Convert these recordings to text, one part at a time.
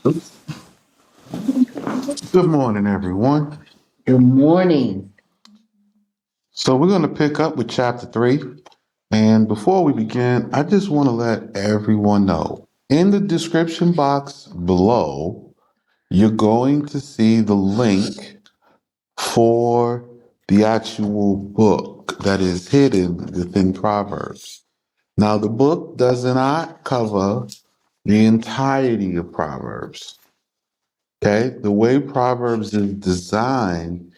Good morning, everyone. Good morning. So, we're going to pick up with chapter 3. And before we begin, I just want to let everyone know in the description box below, you're going to see the link for the actual book that is hidden within Proverbs. Now, the book does not cover the entirety of Proverbs. Okay? The way Proverbs is designed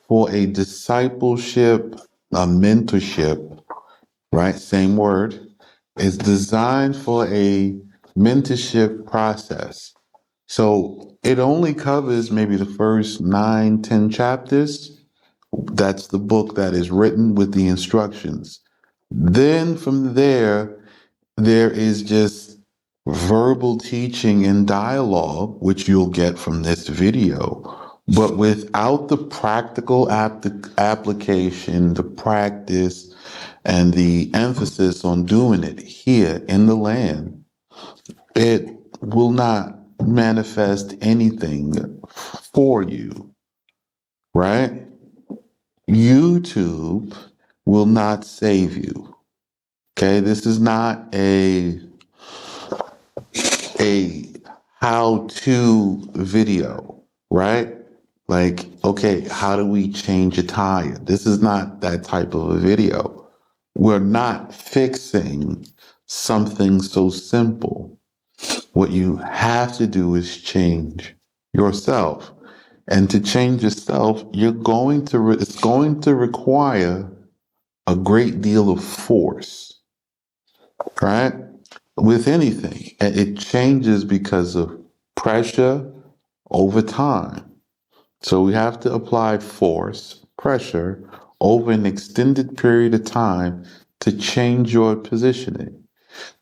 for a discipleship, a mentorship, right? Same word. It's designed for a mentorship process. So it only covers maybe the first 9, 10 chapters. That's the book that is written with the instructions. Then from there is just verbal teaching and dialogue, which you'll get from this video, but without the practical application, the practice, and the emphasis on doing it here in the land, it will not manifest anything for you, right? YouTube will not save you. Okay, this is not a how-to video, right? Like, okay, how do we change a tire? This is not that type of a video. We're not fixing something so simple. What you have to do is change yourself. And to change yourself, it's going to require a great deal of force, right? With anything, it changes because of pressure over time. So we have to apply force, pressure over an extended period of time to change your positioning.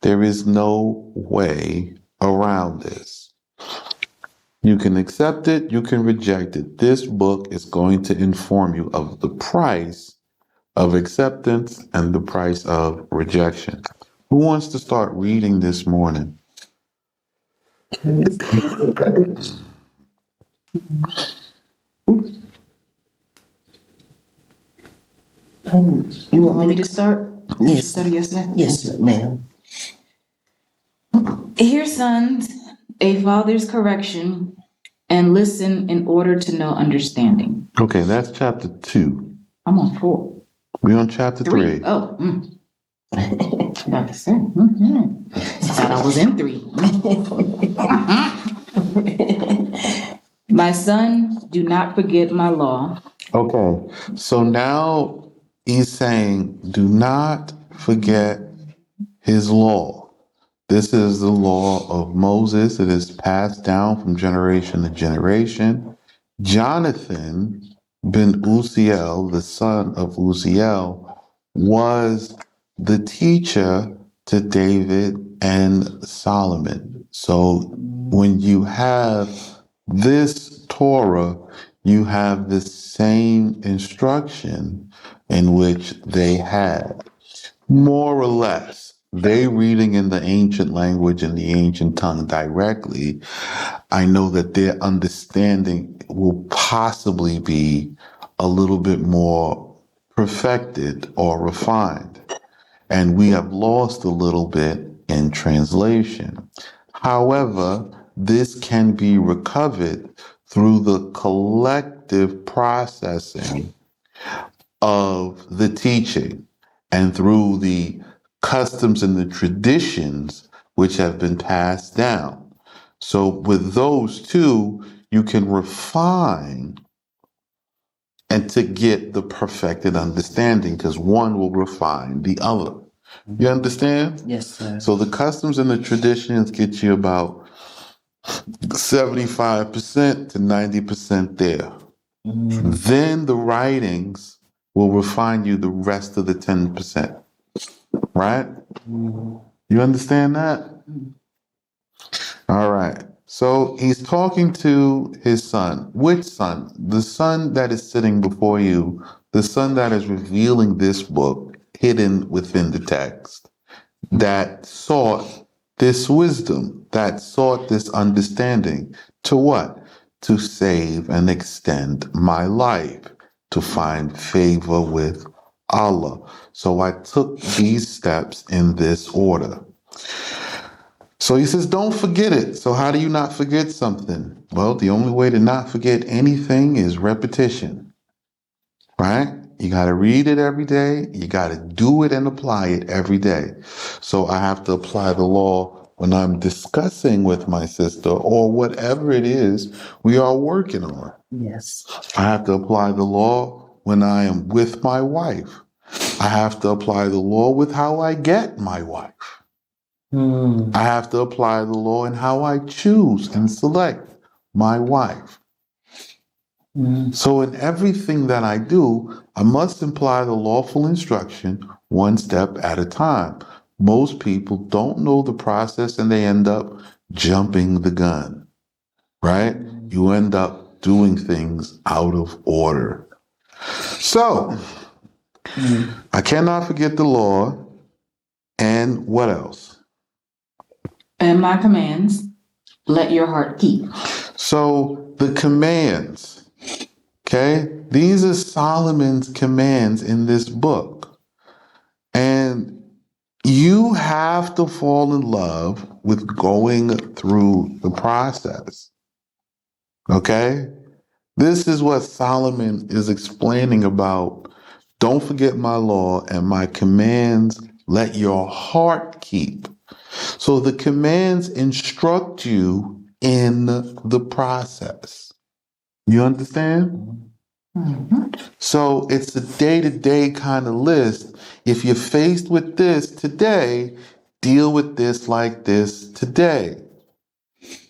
There is no way around this. You can accept it, you can reject it. This book is going to inform you of the price of acceptance and the price of rejection. Who wants to start reading this morning? You want me to start? Yes. Start yes, ma'am? Yes, ma'am. Hear, sons, a father's correction, and listen in order to know understanding. Okay, that's chapter 2. I'm on 4. We're on chapter 3. Oh, about to say. I thought I was in 3. My son, do not forget my law. Okay, so now he's saying, do not forget his law. This is the law of Moses. It is passed down from generation to generation. Jonathan ben Uziel, the son of Uziel, was the teacher to David and Solomon. So when you have this Torah, you have the same instruction in which they had, more or less. They reading in the ancient language and the ancient tongue directly. I know that their understanding will possibly be a little bit more perfected or refined. And we have lost a little bit in translation. However, this can be recovered through the collective processing of the teaching and through the customs and the traditions which have been passed down. So with those two, you can refine and to get the perfected understanding, because one will refine the other. You understand? Yes, sir. So the customs and the traditions get you about 75% to 90% there. Then the writings will refine you the rest of the 10%. Right? You understand that? All right. So he's talking to his son. Which son? The son that is sitting before you, the son that is revealing this book hidden within the text, that sought this wisdom, that sought this understanding. To what? To save and extend my life, to find favor with Allah. So I took these steps in this order. So he says, don't forget it. So how do you not forget something? Well, the only way to not forget anything is repetition, right? You got to read it every day. You got to do it and apply it every day. So I have to apply the law when I'm discussing with my sister or whatever it is we are working on. Yes. I have to apply the law when I am with my wife. I have to apply the law with how I get my wife. I have to apply the law in how I choose and select my wife. So in everything that I do, I must apply the lawful instruction one step at a time. Most people don't know the process and they end up jumping the gun, right? You end up doing things out of order. So I cannot forget the law. And what else? And my commands, let your heart keep. So the commands, okay? These are Solomon's commands in this book. And you have to fall in love with going through the process, okay? This is what Solomon is explaining about. Don't forget my law and my commands, let your heart keep. So the commands instruct you in the process. You understand? So it's a day-to-day kind of list. If you're faced with this today, deal with this like this today.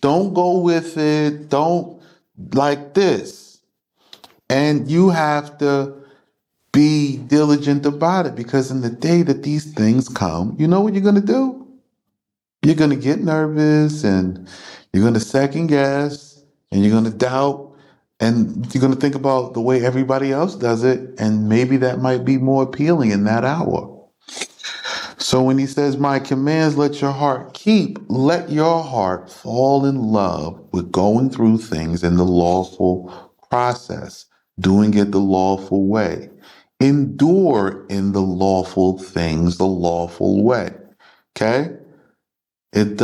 Don't go with it. Don't like this. And you have to be diligent about it, because in the day that these things come, you know what you're going to do? You're going to get nervous and you're going to second guess and you're going to doubt and you're going to think about the way everybody else does it. And maybe that might be more appealing in that hour. So when he says, my commands, let your heart keep, let your heart fall in love with going through things in the lawful process, doing it the lawful way. Endure in the lawful things the lawful way. Okay? It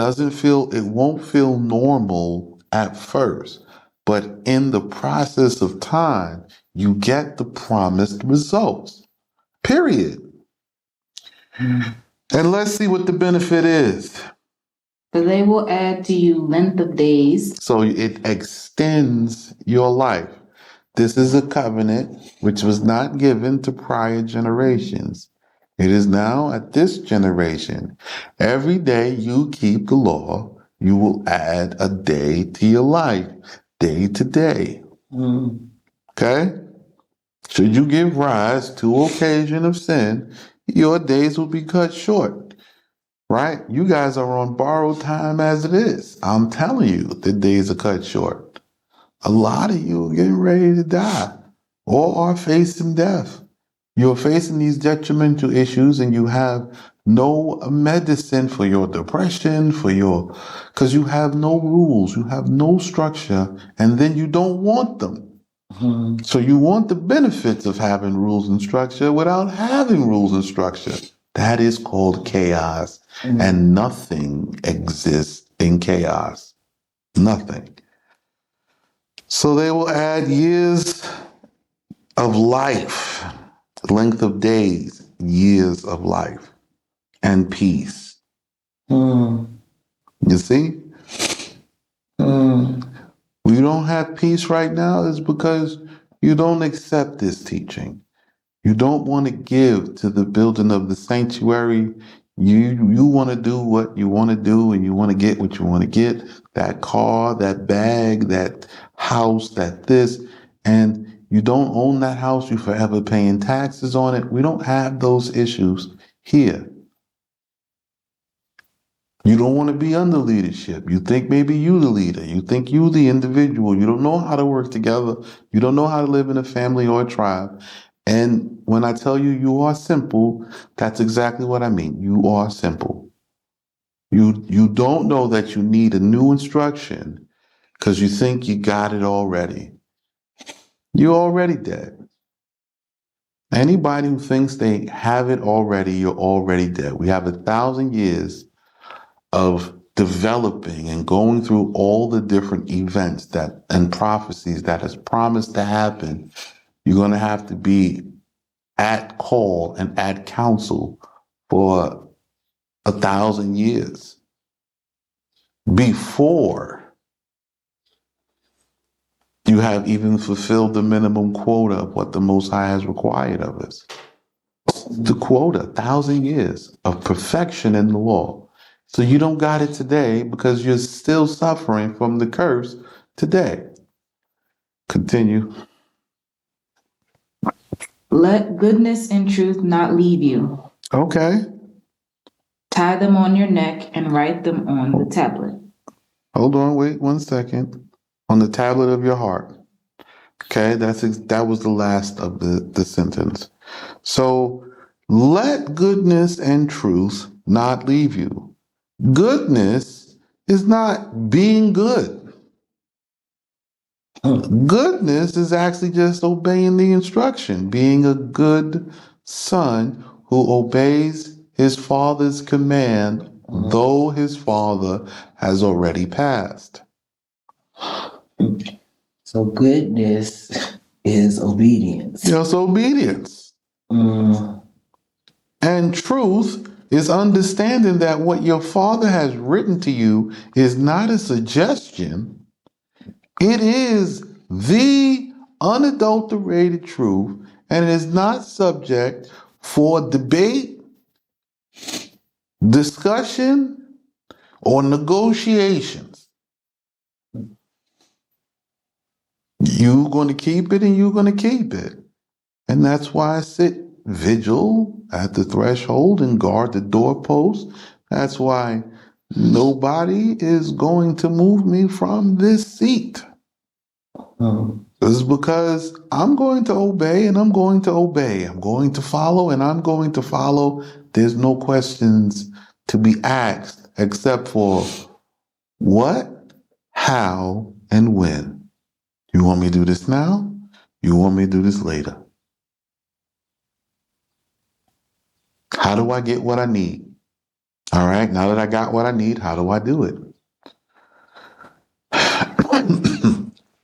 won't feel normal at first, but in the process of time, you get the promised results. Period. And let's see what the benefit is. For they will add to you length of days. So it extends your life. This is a covenant which was not given to prior generations. It is now at this generation. Every day you keep the law, you will add a day to your life, day to day. Okay? Should you give rise to occasion of sin, your days will be cut short. Right? You guys are on borrowed time as it is. I'm telling you, the days are cut short. A lot of you are getting ready to die or are facing death. You're facing these detrimental issues and you have no medicine for your depression, because you have no rules, you have no structure, and then you don't want them. So you want the benefits of having rules and structure without having rules and structure. That is called chaos. And nothing exists in chaos. Nothing. So they will add years of life, length of days, years of life, and peace. You see? We don't have peace right now is because you don't accept this teaching. You don't want to give to the building of the sanctuary. You want to do what you want to do and you want to get what you want to get. That car, that bag, that house, that this. And you don't own that house. You forever paying taxes on it. We don't have those issues here. You don't want to be under leadership. You think maybe you the leader. You think you the individual. You don't know how to work together. You don't know how to live in a family or a tribe. And when I tell you you are simple, that's exactly what I mean. You are simple. You don't know that you need a new instruction because you think you got it already. You're already dead. Anybody who thinks they have it already, you're already dead. We have 1,000 years of developing and going through all the different events that and prophecies that has promised to happen. You're going to have to be at call and at counsel for 1,000 years before you have even fulfilled the minimum quota of what the Most High has required of us. The quota, 1,000 years of perfection in the law. So you don't got it today because you're still suffering from the curse today. Continue. Let goodness and truth not leave you. Okay. Tie them on your neck and write them on the tablet. Hold on. Wait 1 second. On the tablet of your heart. Okay. That was the last of the sentence. So let goodness and truth not leave you. Goodness is not being good. Goodness is actually just obeying the instruction, being a good son who obeys his father's command, though his father has already passed. So goodness is obedience. Yes, obedience. And truth is understanding that what your father has written to you is not a suggestion, it is the unadulterated truth, and it is not subject for debate, discussion, or negotiations. You're going to keep it and you're going to keep it. And that's why I sit vigil at the threshold and guard the doorpost. That's why nobody is going to move me from this seat. This is because I'm going to obey and I'm going to obey. I'm going to follow and I'm going to follow. There's no questions to be asked except for what, how, and when. You want me to do this now? You want me to do this later? How do I get what I need? All right, now that I got what I need, how do I do it?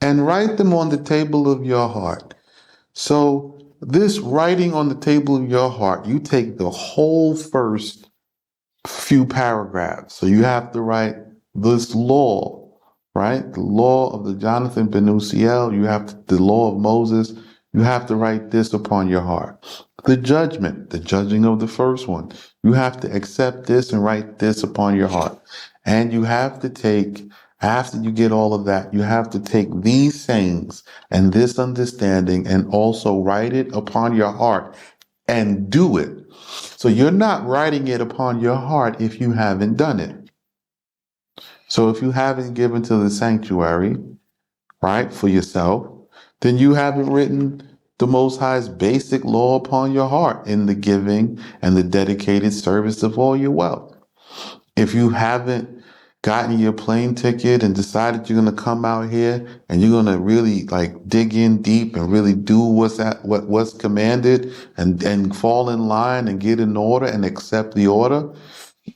And write them on the table of your heart. So this writing on the table of your heart, you take the whole first few paragraphs. So you have to write this law, right? The law of the Jonathan ben Uziel. The law of Moses. You have to write this upon your heart. The judgment, the judging of the first one. You have to accept this and write this upon your heart. And you have to take, after you get all of that, you have to take these sayings and this understanding and also write it upon your heart and do it. So you're not writing it upon your heart if you haven't done it. So if you haven't given to the sanctuary, right, for yourself, then you haven't written the Most High's basic law upon your heart in the giving and the dedicated service of all your wealth. If you haven't gotten your plane ticket and decided you're going to come out here and you're going to really like dig in deep and really do what's commanded and fall in line and get in order and accept the order,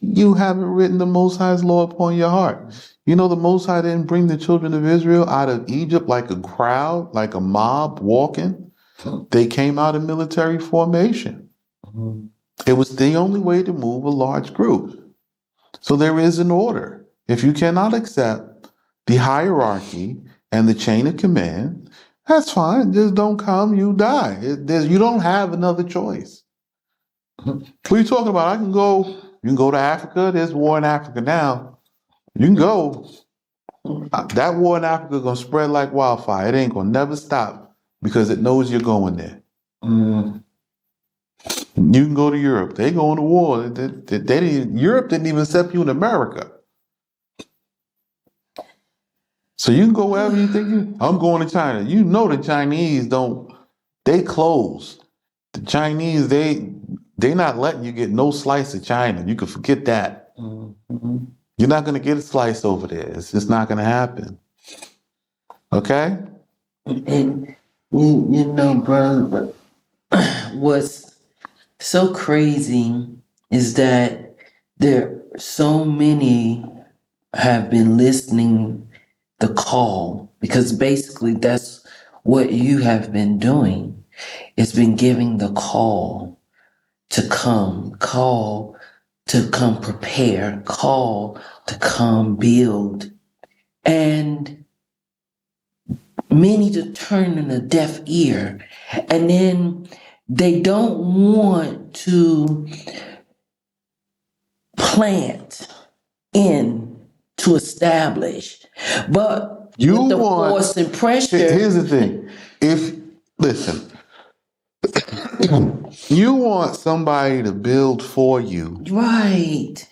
you haven't written the Most High's law upon your heart. You know, the Most High didn't bring the children of Israel out of Egypt like a crowd, like a mob walking. They came out in military formation. It was the only way to move a large group. So there is an order. If you cannot accept the hierarchy and the chain of command, that's fine. Just don't come, you die. You don't have another choice. What are you talking about? You can go to Africa. There's war in Africa now. You can go. That war in Africa is going to spread like wildfire. It ain't going to never stop because it knows you're going there. You can go to Europe. They going to war. Europe didn't even accept you in America. So you can go wherever you think I'm going to China. You know the Chinese they close. The Chinese, they not letting you get no slice of China. You can forget that. Mhm. You're not going to get a slice over there. It's just not going to happen. Okay? And you know, brother, what's so crazy is that there so many have been listening the call, because basically that's what you have been doing. It's been giving the call to come prepare, call to come build. And many to turn a deaf ear. And then they don't want to plant in to establish. But You with the want, force and pressure, here's the thing. Listen, you want somebody to build for you, right?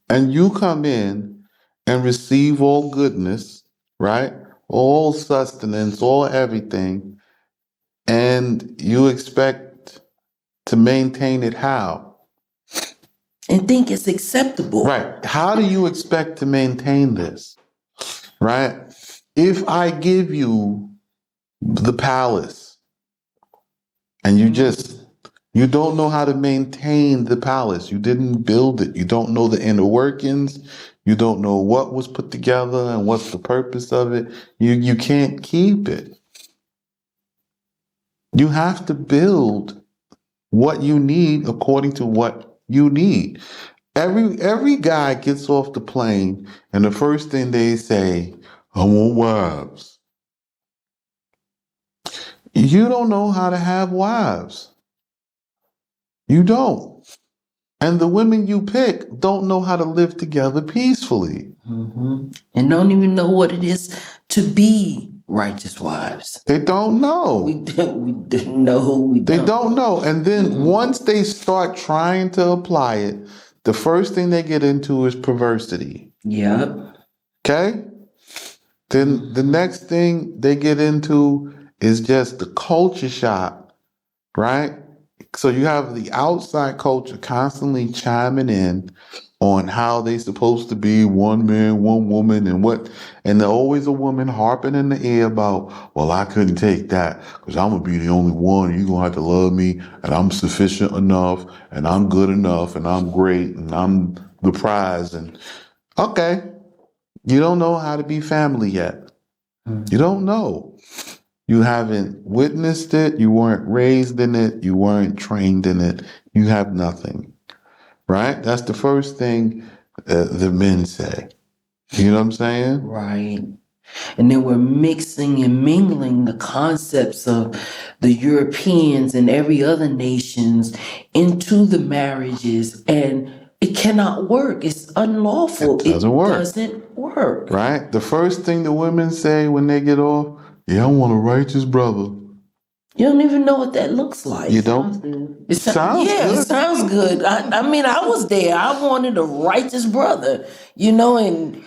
and you come in and receive all goodness, right? All sustenance, all everything, and you expect to maintain it how? And think it's acceptable. Right. How do you expect to maintain this? Right? If I give you the palace and you don't know how to maintain the palace. You didn't build it. You don't know the inner workings. You don't know what was put together and what's the purpose of it. You can't keep it. You have to build what you need according to what you need. Every guy gets off the plane and the first thing they say, I want wives. You don't know how to have wives. You don't. And the women you pick don't know how to live together peacefully. Mhm. And don't even know what it is to be righteous wives. They don't know. We didn't know. They don't know. And then once they start trying to apply it, the first thing they get into is perversity. Yep. Okay? Then the next thing they get into is just the culture shock, right? So you have the outside culture constantly chiming in on how they supposed to be one man, one woman, and there's always a woman harping in the ear about, well, I couldn't take that because I'm gonna be the only one. You're gonna have to love me, and I'm sufficient enough, and I'm good enough, and I'm great, and I'm the prize. And okay, you don't know how to be family yet. You don't know. You haven't witnessed it. You weren't raised in it. You weren't trained in it. You have nothing, right? That's the first thing the men say. You know what I'm saying? Right. And then we're mixing and mingling the concepts of the Europeans and every other nations into the marriages, and it cannot work. It's unlawful. It doesn't work. Doesn't work. Right? The first thing the women say when they get off, yeah, I want a righteous brother. You don't even know what that looks like. You don't? It Sounds yeah, good. it sounds good. I mean, I was there. I wanted a righteous brother, and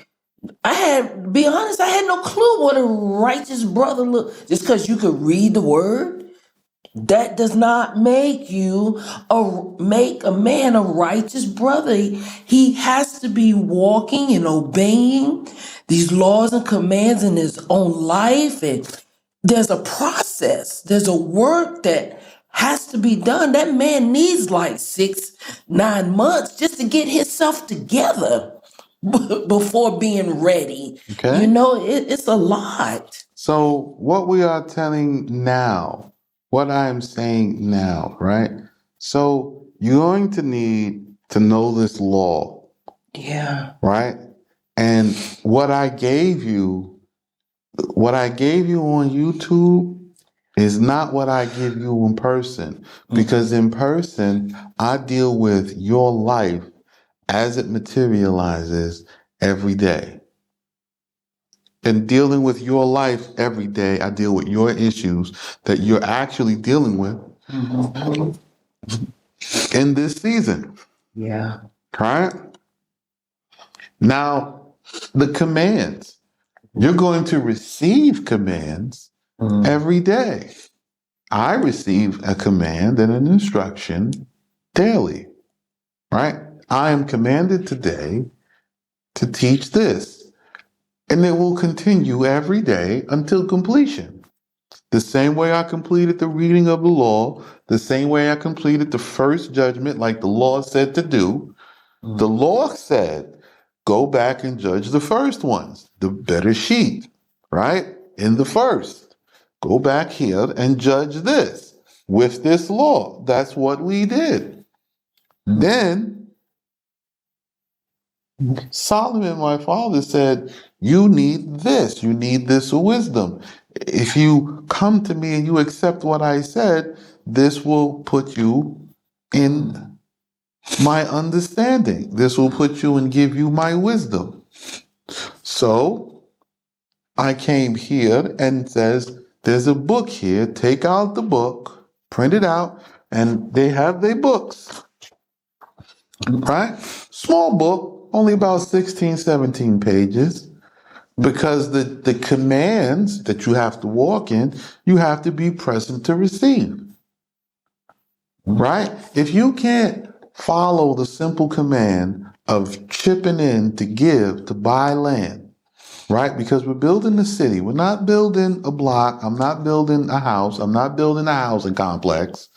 I had, to be honest, I had no clue what a righteous brother looked. Just because you could read the word, that does not make make a man a righteous brother. He has to be walking and obeying these laws and commands in his own life. And there's a process, there's a work that has to be done. That man needs like 6-9 months just to get himself together before being ready. Okay. It's a lot. So what we are telling now, what I am saying now, right? So you're going to need to know this law, Yeah. right? And what I gave you on YouTube is not what I give you in person. Because in person, I deal with your life as it materializes every day. And dealing with your life every day, I deal with your issues that you're actually dealing with in this season. Yeah. Right? Now, the commands. You're going to receive commands every day. I receive a command and an instruction daily, right? I am commanded today to teach this. And it will continue every day until completion. The same way I completed the reading of the law, the same way I completed the first judgment, like the law said to do, the law said, go back and judge the first ones, the better sheet, right? In the first. Go back here and judge this with this law. That's what we did. Then Solomon, my father, said, you need this wisdom. If you come to me and you accept what I said, this will put you in my understanding. This will put you and give you my wisdom. So I came here and says, there's a book here. Take out the book, print it out, and they have their books, right? Small book, only about 16, 17 pages. Because the commands that you have to walk in, you have to be present to receive, right? If you can't follow the simple command of chipping in to give, to buy land, right? Because we're building a city. We're not building a block. I'm not building a house. I'm not building a housing complex.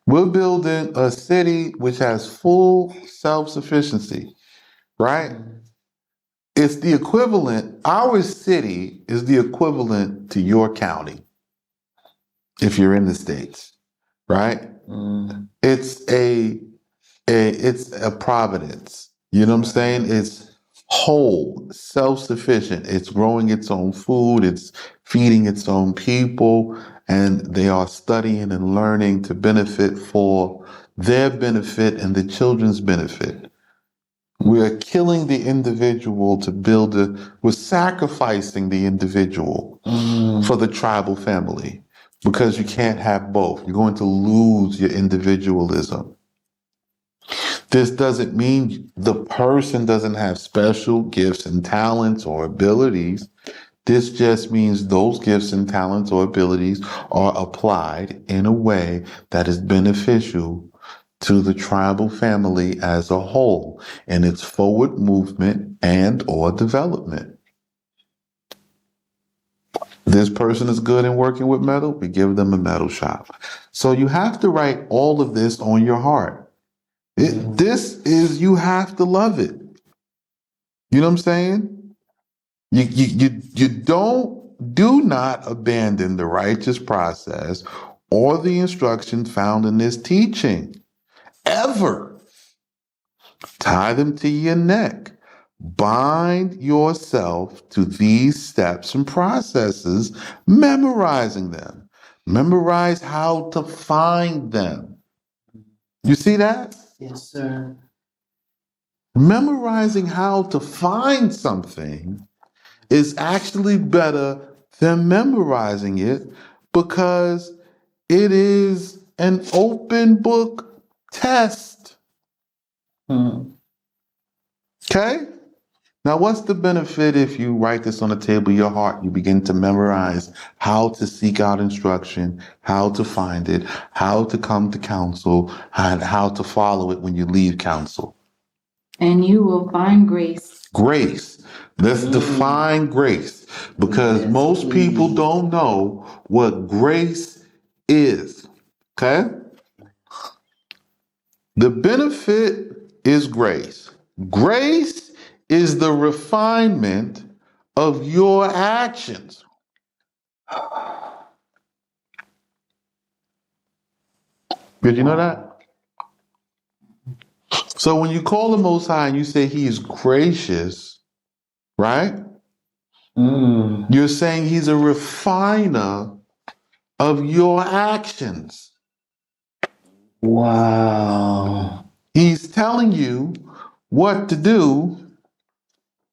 We're building a city which has full self-sufficiency, right? It's the equivalent, our city is the equivalent to your county if you're in the States, right? It's it's a providence. You know what I'm saying? It's whole, self-sufficient. It's growing its own food, it's feeding its own people, and they are studying and learning to benefit for their benefit and the children's benefit. We're killing the individual to build we're sacrificing the individual for the tribal family because you can't have both. You're going to lose your individualism. This doesn't mean the person doesn't have special gifts and talents or abilities. This just means those gifts and talents or abilities are applied in a way that is beneficial to the tribal family as a whole in its forward movement and or development. This person is good in working with metal, we give them a metal shop. So you have to write all of this on your heart. You have to love it. You know what I'm saying? You do not abandon the righteous process or the instructions found in this teaching. Ever. Tie them to your neck. Bind yourself to these steps and processes, memorizing them. Memorize how to find them. You see that? Yes, sir. Memorizing how to find something is actually better than memorizing it because it is an open book test. Okay? Now, what's the benefit if you write this on the table of your heart? You begin to memorize how to seek out instruction, how to find it, how to come to counsel, and how to follow it when you leave counsel. And you will find grace. Grace. Let's define grace because most people don't know what grace is. Okay? The benefit is grace. Grace is the refinement of your actions. Did you know that? So when you call the Most High and you say He is gracious, right? You're saying He's a refiner of your actions. Wow. He's telling you what to do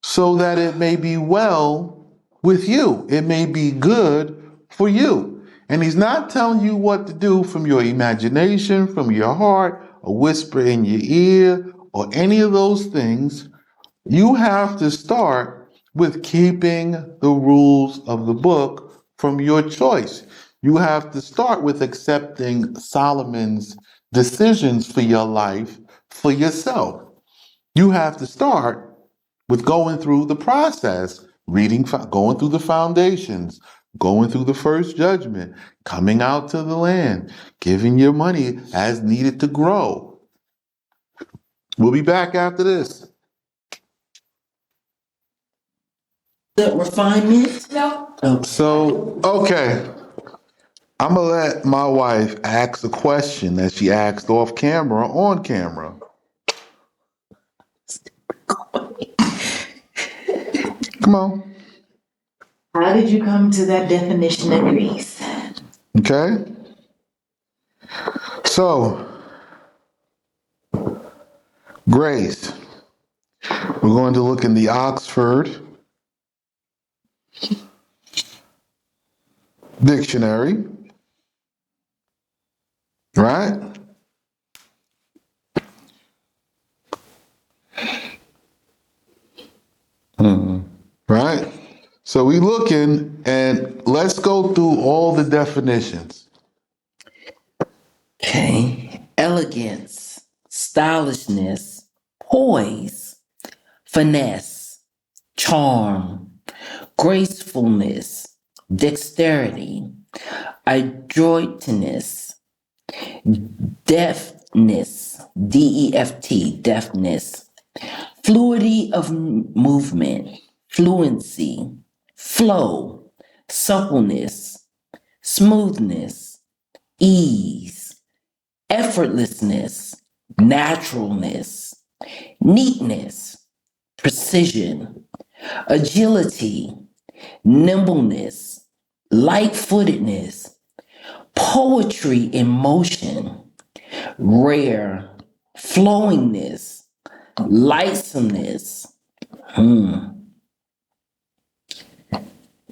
so that it may be well with you. It may be good for you. And He's not telling you what to do from your imagination, from your heart, a whisper in your ear, or any of those things. You have to start with keeping the rules of the book from your choice. You have to start with accepting Solomon's decisions for your life for yourself. You have to start with going through the process, going through the foundations, going through the first judgment, coming out to the land, giving your money as needed to grow. We'll be back after this. The refinement? No. So, okay. I'm going to let my wife ask a question that she asked off camera on camera. Come on. How did you come to that definition of grace? Okay. So, grace. We're going to look in the Oxford Dictionary. Right? Right? So we looking and let's go through all the definitions. Okay. Elegance, stylishness, poise, finesse, charm, gracefulness, dexterity, adroitness, deftness, DEFT, deftness, fluidity of movement, fluency, flow, suppleness, smoothness, ease, effortlessness, naturalness, neatness, precision, agility, nimbleness, light-footedness, poetry in motion, rare, flowingness, lightsomeness.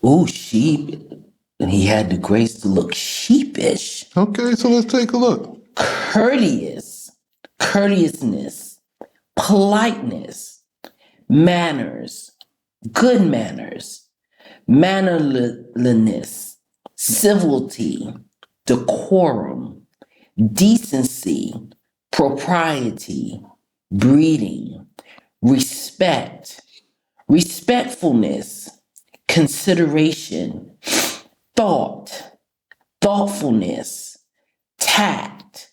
Ooh, sheep. And he had the grace to look sheepish. Okay, so let's take a look. Courteousness, politeness, manners, good manners, mannerliness, civility, decorum, decency, propriety, breeding, respect, respectfulness, consideration, thoughtfulness, tact,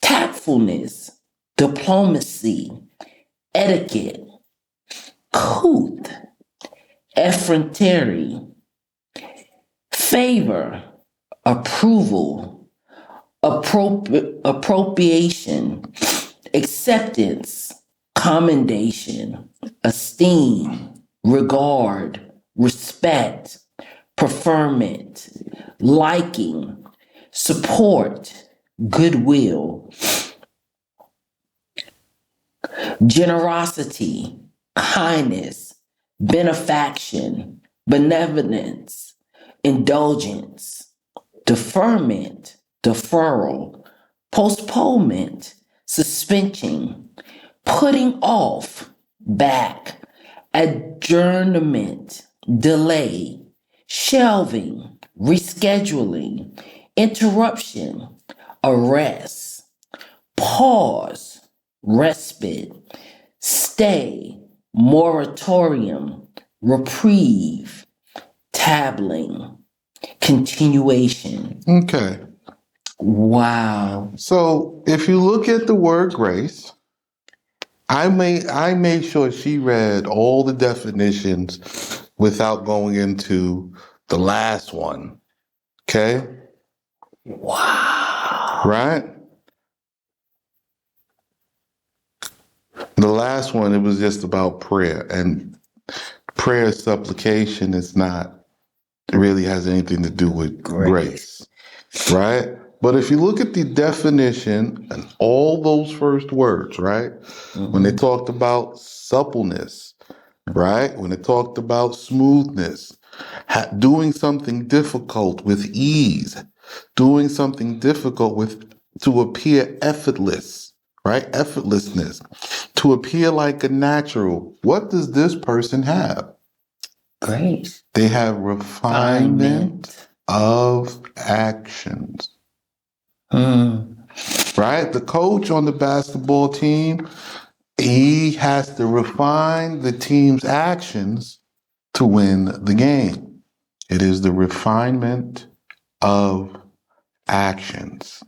tactfulness, diplomacy, etiquette, couth, effrontery, favor, approval, appropriation, acceptance, commendation, esteem, regard, respect, preferment, liking, support, goodwill, generosity, kindness, benefaction, benevolence, indulgence, deferment, deferral, postponement, suspension, putting off, back, adjournment, delay, shelving, rescheduling, interruption, arrest, pause, respite, stay, moratorium, reprieve, tabling, continuation. Okay. Wow. So if you look at the word grace, I made sure she read all the definitions without going into the last one. Okay? Wow. Right? The last one, it was just about prayer. And prayer supplication is not, it really has anything to do with grace. Right? But if you look at the definition and all those first words, right? When they talked about suppleness, right? When it talked about smoothness, doing something difficult with ease, doing something difficult with to appear effortless, right? Effortlessness, to appear like a natural. What does this person have? Grace. They have refinement of actions. Right? The coach on the basketball team, He has to refine the team's actions to win the game. It is the refinement of actions.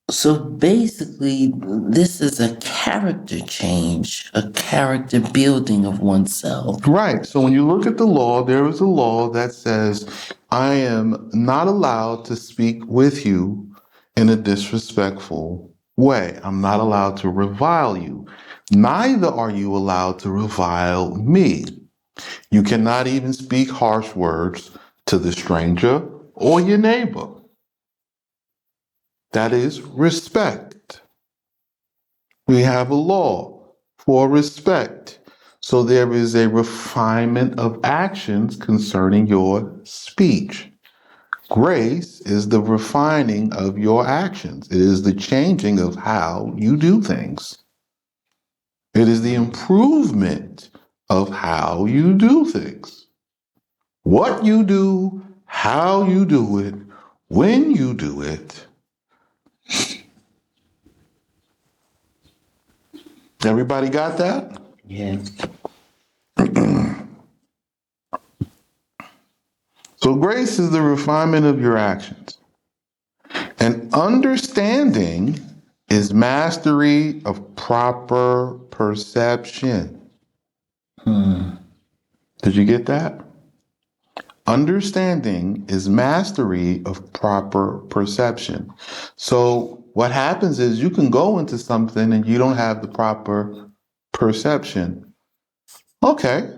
So basically, this is a character change, a character building of oneself. Right. So when you look at the law, there is a law that says, I am not allowed to speak with you in a disrespectful way. I'm not allowed to revile you. Neither are you allowed to revile me. You cannot even speak harsh words to the stranger or your neighbor. That is respect. We have a law for respect. So there is a refinement of actions concerning your speech. Grace is the refining of your actions. It is the changing of how you do things. It is the improvement of how you do things. What you do, how you do it, when you do it. Everybody got that? Yeah. So grace is the refinement of your actions. And understanding is mastery of proper perception. Did you get that? Understanding is mastery of proper perception. So what happens is you can go into something and you don't have the proper perception. Okay,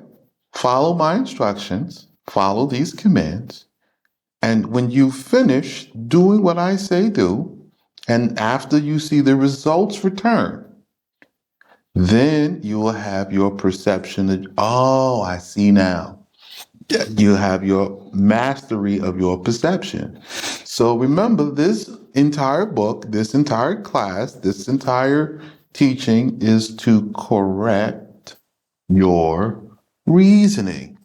follow my instructions, follow these commands. And when you finish doing what I say do, and after you see the results return, then you will have your perception that, oh, I see now. You have your mastery of your perception. So remember, this entire book, this entire class, this entire teaching is to correct your reasoning.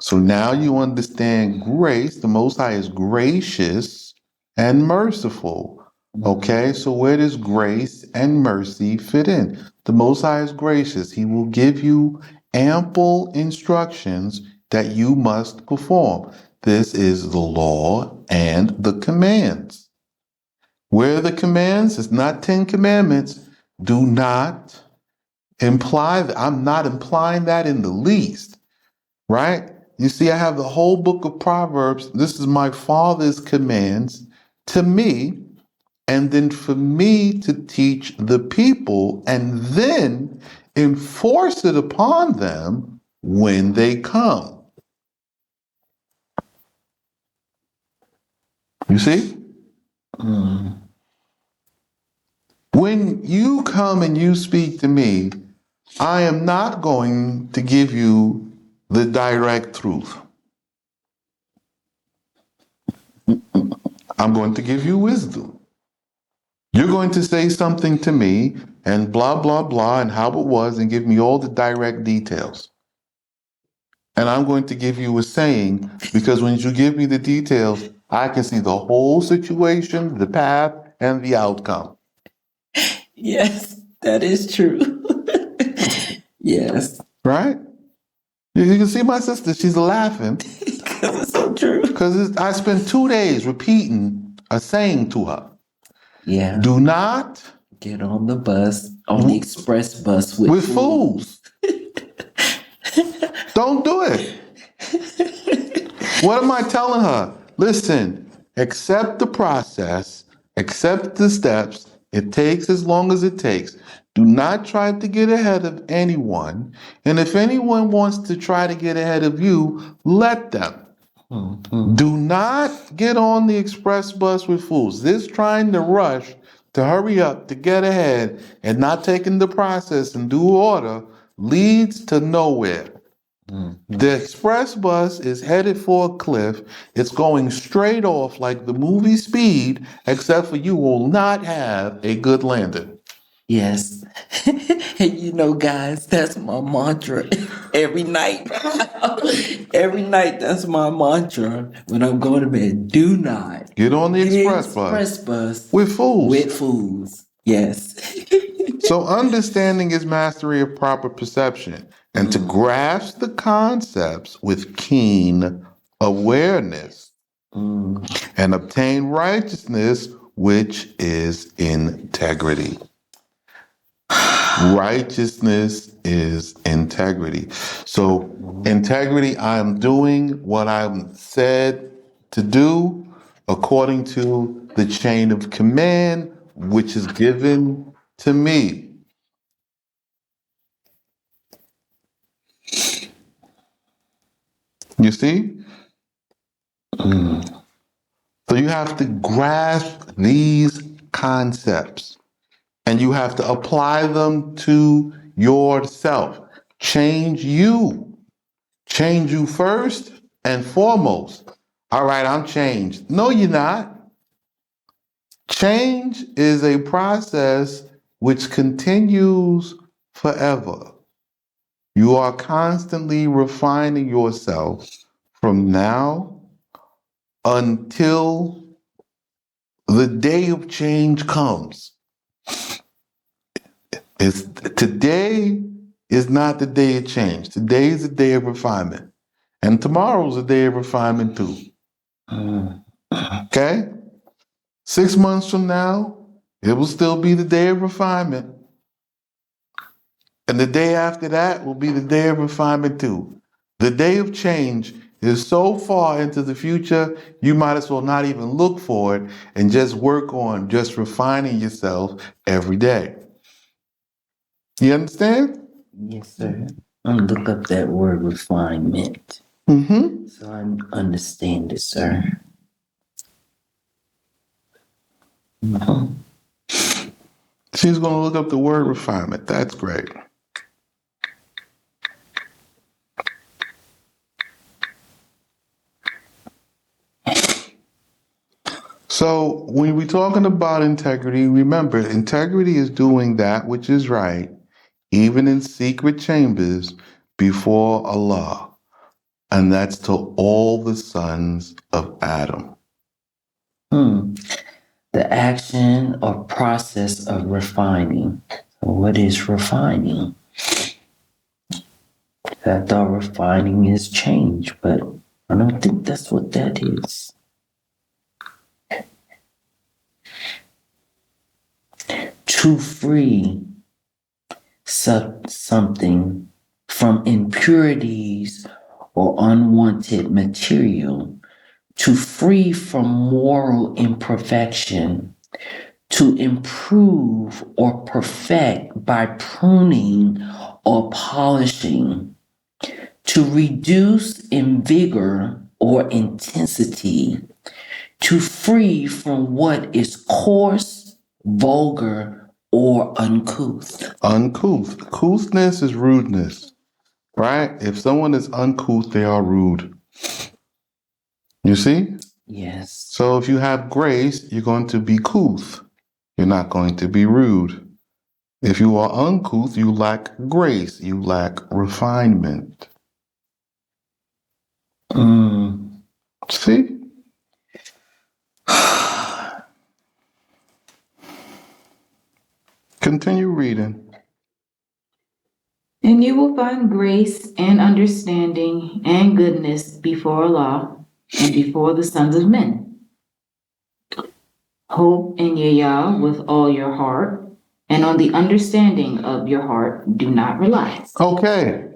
So now you understand grace. The Most High is gracious and merciful. Okay, so where does grace and mercy fit in? The Most High is gracious. He will give you ample instructions that you must perform. This is the law and the commands. Where are the commands? It's not 10 commandments. Do not imply that. I'm not implying that in the least. Right? You see, I have the whole book of Proverbs. This is my father's commands to me, and then for me to teach the people and then enforce it upon them when they come. You see? When you come and you speak to me, I am not going to give you the direct truth. I'm going to give you wisdom. You're going to say something to me and blah, blah, blah, and how it was, and give me all the direct details. And I'm going to give you a saying, because when you give me the details, I can see the whole situation, the path, and the outcome. Yes, that is true. Yes. Right? You can see my sister, she's laughing. Because it's so true. Because I spent 2 days repeating a saying to her. Yeah. Do not Get on the bus, on the express bus with fools. Don't do it. What am I telling her? Listen, accept the process, accept the steps. It takes as long as it takes. Do not try to get ahead of anyone. And if anyone wants to try to get ahead of you, let them. Do not get on the express bus with fools. This trying to rush, to hurry up, to get ahead, and not taking the process in due order leads to nowhere. The express bus is headed for a cliff. It's going straight off like the movie Speed, except for you will not have a good landing. Yes. And you know, guys, that's my mantra every night. Every night, that's my mantra when I'm going to bed. Do not Get on the get express express bus with fools. with fools. Yes. So understanding is mastery of proper perception and to grasp the concepts with keen awareness and obtain righteousness, which is integrity. Righteousness is integrity. So integrity, I'm doing what I'm said to do according to the chain of command which is given to me. You see? So you have to grasp these concepts and you have to apply them to yourself. Change you. Change you first and foremost. All right, I'm changed. No, you're not. Change is a process which continues forever. You are constantly refining yourself from now until the day of change comes. Today is not the day of change. Today is the day of refinement. And tomorrow's a day of refinement too. Okay? 6 months from now, it will still be the day of refinement. And the day after that will be the day of refinement too. The day of change is so far into the future, you might as well not even look for it and just work on just refining yourself every day. You understand? Yes, sir. I'm gonna look up that word refinement. Mm-hmm. So I understand it, sir. She's going to look up the word refinement. That's great. So when we're talking about integrity, remember, integrity is doing that which is right, even in secret chambers before Allah. And that's to all the sons of Adam. The action or process of refining. So what is refining? I thought refining is change, but I don't think that's what that is. To free something from impurities or unwanted material, to free from moral imperfection, to improve or perfect by pruning or polishing, to reduce in vigor or intensity, to free from what is coarse, vulgar, or uncouth. Uncouth. Couthness is rudeness, right? If someone is uncouth, they are rude. You see? Yes. So if you have grace, you're going to be couth. You're not going to be rude. If you are uncouth, you lack grace. You lack refinement. See? Continue reading. And you will find grace and understanding and goodness before Allah and before the sons of men. Hope in Yah with all your heart, and on the understanding of your heart do not rely. Okay.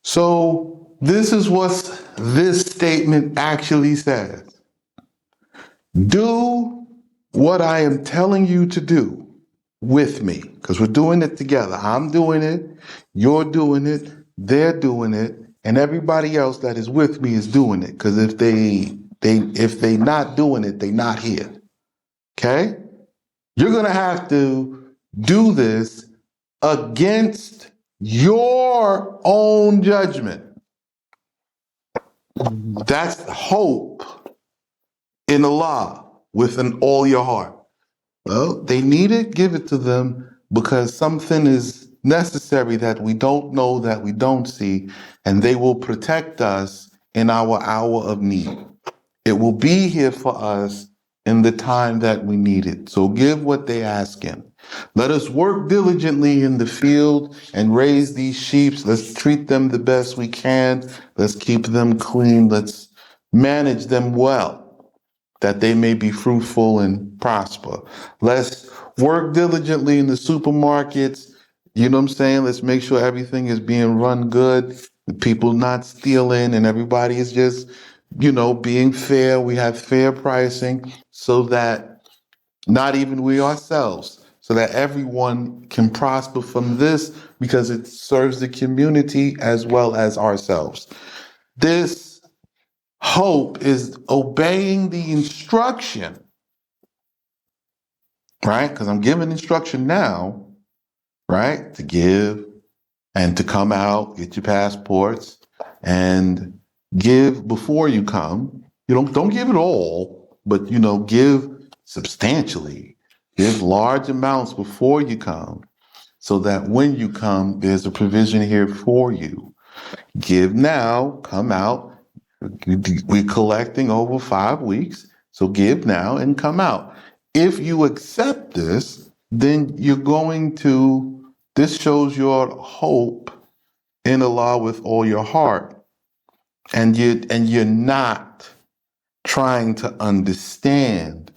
So this is what this statement actually says. Do what I am telling you to do with me, because we're doing it together. I'm doing it, you're doing it, they're doing it, and everybody else that is with me is doing it. Because if they not doing it, they not here. Okay? You're gonna have to do this against your own judgment. That's hope in Allah with all your heart. Well, they need it, give it to them, because something is necessary that we don't know, that we don't see, and they will protect us in our hour of need. It will be here for us in the time that we need it. So give what they asking. Let us work diligently in the field and raise these sheep. Let's treat them the best we can. Let's keep them clean. Let's manage them well, that they may be fruitful and prosper. Let's work diligently in the supermarkets. You know what I'm saying? Let's make sure everything is being run good, the people not stealing, and everybody is just, being fair. We have fair pricing so that not even we ourselves, so that everyone can prosper from this because it serves the community as well as ourselves. This hope is obeying the instruction, right? Because I'm giving instruction now, right? To give and to come out, get your passports, and give before you come. Don't give it all, but give substantially. Give large amounts before you come, so that when you come, there's a provision here for you. Give now, come out. We're collecting over 5 weeks, so give now and come out. If you accept this, then this shows your hope in Allah with all your heart, and you're not trying to understand,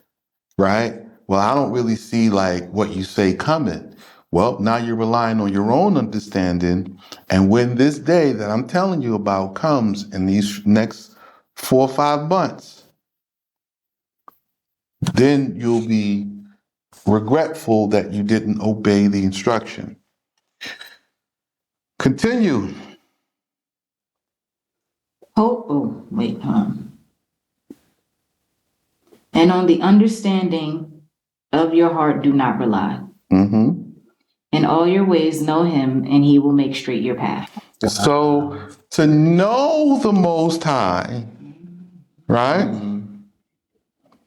right? Well, I don't really see like what you say coming. Well, now you're relying on your own understanding, and when this day that I'm telling you about comes in these next 4 or 5 months, then you'll be regretful that you didn't obey the instruction. Continue. And on the understanding of your heart do not rely. Mm-hmm. In all your ways know him, and he will make straight your path. So to know the Most High, right?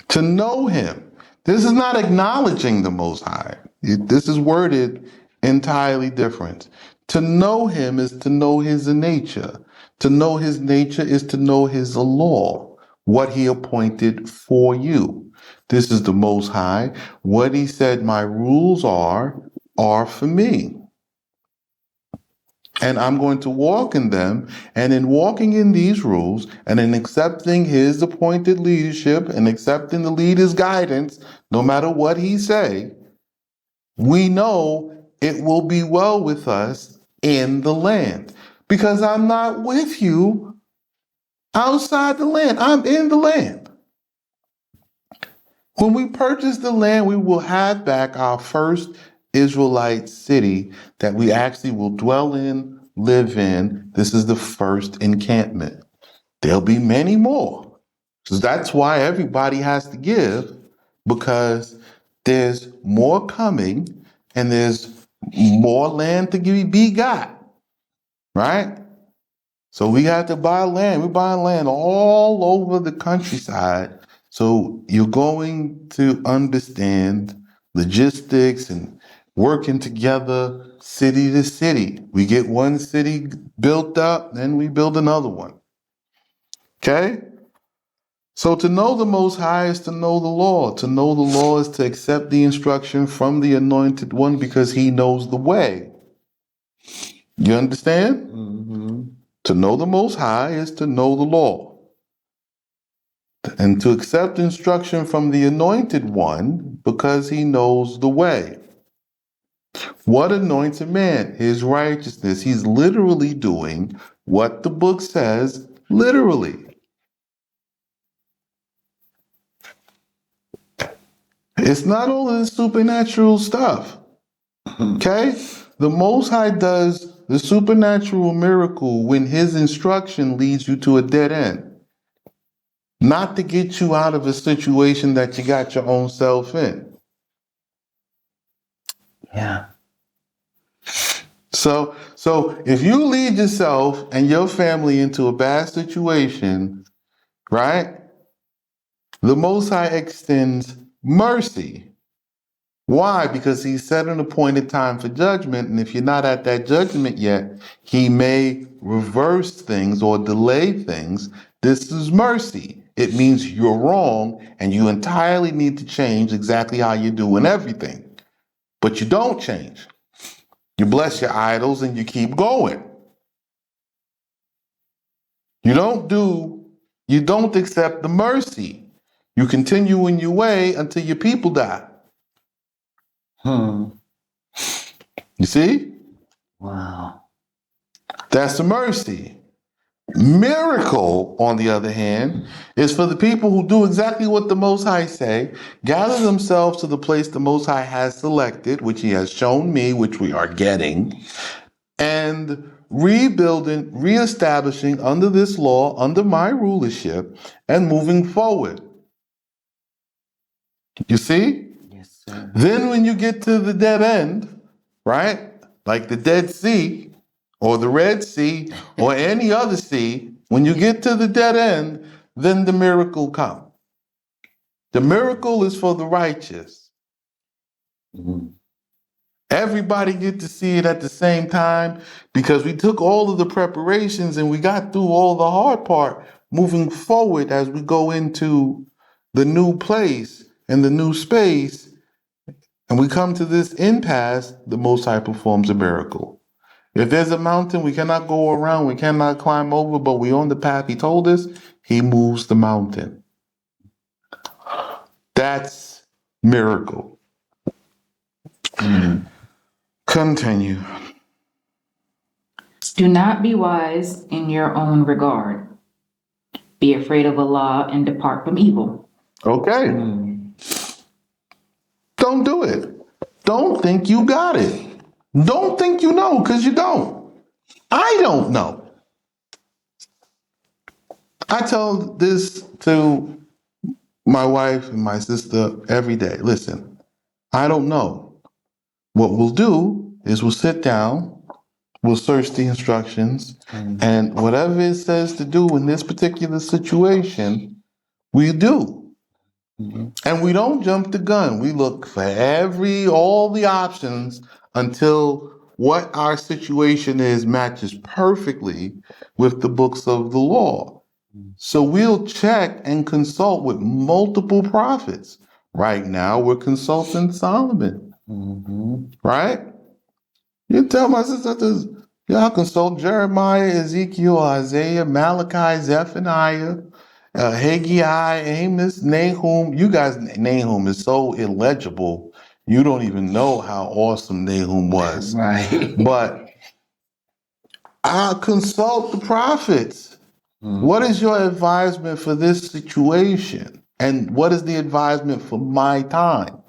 To know him. This is not acknowledging the Most High. This is worded entirely different. To know him is to know his nature. To know his nature is to know his law, what he appointed for you. This is the Most High. What he said my rules are for me. And I'm going to walk in them. And in walking in these rules and in accepting his appointed leadership and accepting the leader's guidance, no matter what he say, we know it will be well with us in the land. Because I'm not with you outside the land. I'm in the land. When we purchase the land, we will have back our first Israelite city that we actually will dwell in, live in. This is the first encampment. There'll be many more. So that's why everybody has to give, because there's more coming and there's more land to be got, right? So we have to buy land. We're buying land all over the countryside. So you're going to understand logistics and working together city to city. We get one city built up, then we build another one. Okay? So to know the Most High is to know the law. To know the law is to accept the instruction from the Anointed One because he knows the way. You understand? Mm-hmm. To know the Most High is to know the law. And to accept instruction from the Anointed One because he knows the way. What anoints a man? His righteousness. He's literally doing what the book says, literally. It's not all of the supernatural stuff. Okay? The Most High does the supernatural miracle when his instruction leads you to a dead end. Not to get you out of a situation that you got your own self in. Yeah. So if you lead yourself and your family into a bad situation, right? The Most High extends mercy. Why? Because he set an appointed time for judgment, and if you're not at that judgment yet, he may reverse things or delay things. This is mercy. It means you're wrong and you entirely need to change exactly how you're doing everything. But you don't change. You bless your idols and you keep going. You don't accept the mercy. You continue in your way until your people die. You see? Wow. That's the mercy. Miracle, on the other hand, is for the people who do exactly what the Most High say, gather themselves to the place the Most High has selected, which He has shown me, which we are getting, and rebuilding, reestablishing under this law, under my rulership, and moving forward. You see? Yes, sir. Then when you get to the dead end, right? Like the Dead Sea or the Red Sea or any other sea, when you get to the dead end, then the miracle comes. The miracle is for the righteous. Everybody get to see it at the same time because we took all of the preparations and we got through all the hard part moving forward as we go into the new place and the new space. And we come to this impasse, the Most High performs a miracle. If there's a mountain we cannot go around, we cannot climb over, but we on the path He told us, He moves the mountain. That's miracle. Continue. Do not be wise in your own regard. Be afraid of Allah and depart from evil. Okay. Don't do it. Don't think you got it. Don't think you know, because you don't. I don't know. I tell this to my wife and my sister every day. Listen, I don't know. What we'll do is we'll sit down, we'll search the instructions, and whatever it says to do in this particular situation, we do. And we don't jump the gun. We look for all the options until what our situation is matches perfectly with the books of the law. So we'll check and consult with multiple prophets. Right now, we're consulting Solomon. Right? You tell my sister, y'all consult Jeremiah, Ezekiel, Isaiah, Malachi, Zephaniah, Haggai, Amos, Nahum. You guys, Nahum is so illegible. You don't even know how awesome Nahum was. Right. But I consult the prophets. What is your advisement for this situation? And what is the advisement for my time?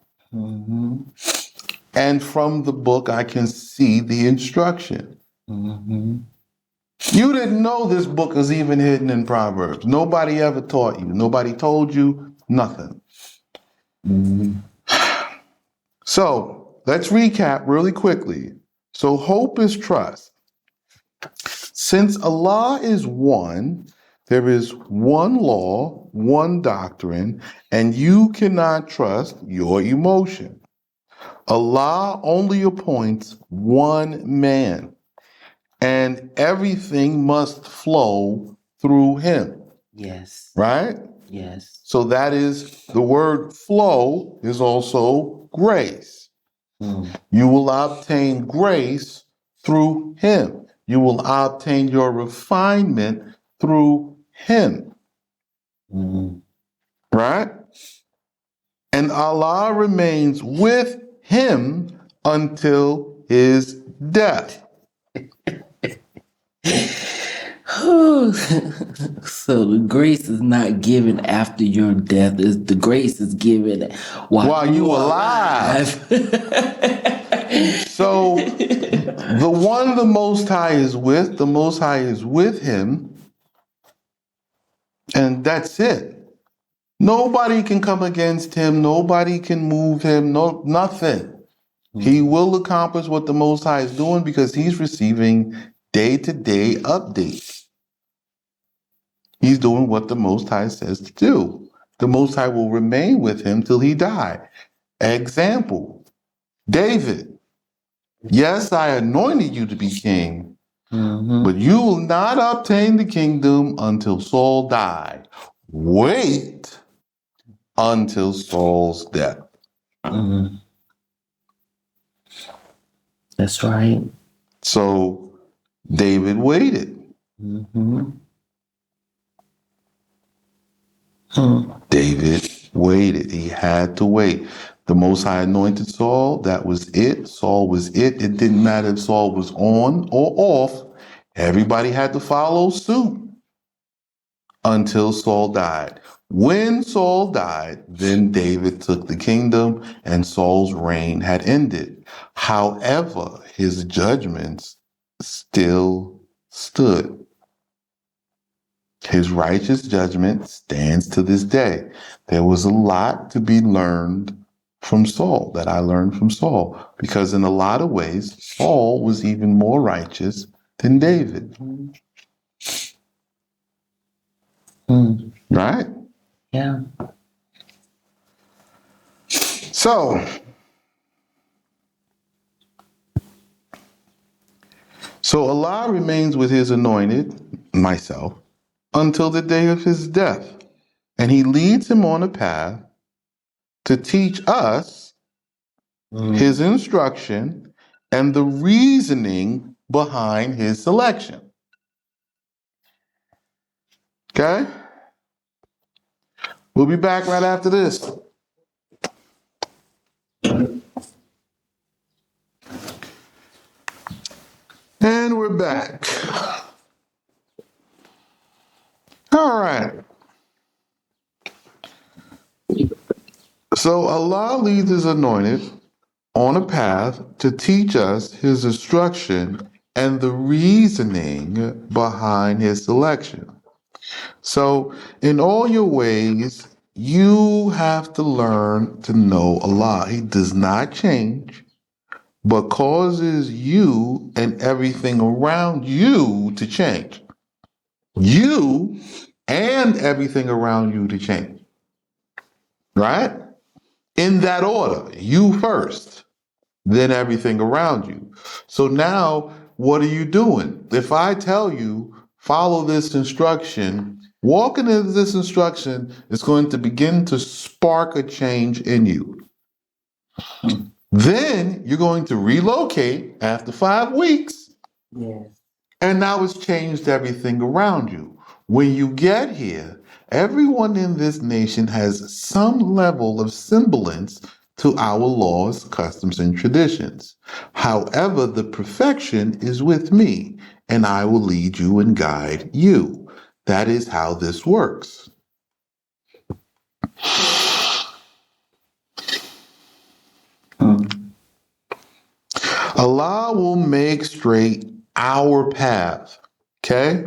And from the book, I can see the instruction. You didn't know this book is even hidden in Proverbs. Nobody ever taught you. Nobody told you nothing. So let's recap really quickly. So hope is trust. Since Allah is one, there is one law, one doctrine, and you cannot trust your emotion. Allah only appoints one man, and everything must flow through him. Yes. Right? Yes. So that is, the word flow is also grace. You will obtain grace through him. You will obtain your refinement through him. Right? And Allah remains with him until his death. So the grace is not given after your death. The grace is given while you alive. So the one the Most High is with, the Most High is with him, and that's it. Nobody can come against him. Nobody can move him. No, nothing. He will accomplish what the Most High is doing because he's receiving day-to-day updates. He's doing what the Most High says to do. The Most High will remain with him till he die. Example, David. Yes, I anointed you to be king, but you will not obtain the kingdom until Saul died. Wait until Saul's death. That's right. So David waited. Mm-hmm. David waited. He had to wait. The Most High anointed Saul. That was it. Saul was it. It didn't matter if Saul was on or off. Everybody had to follow suit until Saul died. When Saul died, then David took the kingdom and Saul's reign had ended. However, his judgments still stood. His righteous judgment stands to this day. There was a lot to be learned from Saul that I learned from Saul because in a lot of ways, Saul was even more righteous than David. Mm. Right? Yeah. So Allah remains with his anointed, myself, until the day of his death. And he leads him on a path to teach us his instruction and the reasoning behind his selection. Okay? We'll be back right after this. And we're back. All right. So Allah leads his anointed on a path to teach us his instruction and the reasoning behind his selection. So, in all your ways, you have to learn to know Allah. He does not change, but causes you and everything around you to change. You and everything around you to change. Right? In that order. You first, then everything around you. So now, what are you doing? If I tell you, follow this instruction, walking into this instruction is going to begin to spark a change in you. Then you're going to relocate after 5 weeks. Yes. And now it's changed everything around you. When you get here, everyone in this nation has some level of semblance to our laws, customs, and traditions. However, the perfection is with me, and I will lead you and guide you. That is how this works. Allah will make straight our path. Okay?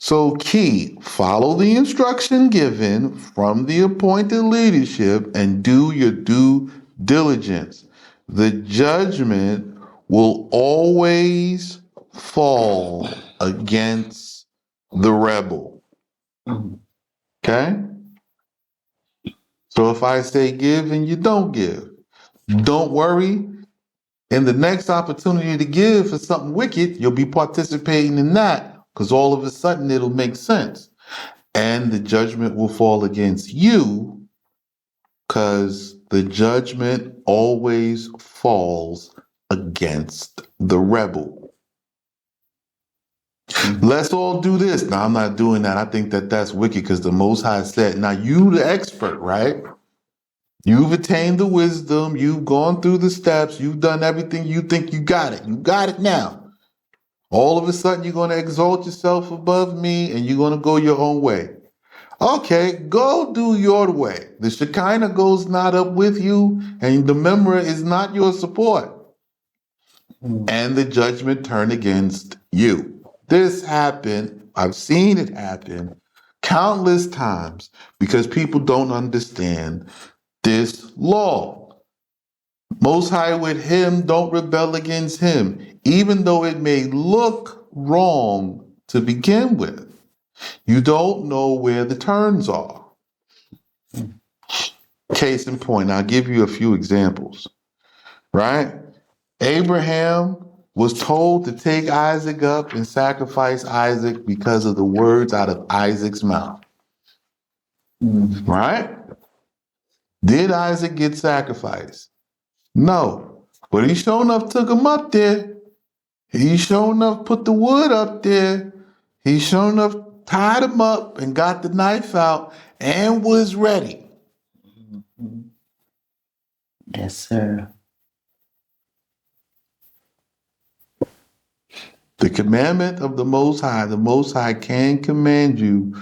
So, key, follow the instruction given from the appointed leadership and do your due diligence. The judgment will always fall against the rebel. Okay? So, if I say give and you don't give, don't worry. In the next opportunity to give for something wicked, you'll be participating in that because all of a sudden it'll make sense. And the judgment will fall against you because the judgment always falls against the rebel. Let's all do this. Now, I'm not doing that. I think that that's wicked because the Most High said, now you the expert, right? You've attained the wisdom. You've gone through the steps. You've done everything. You think you got it. You got it now. All of a sudden, you're going to exalt yourself above me and you're going to go your own way. Okay, go do your way. The Shekinah goes not up with you, and the Memra is not your support. And the judgment turn against you. This happened. I've seen it happen countless times because people don't understand this law. Most High with him, don't rebel against him, even though it may look wrong to begin with. You don't know where the turns are. Case in point, I'll give you a few examples, right? Abraham was told to take Isaac up and sacrifice Isaac because of the words out of Isaac's mouth, right? Did Isaac get sacrificed? No. But he sure enough took him up there. He sure enough put the wood up there. He sure enough tied him up and got the knife out and was ready. Yes, sir. The commandment of the Most High can command you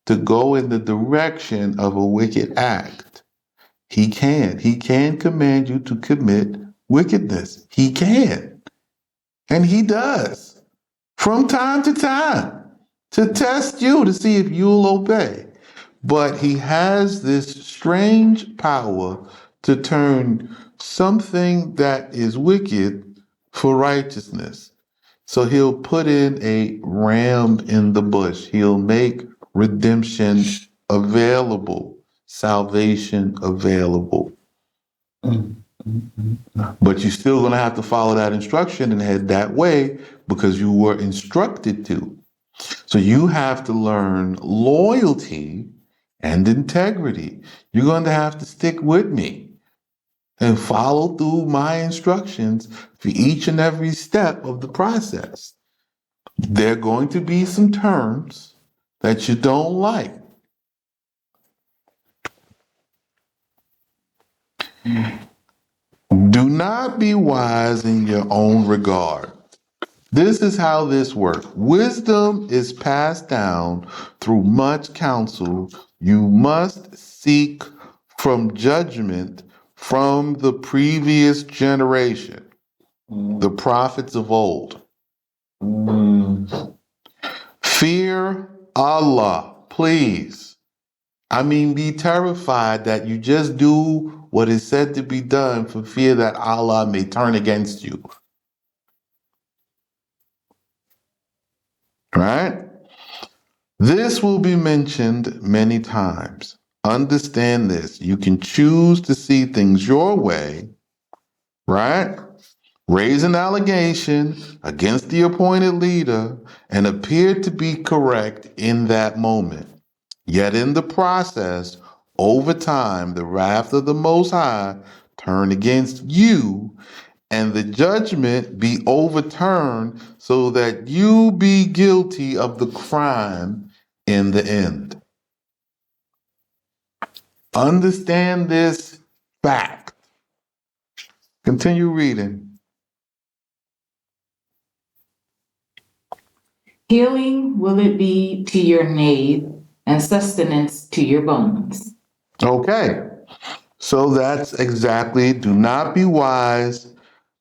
to go in the direction of a wicked act. He can. He can command you to commit wickedness. He can. And he does from time to time to test you to see if you'll obey. But he has this strange power to turn something that is wicked for righteousness. So he'll put in a ram in the bush. He'll make redemption available, salvation available. But you're still going to have to follow that instruction and head that way because you were instructed to. So you have to learn loyalty and integrity. You're going to have to stick with me and follow through my instructions for each and every step of the process. There are going to be some terms that you don't like. Do not be wise in your own regard. This is how this works. Wisdom is passed down through much counsel. You must seek from judgment from the previous generation, the prophets of old. Fear Allah, please. I mean, be terrified that you just do what is said to be done for fear that Allah may turn against you. Right? This will be mentioned many times. Understand this. You can choose to see things your way, right? Raise an allegation against the appointed leader and appear to be correct in that moment. Yet in the process, over time, the wrath of the Most High turn against you and the judgment be overturned so that you be guilty of the crime in the end. Understand this fact. Continue reading. Healing will it be to your nave, and sustenance to your bones. Okay, so that's exactly, do not be wise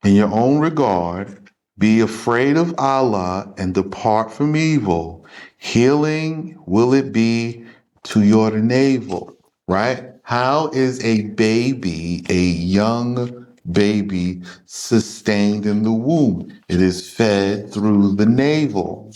in your own regard. Be afraid of Allah and depart from evil. Healing will it be to your navel, right? How is a baby, a young baby, sustained in the womb? It is fed through the navel.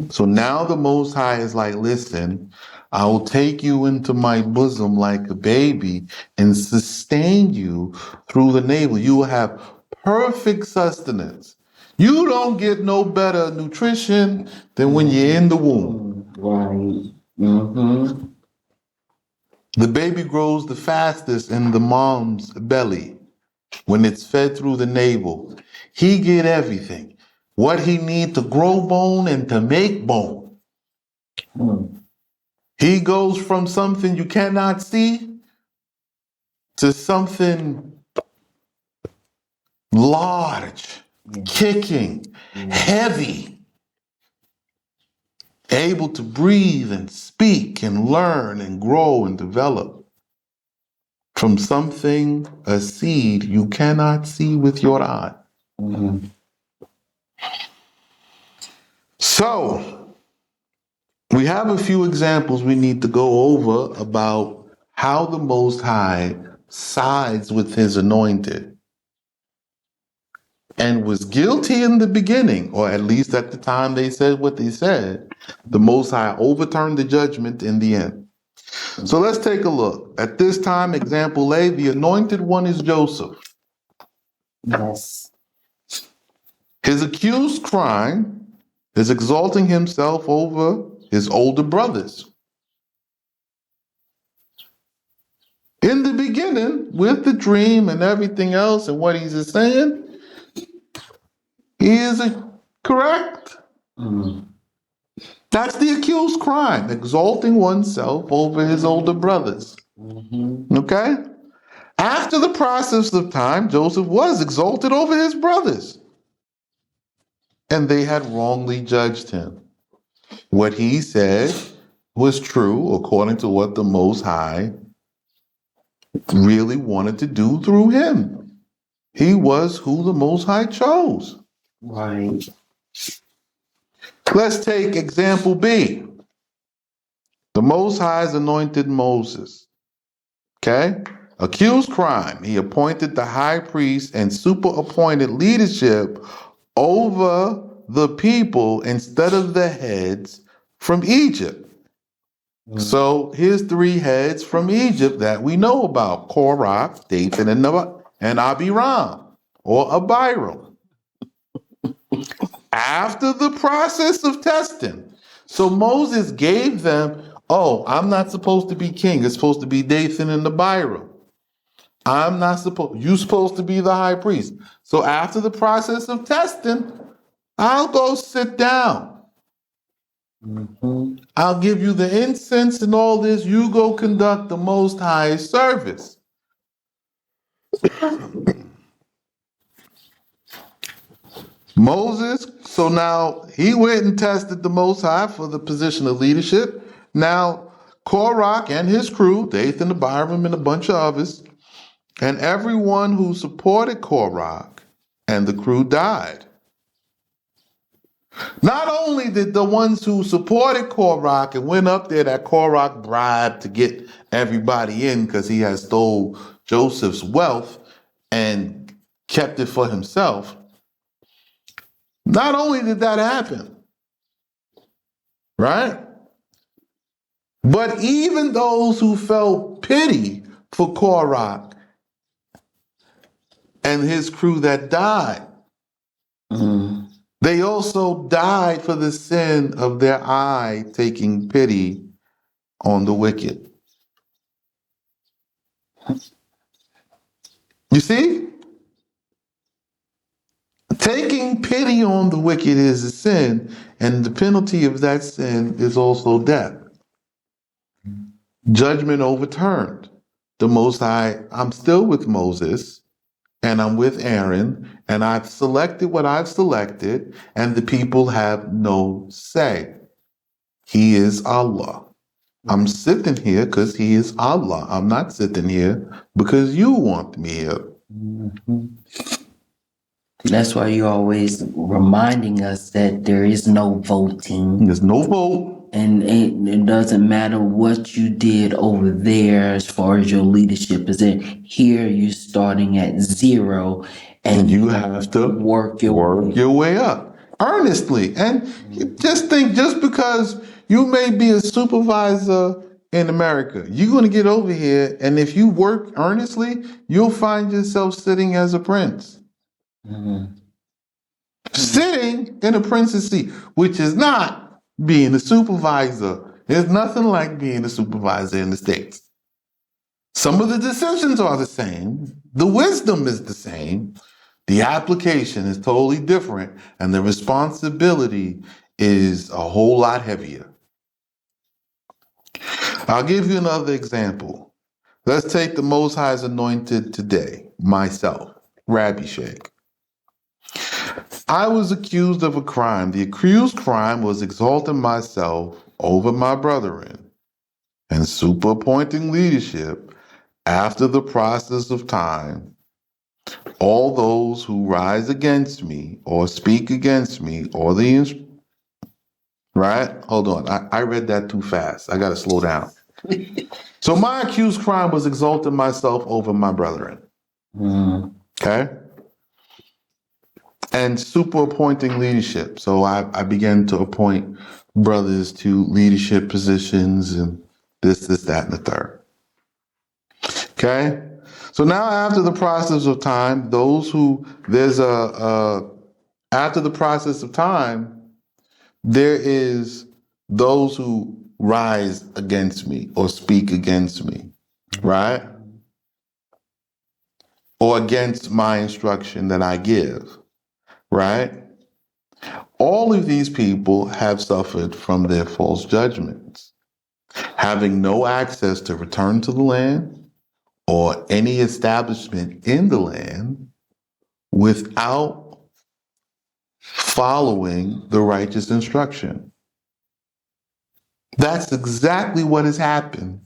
So now the Most High is like, listen, I will take you into my bosom like a baby and sustain you through the navel. You will have perfect sustenance. You don't get no better nutrition than when you're in the womb. Right. The baby grows the fastest in the mom's belly when it's fed through the navel. He get everything. What he need to grow bone and to make bone. He goes from something you cannot see to something large, kicking, heavy, able to breathe and speak and learn and grow and develop. From something, a seed you cannot see with your eye. So, we have a few examples we need to go over about how the Most High sides with his anointed and was guilty in the beginning, or at least at the time they said what they said. The Most High overturned the judgment in the end. So let's take a look. At this time, example A, the anointed one is Joseph. Yes. His accused crime is exalting himself over his older brothers. In the beginning, with the dream and everything else and what he's saying, he is correct. That's the accused crime, exalting oneself over his older brothers. Okay? After the process of time, Joseph was exalted over his brothers, and they had wrongly judged him. What he said was true according to what the Most High really wanted to do through him. He was who the Most High chose. Right. Let's take example B. The Most High's anointed Moses. Okay? Accused crime. He appointed the high priest and super appointed leadership over the people instead of the heads from Egypt. So here's 3 heads from Egypt that we know about: Korah, Dathan, and Abiram, or Abiram. After the process of testing, so Moses gave them, oh, I'm not supposed to be king. It's supposed to be Dathan and Abiram. You're supposed to be the high priest. So after the process of testing, I'll go sit down. I'll give you the incense and all this. You go conduct the Most High service. Moses, so now he went and tested the Most High for the position of leadership. Now, Korah and his crew, Dathan, Abiram, and a bunch of others, and everyone who supported Korah and the crew died. Not only did the ones who supported Korah and went up there that Korah bribed to get everybody in because he had stole Joseph's wealth and kept it for himself. Not only did that happen, right? But even those who felt pity for Korah and his crew that died, they also died for the sin of their eye taking pity on the wicked. You see? Taking pity on the wicked is a sin, and the penalty of that sin is also death. Judgment overturned. The Most High, I'm still with Moses, and I'm with Aaron, and I've selected what I've selected, and the people have no say. He is Allah. I'm sitting here because he is Allah. I'm not sitting here because you want me here. That's why you're always reminding us that there is no voting. There's no vote. And it doesn't matter what you did over there as far as your leadership is in. Here you're starting at 0 And you have to work your way up earnestly. And just think, just because you may be a supervisor in America, you're going to get over here, and if you work earnestly, you'll find yourself sitting as a prince. Sitting in a prince's seat, which is not being a supervisor. There's nothing like being a supervisor in the States. Some of the decisions are the same. The wisdom is the same. The application is totally different, and the responsibility is a whole lot heavier. I'll give you another example. Let's take the Most High's anointed today, myself, Rabbi Sheikh. I was accused of a crime. The accused crime was exalting myself over my brethren and superappointing leadership after the process of time. All those who rise against me or speak against me or right? Hold on. I read that too fast. I got to slow down. So my accused crime was exalting myself over my brethren. Okay? And super appointing leadership. So I began to appoint brothers to leadership positions and this, that, and the third. Okay? So now after the process of time, after the process of time, there is those who rise against me or speak against me, right? or against my instruction that I give, right? All of these people have suffered from their false judgments, having no access to return to the land or any establishment in the land without following the righteous instruction. That's exactly what has happened.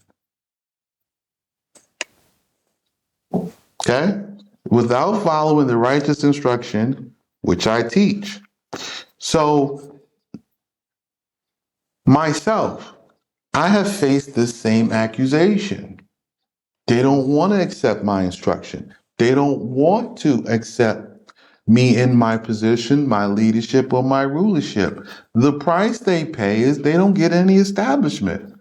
Okay? Without following the righteous instruction, which I teach. So, myself, I have faced this same accusation. They don't want to accept my instruction. They don't want to accept me in my position, my leadership, or my rulership. The price they pay is they don't get any establishment.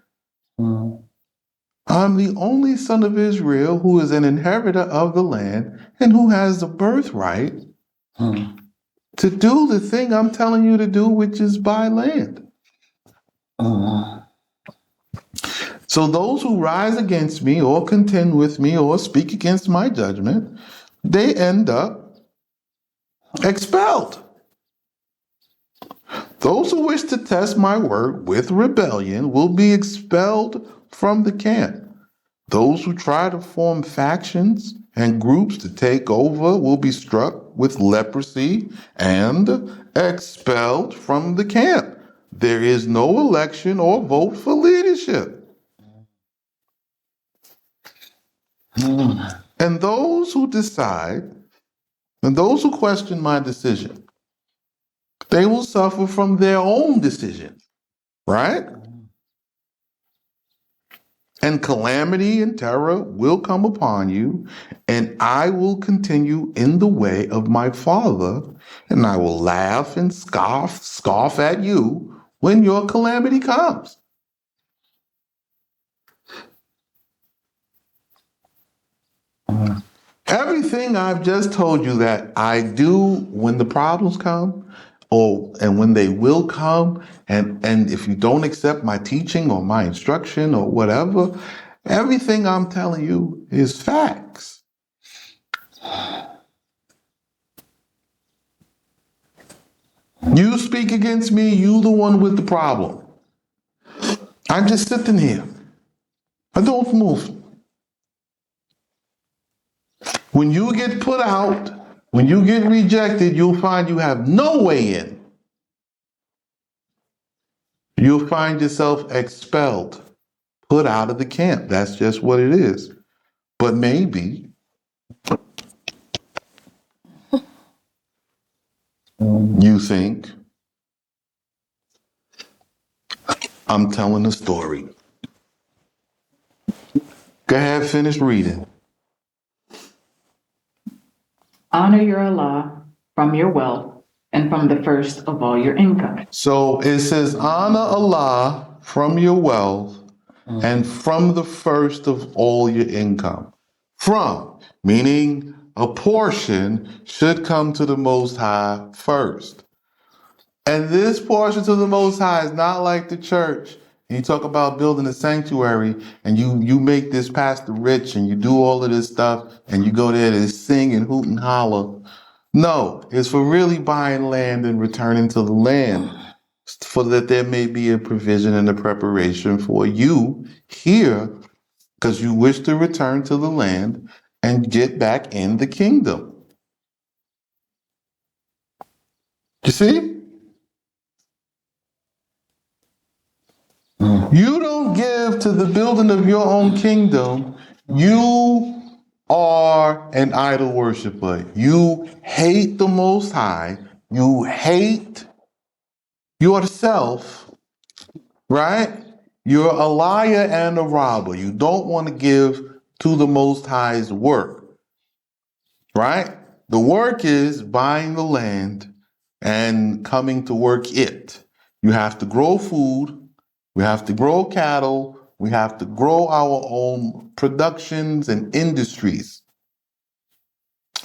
I'm the only son of Israel who is an inheritor of the land and who has the birthright to do the thing I'm telling you to do, which is buy land. So those who rise against me or contend with me or speak against my judgment, they end up expelled. Those who wish to test my word with rebellion will be expelled from the camp. Those who try to form factions and groups to take over will be struck with leprosy and expelled from the camp. There is no election or vote for leadership. And those who decide, and those who question my decision, they will suffer from their own decision, right? And calamity and terror will come upon you, and I will continue in the way of my father, and I will laugh and scoff at you when your calamity comes. Everything I've just told you that I do when the problems come, and when they will come, and if you don't accept my teaching or my instruction or whatever, everything I'm telling you is facts. You speak against me, you the one with the problem. I'm just sitting here. I don't move. When you get put out, when you get rejected, you'll find you have no way in. You'll find yourself expelled, put out of the camp. That's just what it is. But maybe you think I'm telling a story. Go ahead, finish reading. Honor your Allah from your wealth and from the first of all your income. So it says, honor Allah from your wealth and from the first of all your income. From, meaning a portion should come to the Most High first. And this portion to the Most High is not like the church. And you talk about building a sanctuary and you make this pastor rich and you do all of this stuff and you go there to sing and hoot and holler. No, it's for really buying land and returning to the land, for that there may be a provision and a preparation for you here, because you wish to return to the land and get back in the kingdom. You see? You don't give to the building of your own kingdom. You are an idol worshiper. You hate the Most High. You hate yourself, right? You're a liar and a robber. You don't want to give to the Most High's work, right? The work is buying the land and coming to work it. You have to grow food. We have to grow cattle. We have to grow our own productions and industries.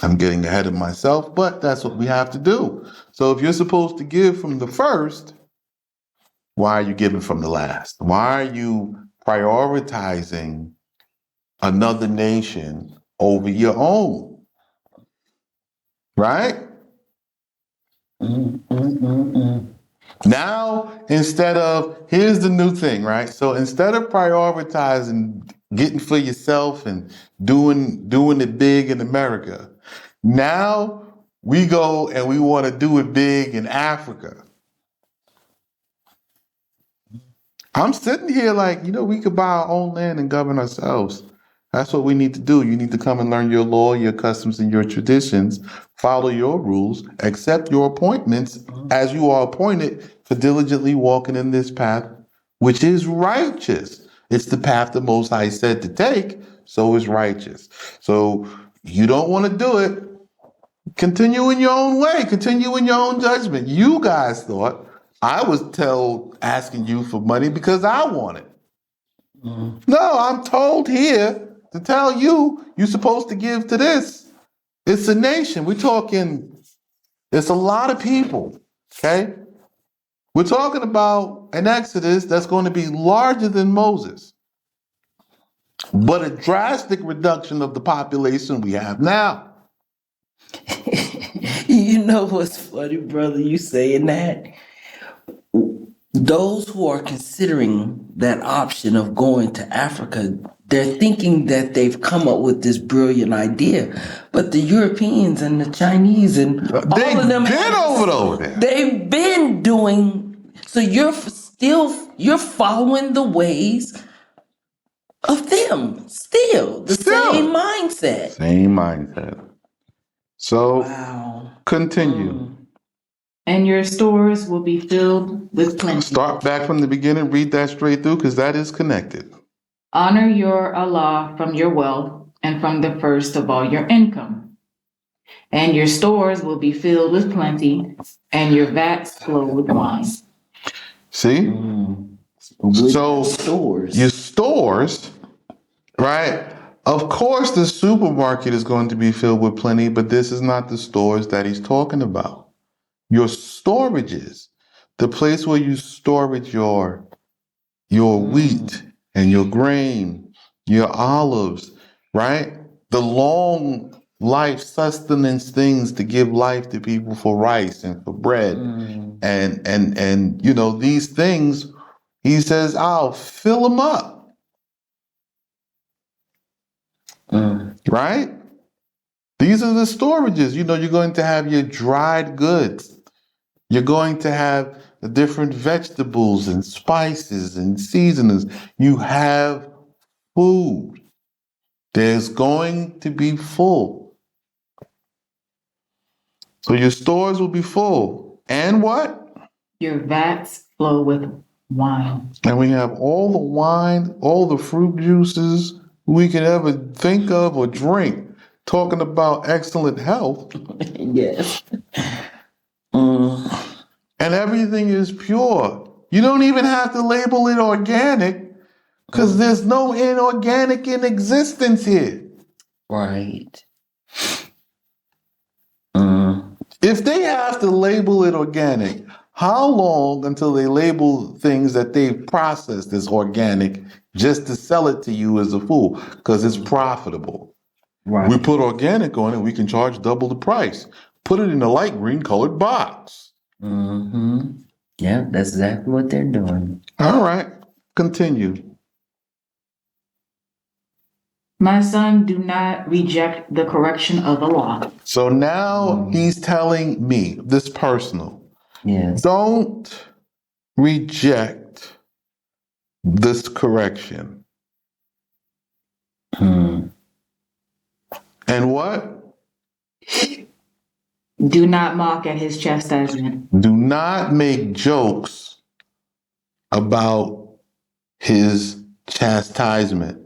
I'm getting ahead of myself, but that's what we have to do. So if you're supposed to give from the first, why are you giving from the last? Why are you prioritizing another nation over your own? right? Now, instead of, here's the new thing, right? So instead of prioritizing getting for yourself and doing it big in America, now we go and we want to do it big in Africa. I'm sitting here like, we could buy our own land and govern ourselves. That's what we need to do. You need to come and learn your law, your customs, and your traditions, follow your rules, accept your appointments as you are appointed for diligently walking in this path, which is righteous. It's the path the Most High said to take, so it's righteous. So you don't want to do it, continue in your own way, continue in your own judgment. You guys thought I was asking you for money because I want it. No, I'm told here to tell you you're supposed to give to this. It's a nation. We're talking, it's a lot of people, okay? We're talking about an Exodus that's going to be larger than Moses, but a drastic reduction of the population we have now. You know what's funny, brother? You saying that? Those who are considering that option of going to Africa, they're thinking that they've come up with this brilliant idea. But the Europeans and the Chinese and all of them They've been over there. they've been doing. So you're following the ways of them. Still same mindset. Same mindset. So Wow. continue. And your stores will be filled with plenty. Start back from the beginning, read that straight through because that is connected. Honor your Allah from your wealth and from the first of all your income. And your stores will be filled with plenty, and your vats flow with wine. See? So Stores. your stores, right? Of course, the supermarket is going to be filled with plenty, but this is not the stores that he's talking about. Your storages, the place where you storage your wheat and your grain, your olives, right? The long life sustenance things to give life to people for rice and for bread. And these things, he says, I'll fill them up. Right? These are the storages. You're going to have your dried goods. You're going to have the different vegetables and spices and seasonings. You have food. There's going to be full. So your stores will be full. And what? Your vats flow with wine. And we have all the wine, all the fruit juices we could ever think of or drink. Talking about excellent health. Yes. And everything is pure. You don't even have to label it organic because there's no inorganic in existence here. Right. If they have to label it organic, how long until they label things that they've processed as organic just to sell it to you as a fool? Because it's profitable. Right. We put organic on it, we can charge double the price. Put it in a light green colored box. Yeah, that's exactly what they're doing. All right, continue. My son, do not reject the correction of the law. So now he's telling me, this personal, Yes. don't reject this correction. And what? Do not mock at his chastisement. Do not make jokes about his chastisement.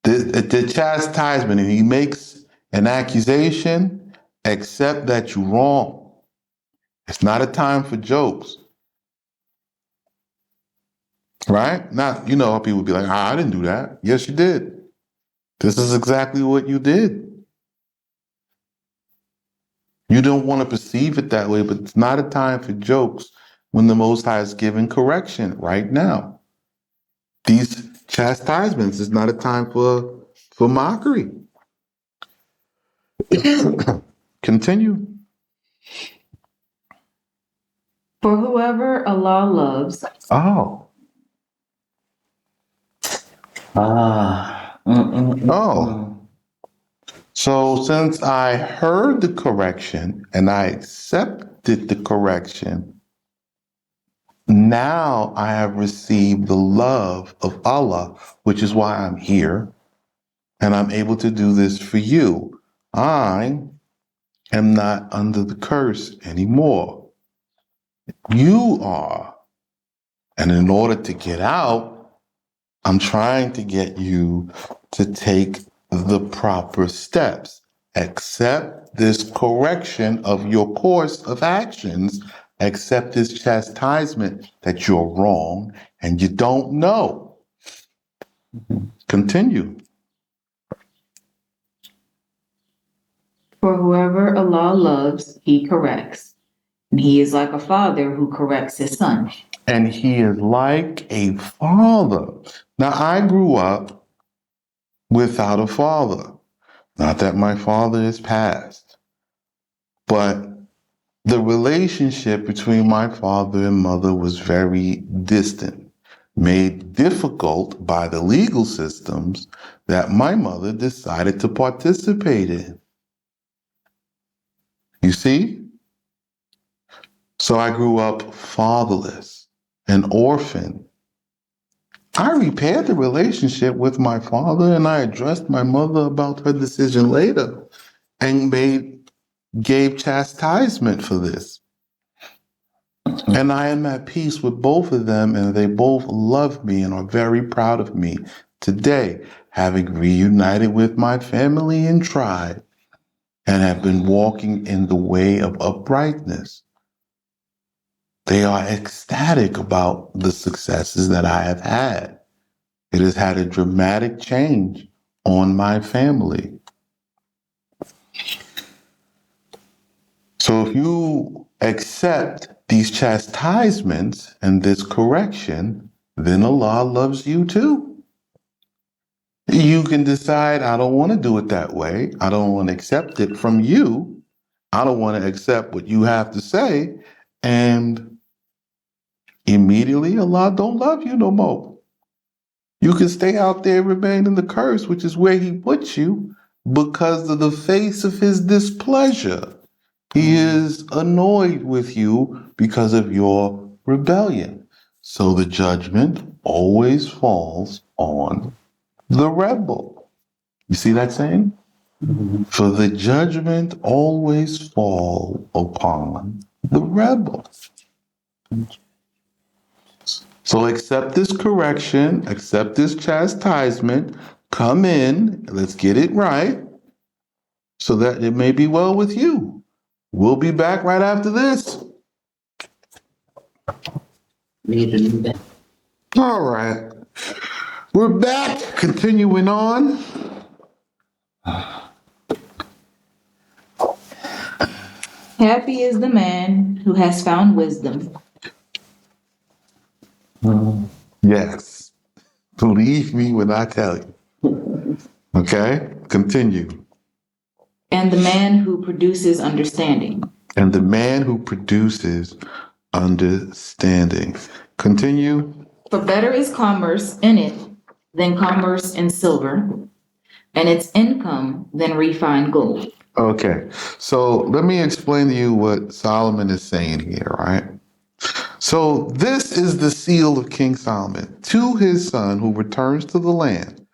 The chastisement, and he makes an accusation, accept that you're wrong. It's not a time for jokes. Right? Not, how people be like, I didn't do that. Yes, you did. This is exactly what you did. You don't want to perceive it that way, but it's not a time for jokes when the Most High is giving correction right now. These chastisements is not a time for mockery. Continue. For whoever Allah loves, Oh. Oh. So since I heard the correction and I accepted the correction, now I have received the love of Allah, which is why I'm here and I'm able to do this for you. I am not under the curse anymore. You are. And in order to get out, I'm trying to get you to take the proper steps. Accept this correction of your course of actions. Accept this chastisement that you're wrong and you don't know. Continue. for whoever Allah loves, He corrects. And He is like a father who corrects his son. And he is like a father. Now, I grew up without a father. Not that my father is passed, but the relationship between my father and mother was very distant, made difficult by the legal systems that my mother decided to participate in. You see? So I grew up fatherless, an orphan. I repaired the relationship with my father and I addressed my mother about her decision later and gave chastisement for this. And I am at peace with both of them, and they both love me and are very proud of me today, having reunited with my family and tribe and have been walking in the way of uprightness. They are ecstatic about the successes that I have had. It has had a dramatic change on my family. So if you accept these chastisements and this correction, then Allah loves you too. You can decide, I don't want to do it that way. I don't want to accept it from you. I don't want to accept what you have to say. And immediately Allah don't love you no more. You can stay out there and remain in the curse, which is where He puts you, because of the face of His displeasure. He is annoyed with you because of your rebellion. So the judgment always falls on the rebel. You see that saying? For the judgment always fall upon the rebel. So accept this correction, accept this chastisement, come in, let's get it right, so that it may be well with you. We'll be back right after this. All right. We're back, continuing on. Happy is the man who has found wisdom, Yes. Believe me when I tell you. Okay? Continue. and the man who produces understanding. And the man who produces understanding. Continue. For better is commerce in it than commerce in silver, and its income than refined gold. Okay. So let me explain to you what Solomon is saying here, right? So this is the seal of King Solomon to his son who returns to the land,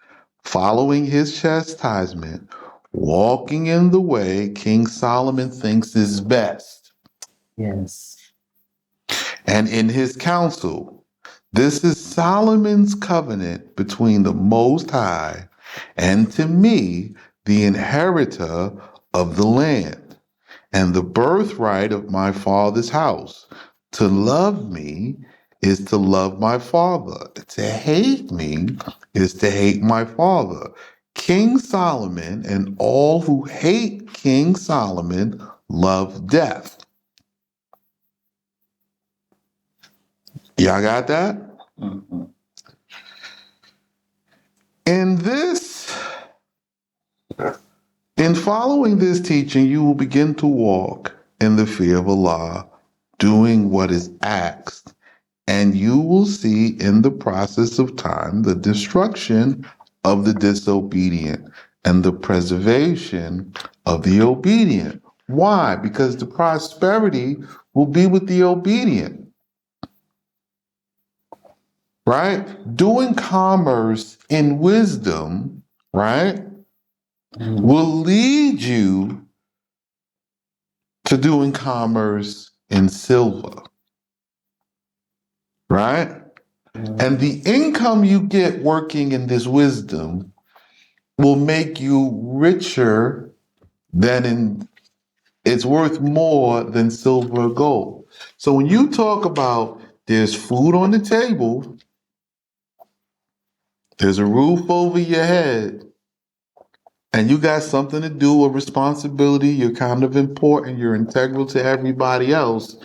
following his chastisement, walking in the way King Solomon thinks is best. Yes. And in his counsel, this is Solomon's covenant between the Most High and to me, the inheritor of the land and the birthright of my father's house. To love me is to love my father. To hate me is to hate my father. King Solomon and all who hate King Solomon love death. Y'all got that? Mm-hmm. In following this teaching, you will begin to walk in the fear of Allah, doing what is asked, and you will see in the process of time the destruction of the disobedient and the preservation of the obedient. Why? Because the prosperity will be with the obedient, right? Doing commerce in wisdom, right, will lead you to doing commerce in silver, right? And the income you get working in this wisdom will make you richer than in it's worth more than silver or gold. So when you talk about there's food on the table, there's a roof over your head, and you got something to do, a responsibility, you're kind of important, you're integral to everybody else,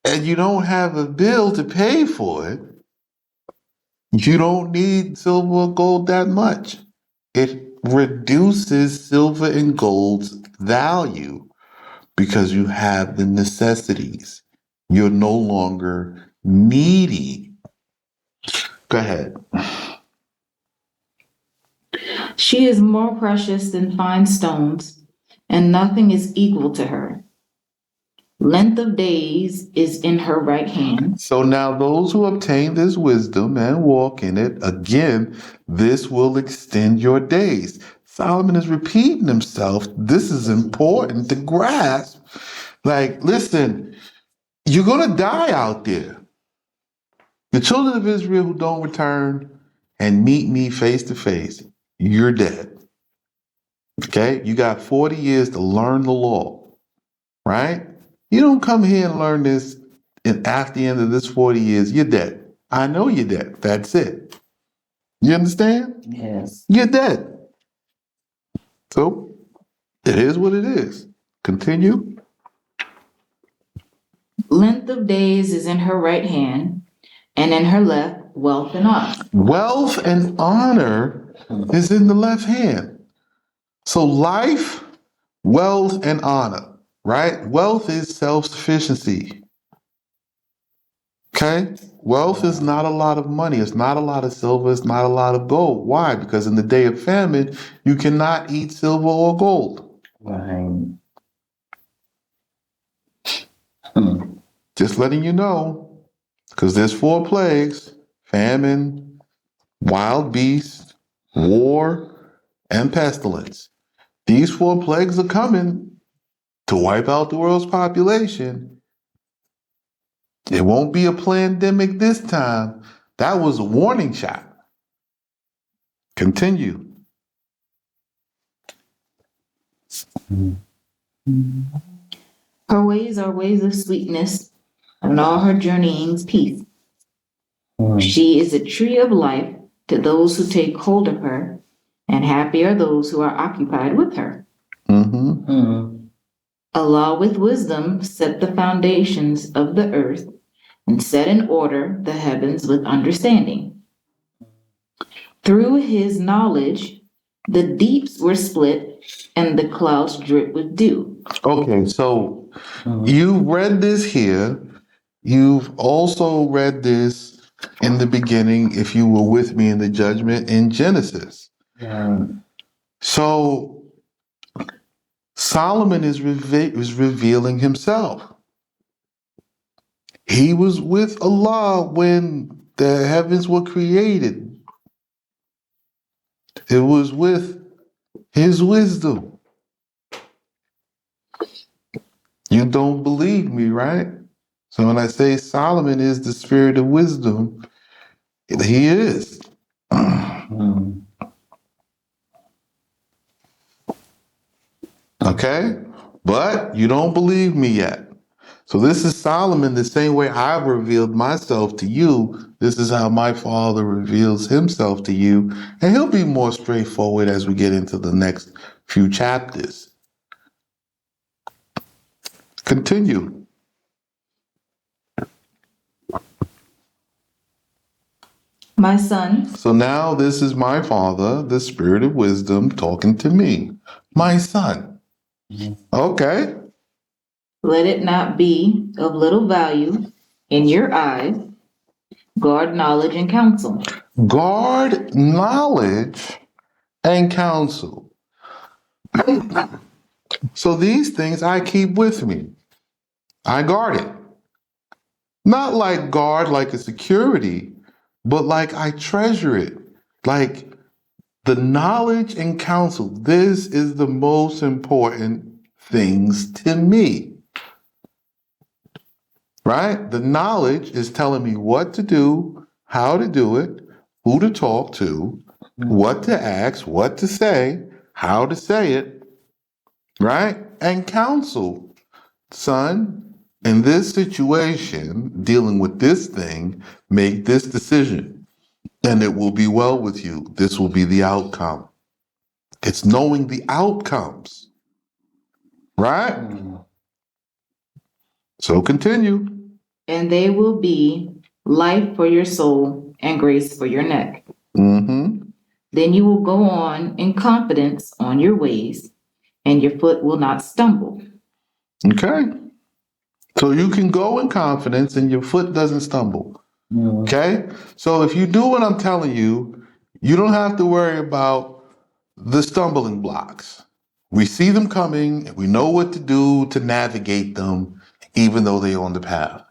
and you don't have a bill to pay for it, you don't need silver or gold that much. It reduces silver and gold's value because you have the necessities. You're no longer needy. Go ahead. She is more precious than fine stones, and nothing is equal to her. Length of days is in her right hand. So now those who obtain this wisdom and walk in it, again, this will extend your days. Solomon is repeating himself. This is important to grasp. Like, listen, you're going to die out there. The children of Israel who don't return and meet me face to face, you're dead. Okay? You got 40 years to learn the law, right? You don't come here and learn this, and after the end of this 40 years, you're dead. I know you're dead. That's it. You understand? Yes. You're dead. So it is what it is. Continue. Length of days is in her right hand, and in her left, wealth and honor. Wealth and honor is in the left hand. So life, wealth, and honor, right? Wealth is self-sufficiency. Okay? Wealth is not a lot of money. It's not a lot of silver. It's not a lot of gold. Why? Because in the day of famine, you cannot eat silver or gold. Right. Just letting you know, because there's 4 plagues: famine, wild beasts, war, and pestilence. These 4 plagues are coming to wipe out the world's population. It won't be a pandemic this time. That was a warning shot. Continue. Her ways are ways of sweetness, and all her journeyings peace. She is a tree of life to those who take hold of her, and happy are those who are occupied with her. Allah with wisdom set the foundations of the earth and set in order the heavens with understanding. Through his knowledge, the deeps were split and the clouds drip with dew. Okay, so you read this here. You've also read this in the beginning, if you were with me in the judgment in Genesis. So Solomon is revealing himself. He was with Allah when the heavens were created. It was with his wisdom. You don't believe me, right? So when I say Solomon is the spirit of wisdom, he is. Okay? But you don't believe me yet. So this is Solomon, the same way I've revealed myself to you. This is how my Father reveals himself to you. And he'll be more straightforward as we get into the next few chapters. Continue. My son. So now this is my Father, the spirit of wisdom, talking to me. My son. Okay. Let it not be of little value in your eyes. Guard knowledge and counsel. Guard knowledge and counsel. So these things I keep with me. I guard it. Not like guard, like a security, but like I treasure it. Like the knowledge and counsel. This is the most important things to me. Right? The knowledge is telling me what to do, how to do it, who to talk to, what to ask, what to say, how to say it, right? And counsel, son, in this situation, dealing with this thing, make this decision, and it will be well with you. This will be the outcome. It's knowing the outcomes, right? So continue. And they will be life for your soul and grace for your neck. Mm-hmm. Then you will go on in confidence on your ways, and your foot will not stumble. Okay. So you can go in confidence and your foot doesn't stumble. Okay? So if you do what I'm telling you, you don't have to worry about the stumbling blocks. We see them coming and we know what to do to navigate them, even though they're on the path.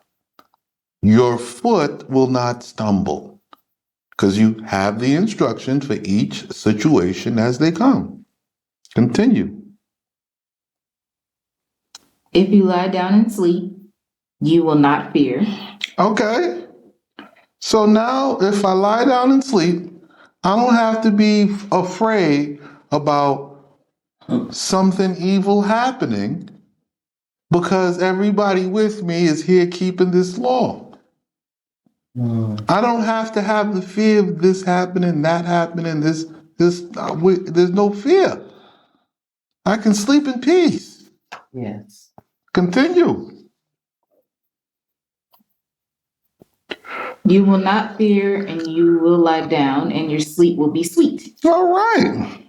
Your foot will not stumble because you have the instructions for each situation as they come. Continue. If you lie down and sleep, you will not fear. Okay. So now if I lie down and sleep, I don't have to be afraid about something evil happening because everybody with me is here keeping this law. I don't have to have the fear of this happening, that happening, there's no fear. I can sleep in peace. Yes. Continue. You will not fear, and you will lie down, and your sleep will be sweet. All right.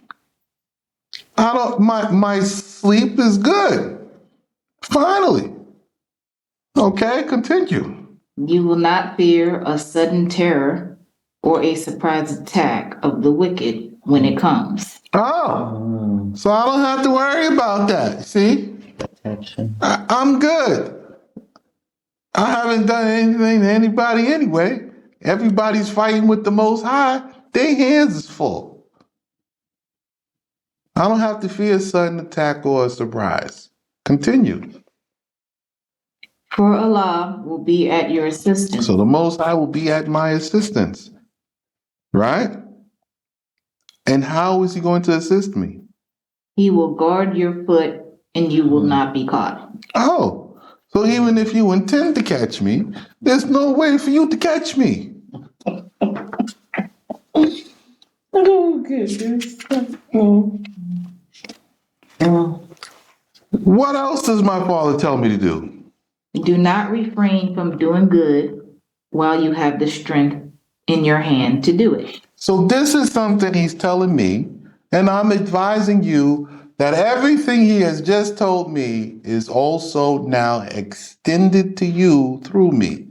My sleep is good. Finally. Okay, continue. You will not fear a sudden terror or a surprise attack of the wicked when it comes. Oh, so I don't have to worry about that. See? Protection. I'm good. I haven't done anything to anybody anyway. Everybody's fighting with the Most High. Their hands is full. I don't have to fear a sudden attack or a surprise. Continue. For Allah will be at your assistance. So the Most High will be at my assistance. Right? And how is he going to assist me? He will guard your foot, and you will not be caught. Oh, so even if you intend to catch me, there's no way for you to catch me. Oh, goodness. What else does my father tell me to do? Do not refrain from doing good while you have the strength in your hand to do it. So this is something he's telling me, and I'm advising you that everything he has just told me is also now extended to you through me.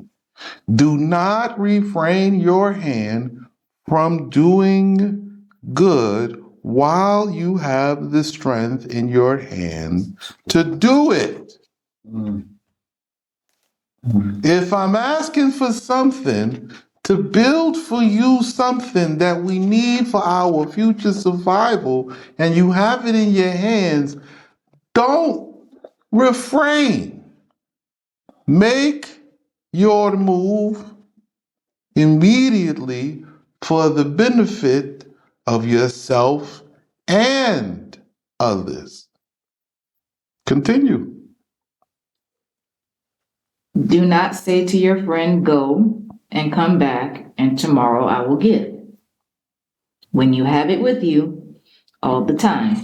Do not refrain your hand from doing good while you have the strength in your hand to do it. If I'm asking for something to build for you something that we need for our future survival and you have it in your hands, don't refrain. Make your move immediately for the benefit of yourself and others. Continue. Do not say to your friend, go and come back, and tomorrow I will give. When you have it with you all the time.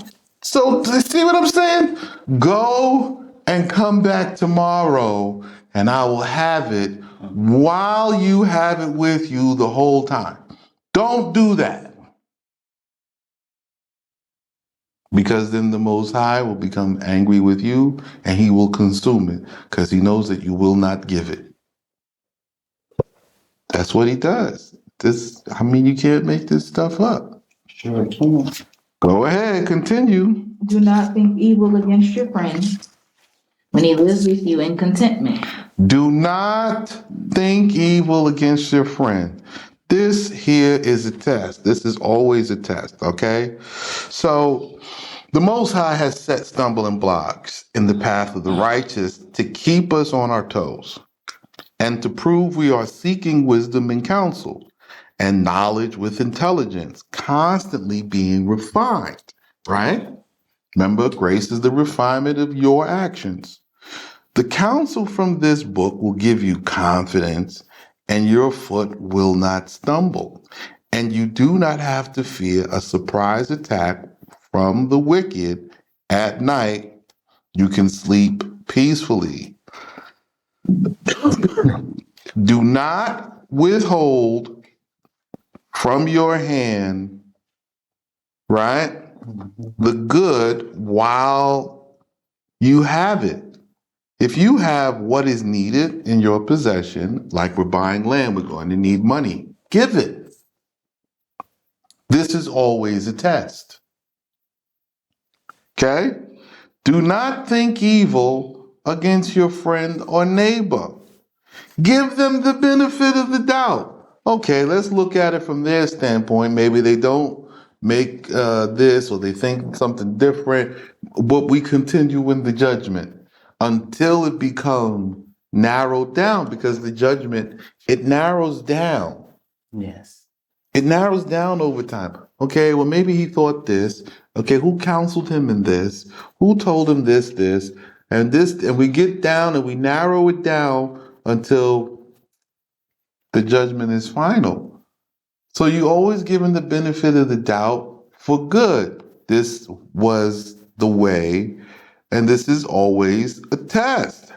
So, see what I'm saying? Go and come back tomorrow, and I will have it while you have it with you the whole time. Don't do that. Because then the Most High will become angry with you and he will consume it because he knows that you will not give it. That's what he does. You can't make this stuff up. Sure can. Go ahead, continue. Do not think evil against your friend when he lives with you in contentment. Do not think evil against your friend. This here is a test. This is always a test, okay? So the Most High has set stumbling blocks in the path of the righteous to keep us on our toes and to prove we are seeking wisdom and counsel and knowledge with intelligence, constantly being refined, right? Remember, grace is the refinement of your actions. The counsel from this book will give you confidence, and your foot will not stumble. And you do not have to fear a surprise attack from the wicked at night. You can sleep peacefully. Do not withhold from your hand, right, the good while you have it. If you have what is needed in your possession, like we're buying land, we're going to need money, give it. This is always a test. Okay? Do not think evil against your friend or neighbor. Give them the benefit of the doubt. Okay, let's look at it from their standpoint. Maybe they don't make this or they think something different, but we continue in the judgment until it becomes narrowed down because the judgment, it narrows down. Yes. It narrows down over time. Okay, well, maybe he thought this. Okay, who counseled him in this? Who told him this, and this? And we get down and we narrow it down until the judgment is final. So you always given the benefit of the doubt for good. This was the way, and this is always a test.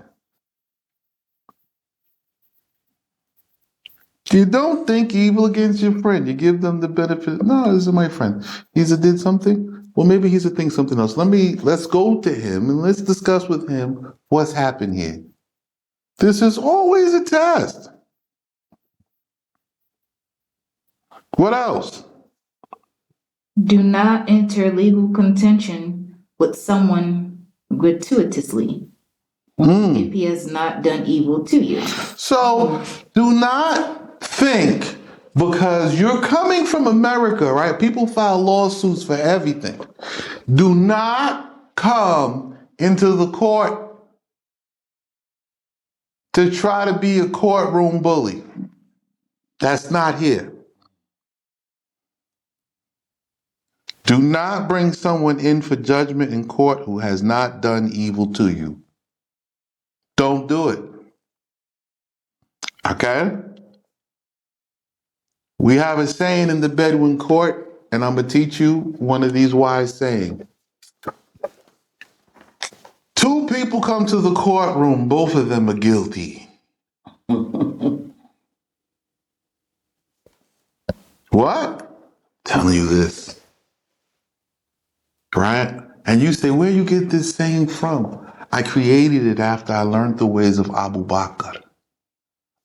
You don't think evil against your friend. You give them the benefit. No, this is my friend. He's did something. Well, maybe he's think something else. Let's go to him and let's discuss with him what's happened here. This is always a test. What else? Do not enter legal contention with someone gratuitously if he has not done evil to you. So do not think because you're coming from America, right? People file lawsuits for everything. Do not come into the court to try to be a courtroom bully. That's not here. Do not bring someone in for judgment in court who has not done evil to you. Don't do it. Okay? We have a saying in the Bedouin court, and I'm going to teach you one of these wise sayings. Two people come to the courtroom, both of them are guilty. What? Telling you this. Right? And you say, where you get this saying from? I created it after I learned the ways of Abu Bakr.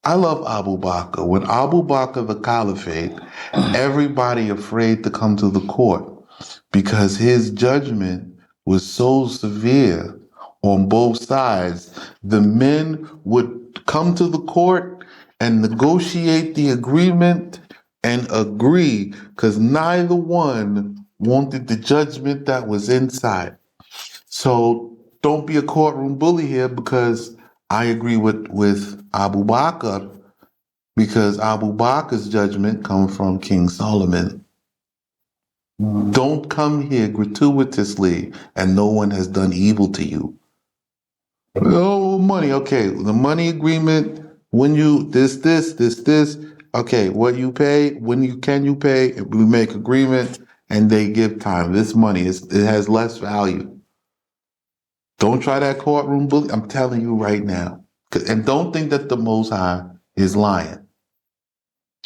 I love Abu Bakr. When Abu Bakr the caliphate, everybody afraid to come to the court because his judgment was so severe on both sides. The men would come to the court and negotiate the agreement and agree because neither one wanted the judgment that was inside. So don't be a courtroom bully here because I agree with Abu Bakr because Abu Bakr's judgment comes from King Solomon. Don't come here gratuitously and no one has done evil to you. Oh, money. Okay, the money agreement, when you, this. Okay, what you pay, when you pay, we make agreement and they give time. This money, it has less value. Don't try that courtroom bully. I'm telling you right now. And don't think that the Most High is lying.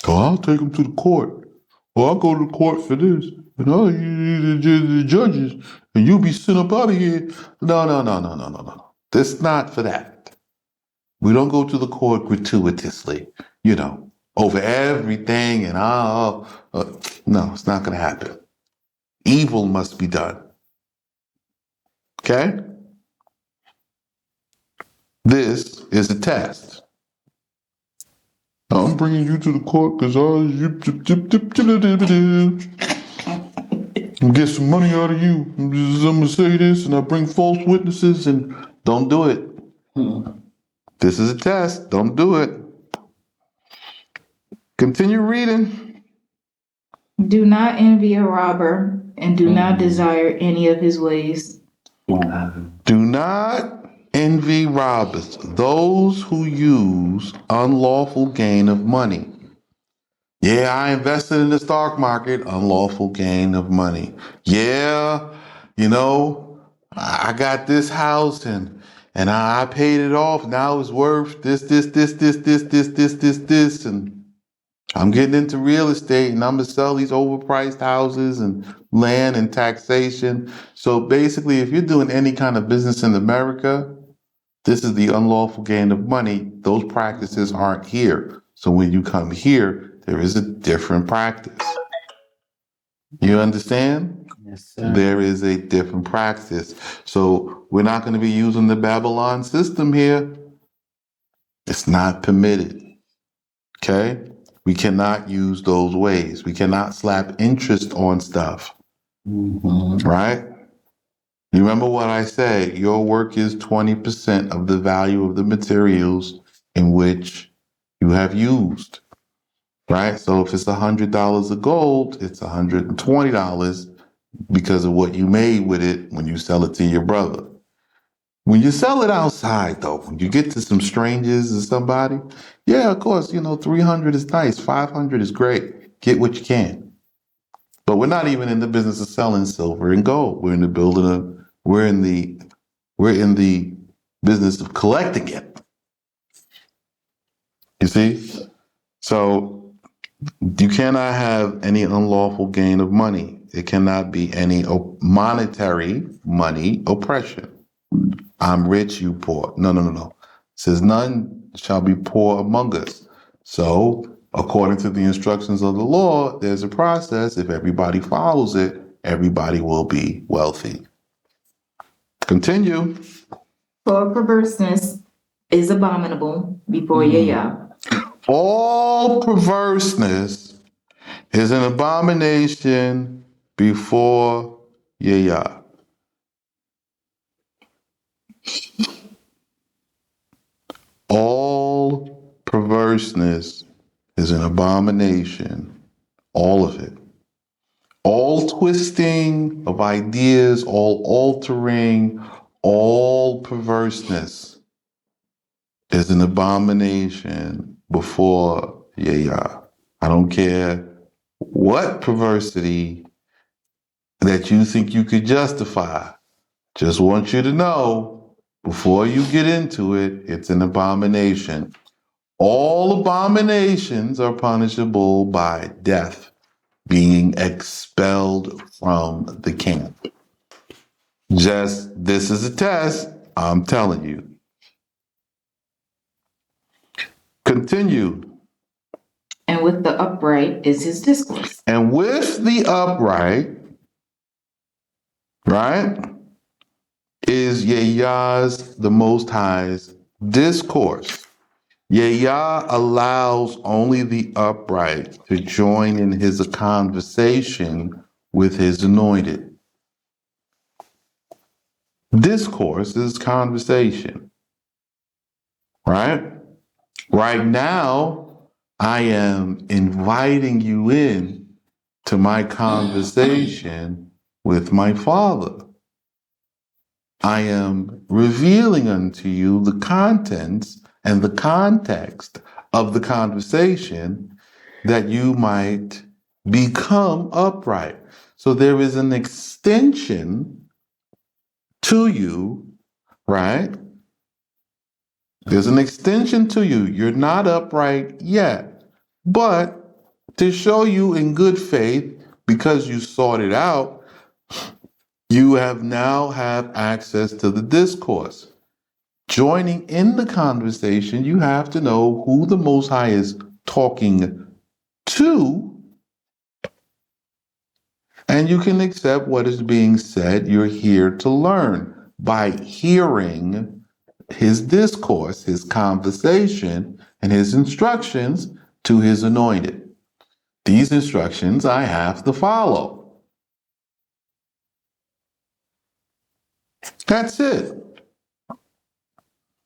Oh, I'll take him to the court. Well, I'll go to court for this. And oh, the judges, and you'll be sent up out of here. No, no, no, no, no, no, no. This not for that. We don't go to the court gratuitously, over everything and no, it's not going to happen. Evil must be done. Okay? This is a test. I'm bringing you to the court because I get some money out of you. I'm going to say this and I bring false witnesses and don't do it. This is a test. Don't do it. Continue reading. Do not envy a robber, and do not desire any of his ways. Do not envy robbers, those who use unlawful gain of money. Yeah, I invested in the stock market, unlawful gain of money. Yeah, I got this house and I paid it off. Now it's worth this, and I'm getting into real estate and I'm gonna sell these overpriced houses and land and taxation. So basically, if you're doing any kind of business in America, this is the unlawful gain of money. Those practices aren't here. So when you come here, there is a different practice. You understand? Yes, sir. There is a different practice. So we're not going to be using the Babylon system here. It's not permitted. Okay? We cannot use those ways. We cannot slap interest on stuff. Right? You remember what I say? Your work is 20% of the value of the materials in which you have used. Right? So if it's $100 of gold, it's $120 because of what you made with it when you sell it to your brother. When you sell it outside, though, when you get to some strangers or somebody, yeah, of course, 300 is nice, 500 is great. Get what you can. But we're not even in the business of selling silver and gold. We're in the business of collecting it. You see? So you cannot have any unlawful gain of money. It cannot be any monetary money oppression. I'm rich, you poor. No. It says none shall be poor among us. So, according to the instructions of the law, there's a process. If everybody follows it, everybody will be wealthy. Continue. For perverseness is abominable before Yah. All perverseness is an abomination before Yah. All perverseness is an abomination, all of it. All twisting of ideas, all altering, all perverseness is an abomination before Yah. I don't care what perversity that you think you could justify. Just want you to know, before you get into it, it's an abomination. All abominations are punishable by death, being expelled from the camp. This is a test, I'm telling you. Continue. And with the upright is his discourse. And with the upright, right, is Yah's, the Most High's discourse. Yah allows only the upright to join in his conversation with his anointed. Discourse is conversation, right? Right now, I am inviting you in to my conversation with my Father. I am revealing unto you the contents and the context of the conversation that you might become upright. So there is an extension to you, right? There's an extension to you. You're not upright yet, but to show you in good faith, because you sought it out, you have access to the discourse. Joining in the conversation, you have to know who the Most High is talking to, and you can accept what is being said. You're here to learn by hearing his discourse, his conversation, and his instructions to his anointed. These instructions I have to follow. That's it.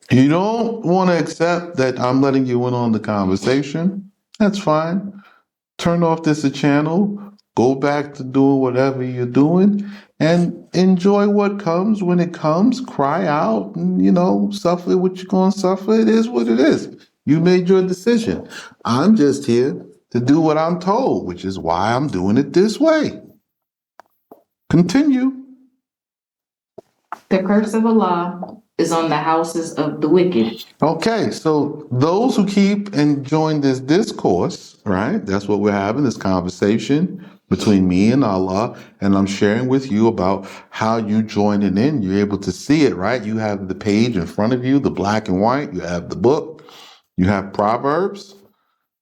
You don't want to accept that I'm letting you in on the conversation? That's fine. Turn off this channel, go back to doing whatever you're doing, and enjoy what comes when it comes. Cry out and, suffer what you're going to suffer. It is what it is. You made your decision. I'm just here to do what I'm told, which is why I'm doing it this way. Continue. The curse of Allah is on the houses of the wicked. Okay, so those who keep and join this discourse, right? That's what we're having, this conversation between me and Allah. And I'm sharing with you about how you join it in. You're able to see it, right? You have the page in front of you, the black and white. You have the book. You have Proverbs.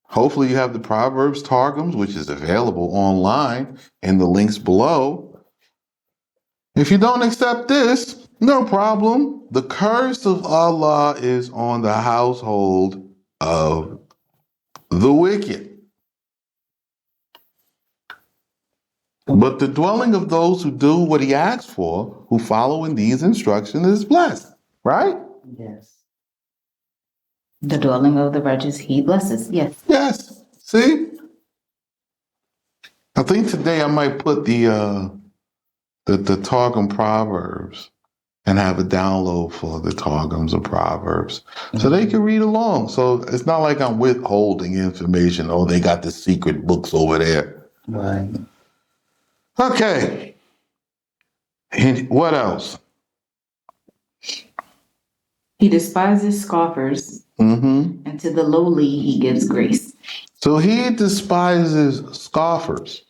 Hopefully you have the Proverbs Targums, which is available online in the links below. If you don't accept this, no problem. The curse of Allah is on the household of the wicked. But the dwelling of those who do what he asks for, who follow in these instructions, is blessed, right? Yes. The dwelling of the righteous he blesses. Yes. Yes. See? I think today I might put the Targum Proverbs and have a download for the Targums of Proverbs so they can read along. So it's not like I'm withholding information. Oh, they got the secret books over there. Right. Okay. And what else? He despises scoffers, and to the lowly he gives grace. So he despises scoffers.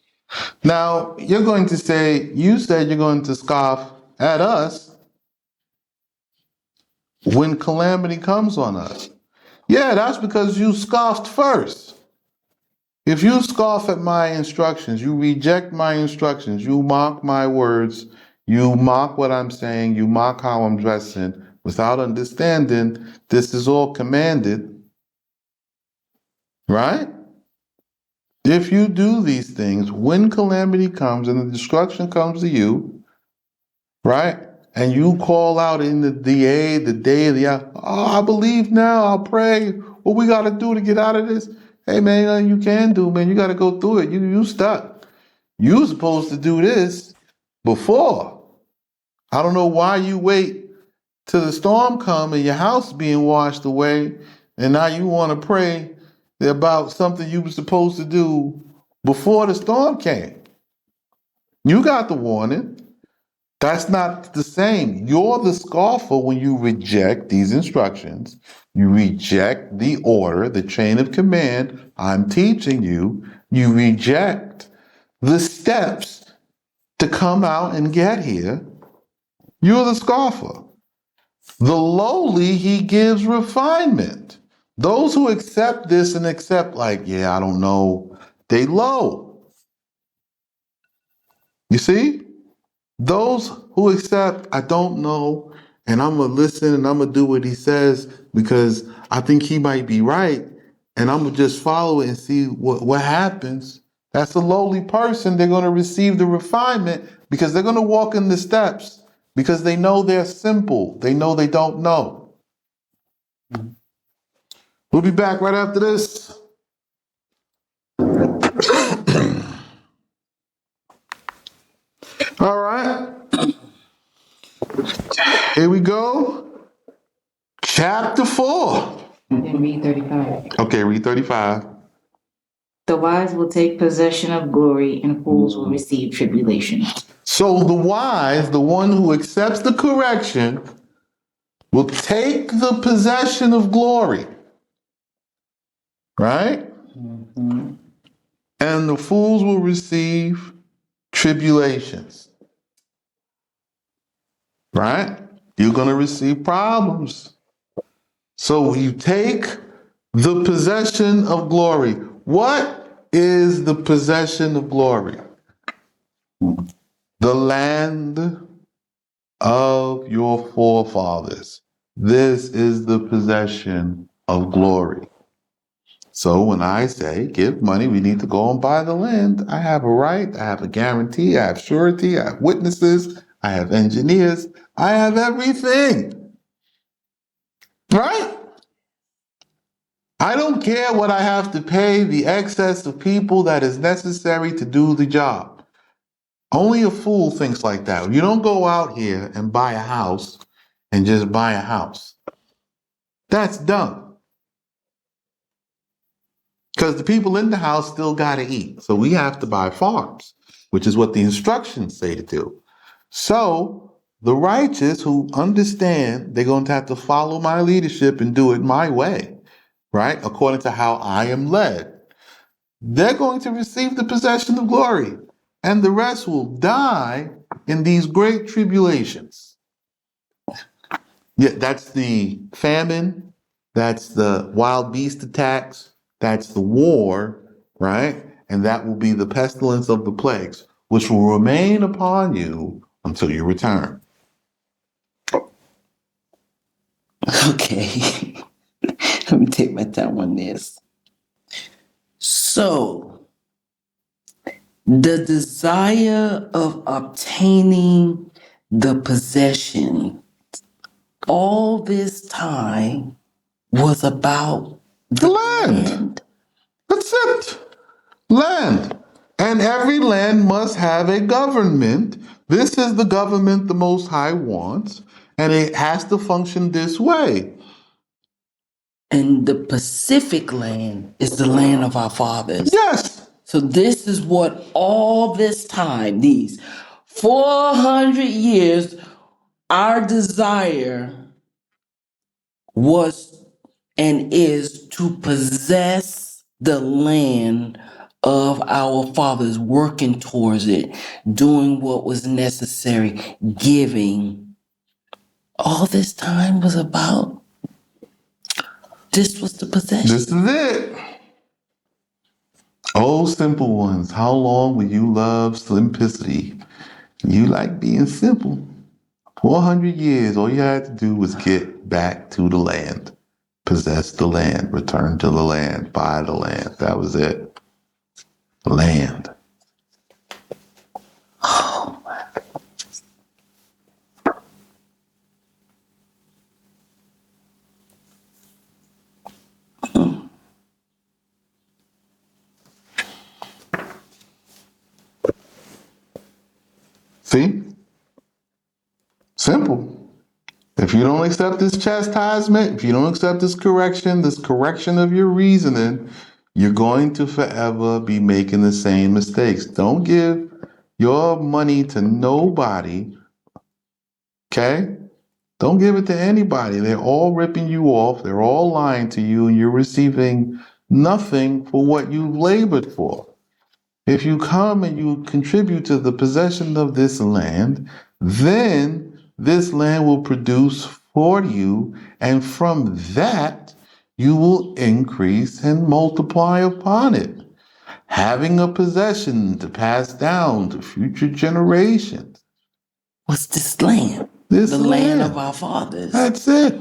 Now, you're going to say, you said you're going to scoff at us when calamity comes on us. Yeah, that's because you scoffed first. If you scoff at my instructions, you reject my instructions, you mock my words, you mock what I'm saying, you mock how I'm dressing, without understanding this is all commanded, right? If you do these things, when calamity comes and the destruction comes to you, right? And you call out in the day of the hour, oh, I believe now, I'll pray. What we got to do to get out of this? Hey, man, nothing you can do, man. You got to go through it. You stuck. You supposed to do this before. I don't know why you wait till the storm come and your house being washed away, and now you want to pray about something you were supposed to do before the storm came. You got the warning. That's not the same. You're the scoffer when you reject these instructions. You reject the order, the chain of command I'm teaching you. You reject the steps to come out and get here. You're the scoffer. The lowly, he gives refinement. Those who accept this and accept, like, yeah, I don't know, they low. You see? Those who accept, I don't know, and I'm going to listen and I'm going to do what he says because I think he might be right, and I'm going to just follow it and see what happens. That's a lowly person. They're going to receive the refinement because they're going to walk in the steps because they know they're simple. They know they don't know. We'll be back right after this. All right. Here we go. Chapter 4. And read 35. Okay, read 35. The wise will take possession of glory, and fools will receive tribulation. So the wise, the one who accepts the correction, will take the possession of glory. Right? And the fools will receive tribulations, right? You're going to receive problems. So you take the possession of glory. What is the possession of glory? The land of your forefathers. This is the possession of glory. So when I say give money, we need to go and buy the land. I have a right, I have a guarantee, I have surety, I have witnesses, I have engineers, I have everything. Right? I don't care what I have to pay the excess of people that is necessary to do the job. Only a fool thinks like that. You don't go out here and buy a house and just buy a house. That's dumb. Because the people in the house still got to eat. So we have to buy farms, which is what the instructions say to do. So the righteous who understand they're going to have to follow my leadership and do it my way, right? According to how I am led. They're going to receive the possession of glory, and the rest will die in these great tribulations. Yeah, that's the famine, that's the wild beast attacks, that's the war, right? And that will be the pestilence of the plagues, which will remain upon you until you return. Okay. Let me take my time on this. So, the desire of obtaining the possession all this time was about the land. That's it. Land. And every land must have a government. This is the government the Most High wants, and it has to function this way. And the Pacific land is the land of our fathers. Yes. So this is what all this time, these 400 years, our desire was and is to possess the land of our fathers, working towards it, doing what was necessary, giving. All this time was about this was the possession. This is it. Oh, simple ones, how long will you love simplicity? You like being simple. 400 years, all you had to do was get back to the land, possess the land, return to the land, buy the land. That was it. Land. Oh my. See? Simple. If you don't accept this chastisement, if you don't accept this correction of your reasoning, you're going to forever be making the same mistakes. Don't give your money to nobody, okay? Don't give it to anybody. They're all ripping you off. They're all lying to you, and you're receiving nothing for what you've labored for. If you come and you contribute to the possession of this land, then this land will produce for you, and from that you will increase and multiply upon it, having a possession to pass down to future generations. What's this land? This the land of our fathers. That's it.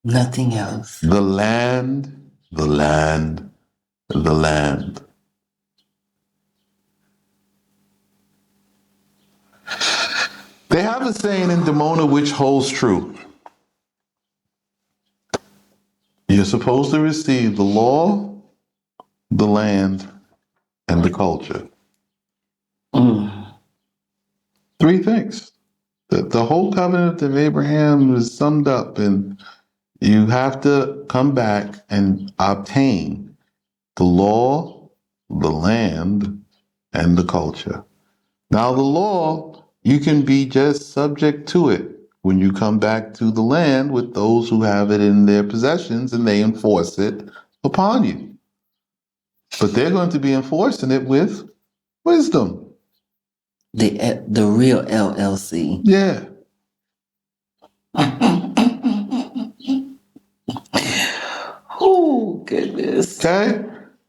Nothing else. The land, the land, the land. They have a saying in Demona which holds true. You're supposed to receive the law, the land, and the culture. Three things. The whole covenant of Abraham is summed up, and you have to come back and obtain the law, the land, and the culture. Now, the law, you can be just subject to it when you come back to the land with those who have it in their possessions and they enforce it upon you. but they're going to be enforcing it with wisdom. The real LLC. Yeah. Oh, goodness. Okay?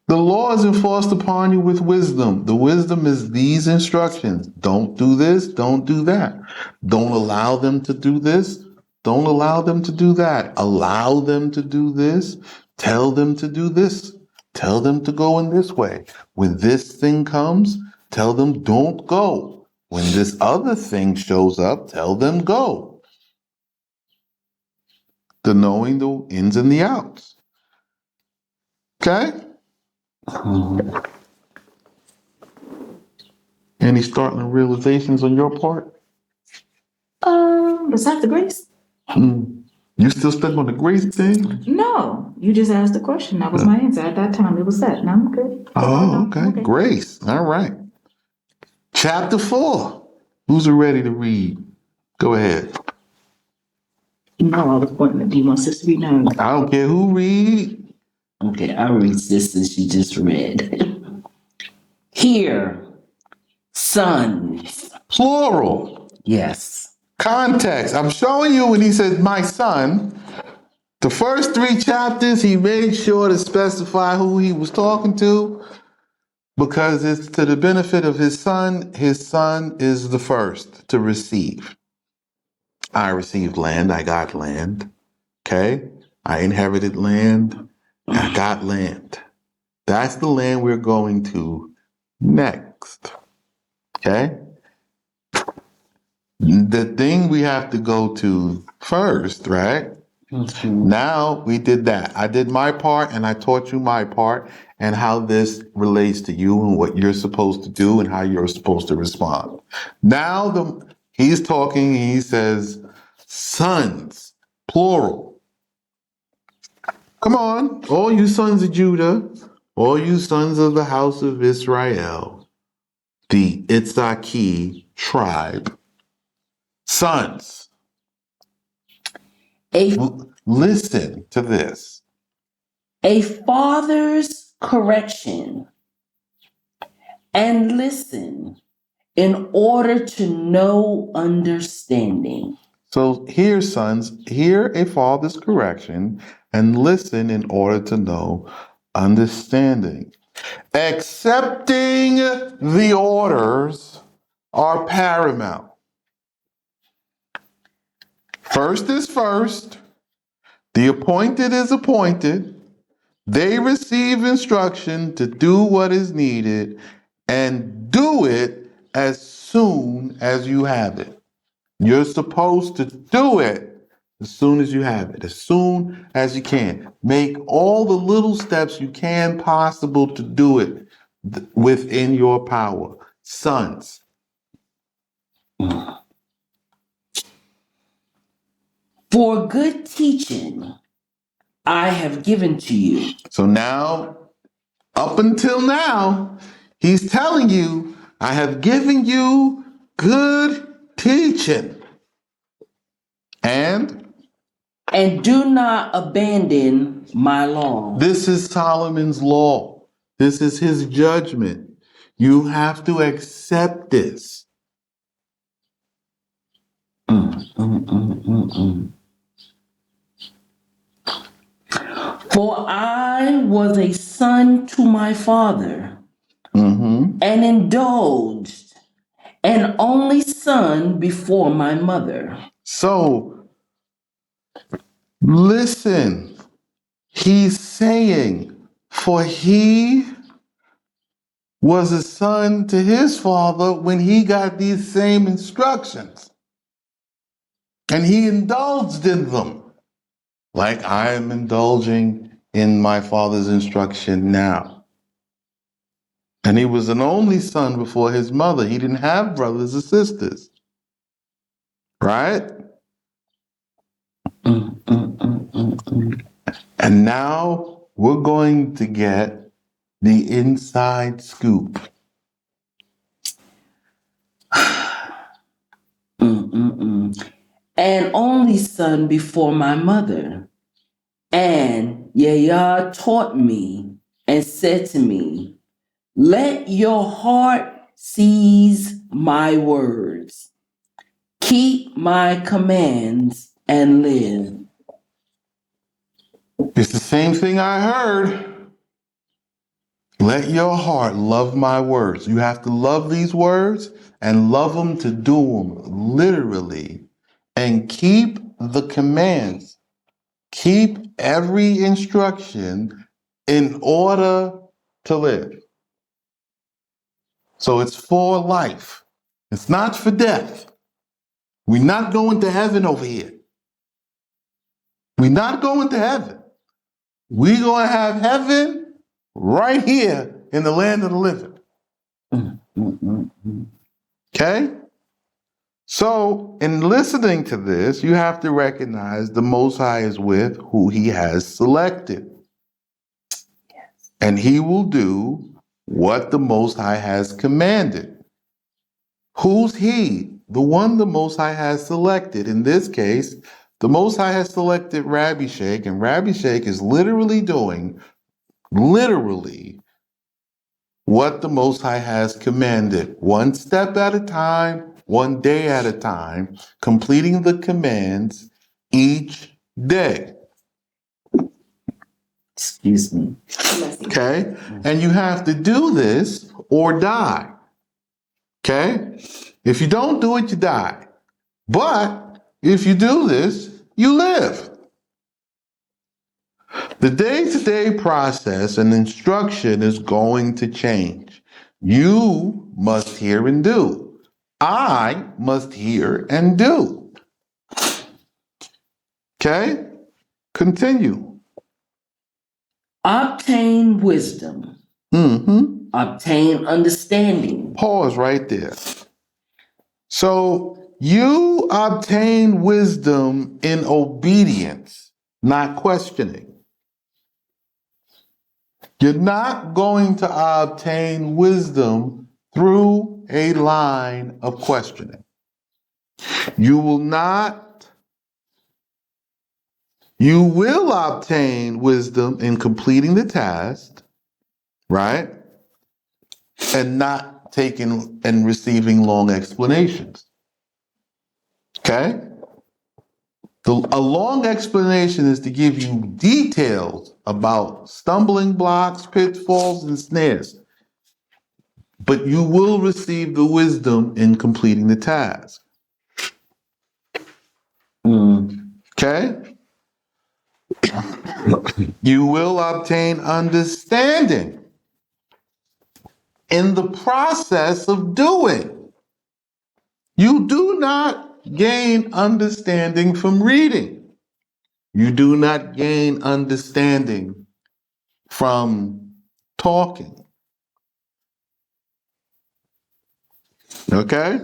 The law is enforced upon you with wisdom. The wisdom is these instructions. Don't do this, don't do that. Don't allow them to do this, don't allow them to do that. Allow them to do this, tell them to do this, tell them to go in this way. When this thing comes, tell them don't go. When this other thing shows up, tell them go. The knowing the ins and the outs. Okay? Any startling realizations on your part? Besides the grace? You still stuck on the grace thing? No, you just asked the question. That was my answer at that time. It was set. Now I'm good. Oh, okay. Grace. All right. Chapter 4. Who's ready to read? Go ahead. No, I was pointing at, do you want sis to read now? I don't care who read. Okay, I'll read this since she just read. Hear, sons. Plural. Yes. Context. I'm showing you when he says my son. The first 3 chapters, he made sure to specify who he was talking to because it's to the benefit of his son. His son is the first to receive. I received land. I got land. Okay. I inherited land. I got land. That's the land we're going to next. Okay. The thing we have to go to first, right? Mm-hmm. Now we did that. I did my part and I taught you my part and how this relates to you and what you're supposed to do and how you're supposed to respond. Now he's talking, he says, sons, plural. Come on, all you sons of Judah, all you sons of the house of Israel, the Itzaki tribe, sons. Listen to this. A father's correction and listen in order to know understanding. So here, sons, hear a father's correction and listen in order to know understanding. Accepting the orders are paramount. First is first. The appointed is appointed. They receive instruction to do what is needed and do it as soon as you have it. You're supposed to do it as soon as you have it, as soon as you can. Make all the little steps you can possible to do it within your power. Sons. For good teaching, I have given to you. So now, up until now, he's telling you, I have given you good teaching. And do not abandon my law. this is Solomon's law. This is his judgment. You have to accept this. For I was a son to my father, and indulged an only son before my mother. So, listen, he's saying, for he was a son to his father when he got these same instructions. And he indulged in them. Like I am indulging in my father's instruction now. And he was an only son before his mother. He didn't have brothers or sisters. Right? And now we're going to get the inside scoop. An only son before my mother. And Yah taught me and said to me, let your heart seize my words. Keep my commands and live. It's the same thing I heard. Let your heart love my words. You have to love these words and love them to do them literally. And keep the commands. Keep every instruction in order to live. So it's for life. It's not for death. We're not going to heaven over here. We're not going to heaven. We're going to have heaven right here in the land of the living. Okay? So, in listening to this, you have to recognize the Most High is with who he has selected. And he will do what the Most High has commanded. Who's he? The one the Most High has selected. In this case, the Most High has selected Rabbi Sheikh, and Rabbi Sheikh is literally doing, what the Most High has commanded. One step at a time, one day at a time, completing the commands each day. Excuse me. Okay? And you have to do this or die. Okay? If you don't do it, you die. But if you do this, you live. The day-to-day process and instruction is going to change. You must hear and do. I must hear and do. Okay? Continue. Obtain wisdom. Obtain understanding. Pause right there. So you obtain wisdom in obedience, not questioning. You're not going to obtain wisdom through a line of questioning. You will obtain wisdom in completing the task, right? And not taking and receiving long explanations. Okay? A long explanation is to give you details about stumbling blocks, pitfalls, and snares. But you will receive the wisdom in completing the task. Okay? You will obtain understanding in the process of doing. You do not gain understanding from reading. You do not gain understanding from talking. Okay?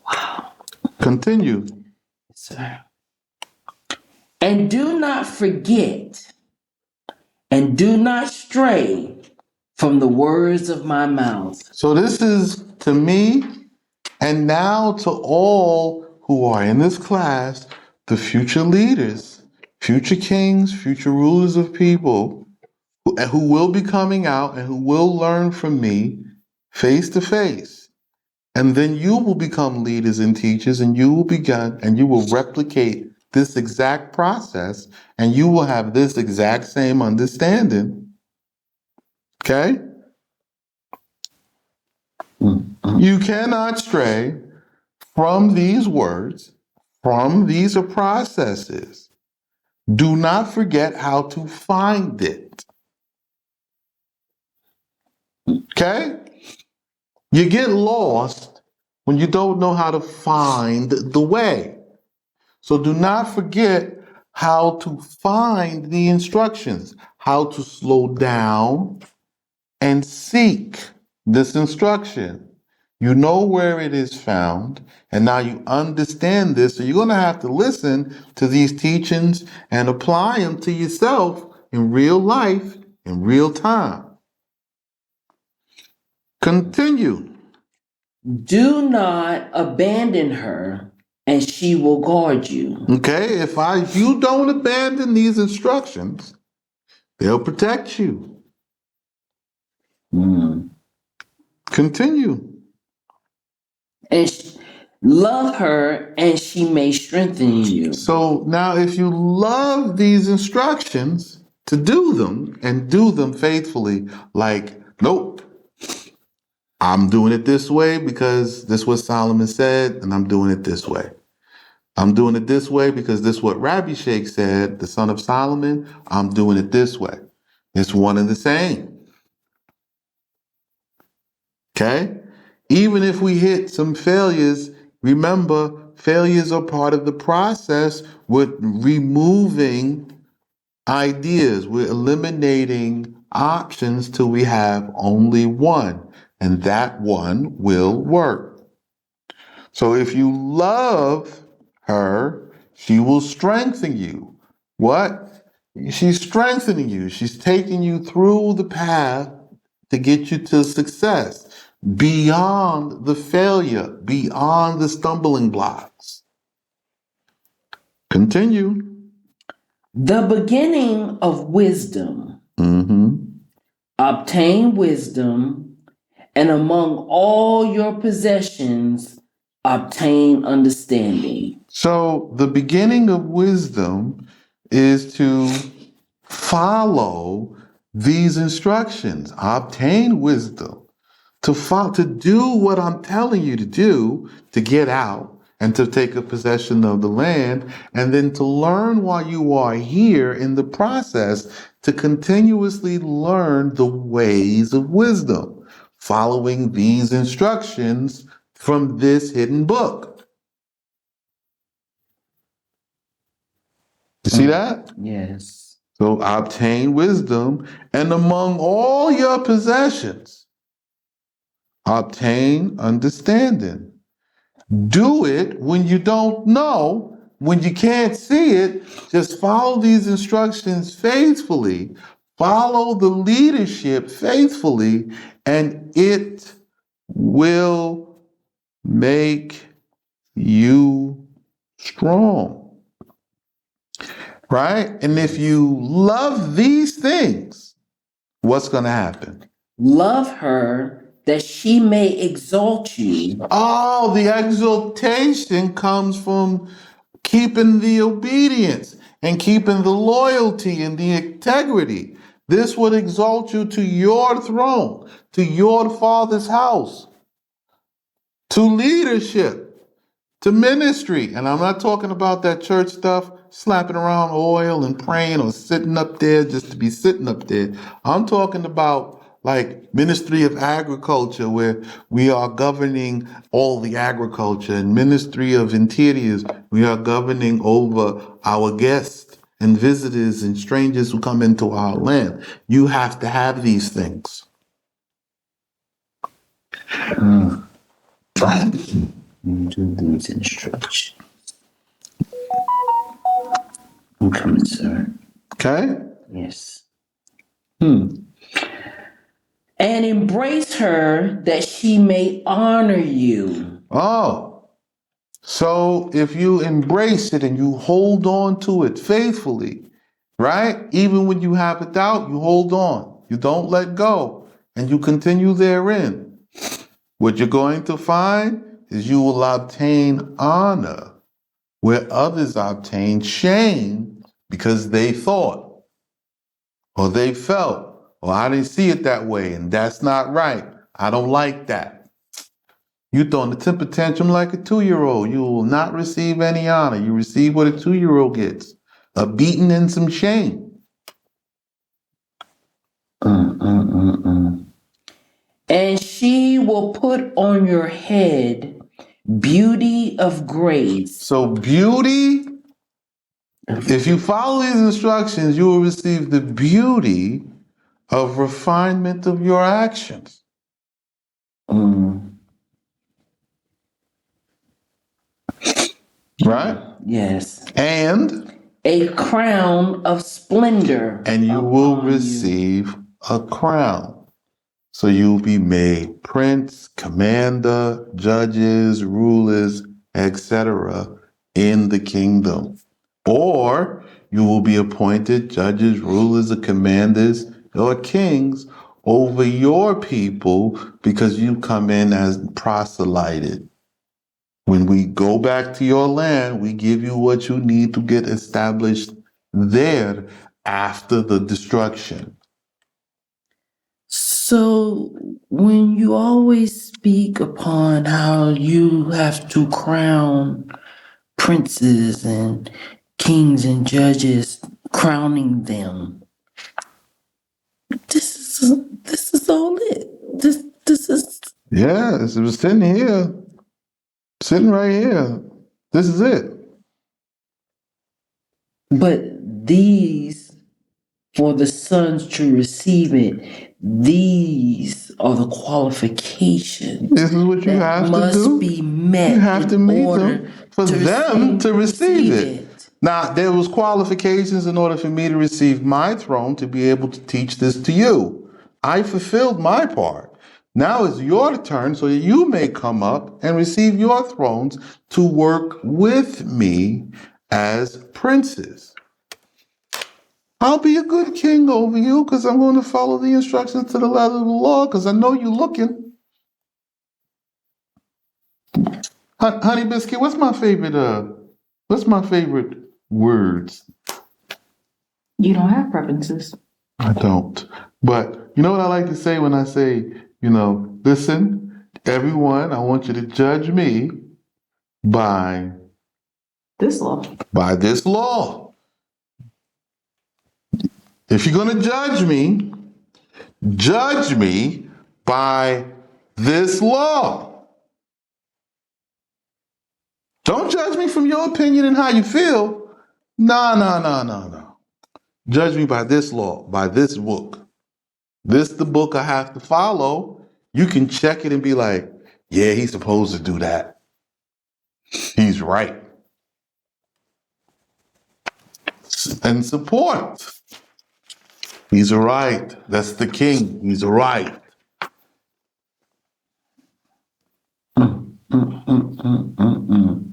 Wow. Continue. Sir. And do not forget, and do not stray from the words of my mouth. So this is to me, and now to all who are in this class, the future leaders, future kings, future rulers of people who will be coming out and who will learn from me face to face. And then you will become leaders and teachers, and you will begin and you will replicate this exact process, and you will have this exact same understanding. Okay? You cannot stray from these words, from these processes. Do not forget how to find it. Okay? You get lost when you don't know how to find the way. So do not forget how to find the instructions, how to slow down and seek this instruction. You know where it is found, and now you understand this. So you're going to have to listen to these teachings and apply them to yourself in real life, in real time. Continue. Do not abandon her, and she will guard you. Okay, if you don't abandon these instructions, They'll protect you. Mm. Continue. And love her, and she may strengthen you. So now, if you love these instructions to do them and do them faithfully, like, nope, I'm doing it this way because this is what Solomon said, and I'm doing it this way. I'm doing it this way because this is what Rabbi Sheikh said, the son of Solomon. I'm doing it this way. It's one and the same. Okay? Even if we hit some failures, remember, failures are part of the process with removing ideas. We're eliminating options till we have only one, and that one will work. So if you love her, she will strengthen you. What? She's strengthening you. She's taking you through the path to get you to success, beyond the failure, beyond the stumbling blocks. Continue. The beginning of wisdom. Mm-hmm. Obtain wisdom, and among all your possessions, obtain understanding. So the beginning of wisdom is to follow these instructions, obtain wisdom, to do what I'm telling you to do, to get out and to take a possession of the land, and then to learn while you are here in the process, to continuously learn the ways of wisdom, following these instructions from this hidden book. You see that? Yes. So obtain wisdom, and among all your possessions, obtain understanding. Do it when you don't know, when you can't see it. Just follow these instructions faithfully. Follow the leadership faithfully, and it will make you strong. Right? And if you love these things, what's going to happen? Love her that she may exalt you. Oh, the exaltation comes from keeping the obedience and keeping the loyalty and the integrity. This would exalt you to your throne, to your father's house, to leadership, to ministry. And I'm not talking about that church stuff, slapping around oil and praying or sitting up there just to be sitting up there. I'm talking about like Ministry of Agriculture, where we are governing all the agriculture, and Ministry of Interiors, we are governing over our guests and visitors and strangers who come into our land. You have to have these things. Do these instructions. I'm coming, sir. Okay? Yes. And embrace her that she may honor you. Oh, so if you embrace it and you hold on to it faithfully, right? Even when you have a doubt, you hold on. You don't let go and you continue therein. What you're going to find is you will obtain honor where others obtain shame because they thought or they felt, or I didn't see it that way and that's not right. I don't like that. You throwing a temper tantrum like a 2-year-old. You will not receive any honor. You receive what a 2-year-old gets, a beating and some shame. And she will put on your head beauty of grace. So beauty, if you follow these instructions, you will receive the beauty of refinement of your actions. Right? Yes. And A crown of splendor. you will receive a crown. So you'll be made prince, commander, judges, rulers, etc. in the kingdom. Or you will be appointed judges, rulers, or commanders, or kings over your people because you come in as proselyted. When we go back to your land, we give you what you need to get established there after the destruction. So when you always speak upon how you have to crown princes and kings and judges, crowning them, this is all it. This is. Yeah, it was sitting here, sitting right here. This is it. But these, for the sons to receive it, these are the qualifications This is what you that have to must do. be You met have to in meet order them for them to receive it. Now, there was qualifications in order for me to receive my throne to be able to teach this to you. I fulfilled my part. Now it's your turn so that you may come up and receive your thrones to work with me as princes. I'll be a good king over you because I'm going to follow the instructions to the letter of the law because I know you're looking. Honey Biscuit, what's my favorite words? You don't have preferences. I don't. But you know what I like to say when I say, listen, everyone, I want you to judge me by This law. this law. If you're going to judge me by this law. Don't judge me from your opinion and how you feel. No, no, no, no, no. Judge me by this law, by this book. This the book I have to follow. You can check it and be like, yeah, he's supposed to do that. He's right. And support. He's right. That's the king. He's right.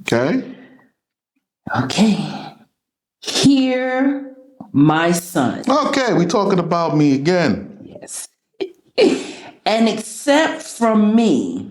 Okay? Okay. Hear my son. Okay, we talking about me again. Yes. And accept from me,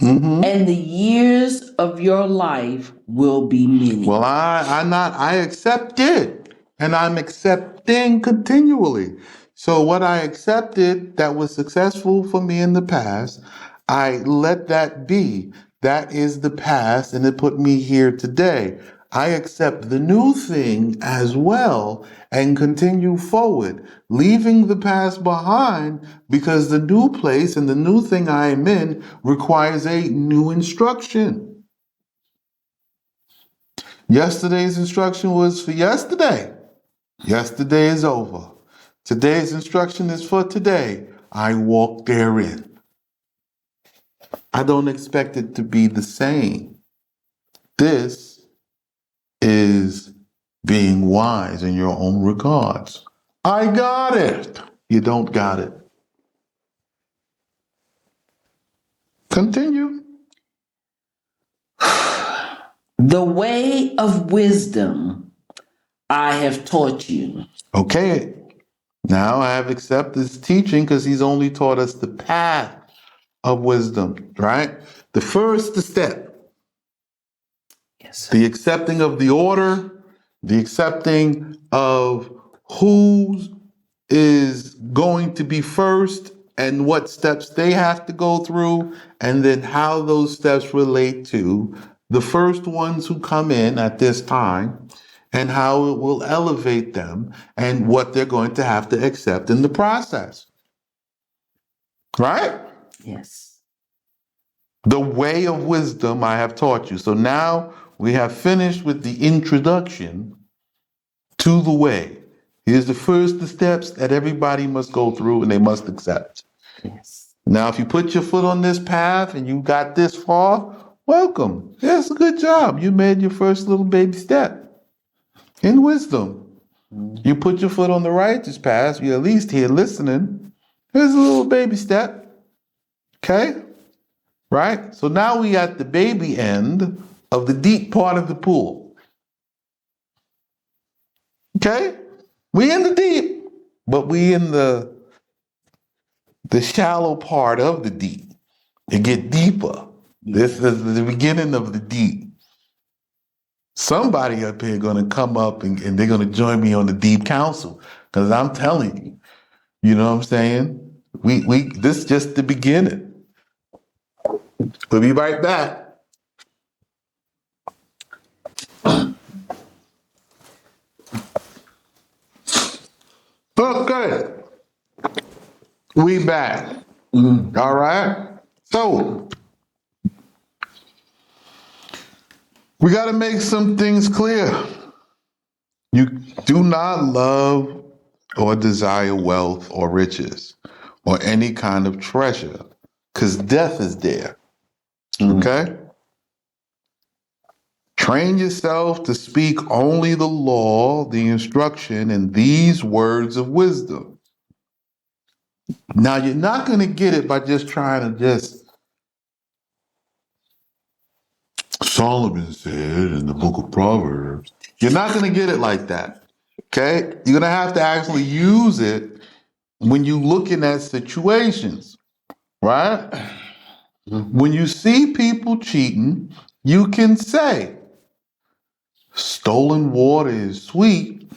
Mm-hmm. and the years of your life will be many. Well, I accept it, and I'm accepting continually. So what I accepted that was successful for me in the past, I let that be. That is the past, and it put me here today. I accept the new thing as well and continue forward, leaving the past behind because the new place and the new thing I am in requires a new instruction. Yesterday's instruction was for yesterday. Yesterday is over. Today's instruction is for today. I walk therein. I don't expect it to be the same. This is being wise in your own regards. I got it. You don't got it. Continue. The way of wisdom I have taught you. Okay. Now I have accepted his teaching because he's only taught us the path of wisdom, right? The first step. Yes. The accepting of the order, the accepting of who is going to be first and what steps they have to go through, and then how those steps relate to the first ones who come in at this time, and how it will elevate them and what they're going to have to accept in the process. Right? Yes. The way of wisdom I have taught you. So now we have finished with the introduction to the way. Here's the first steps that everybody must go through and they must accept. Yes. Now, if you put your foot on this path and you got this far, welcome. Yes, a good job. You made your first little baby step in wisdom. You put your foot on the righteous path, you're at least here listening. Here's a little baby step. Okay? Right? So now we at the baby end of the deep part of the pool. Okay? We in the deep, but we in the shallow part of the deep. It get deeper. This is the beginning of the deep. Somebody up here gonna come up and they're gonna join me on the deep council. Cause I'm telling you, you know what I'm saying? We this is just the beginning. We'll be right back. Okay. We back. All right. So we got to make some things clear. You do not love or desire wealth or riches or any kind of treasure because death is there. Okay? Train yourself to speak only the law, the instruction, and these words of wisdom. Now, you're not going to get it by just trying to just, Solomon said in the book of Proverbs. You're not going to get it like that. Okay? You're going to have to actually use it when you looking at situations, right? When you see people cheating, you can say, stolen water is sweet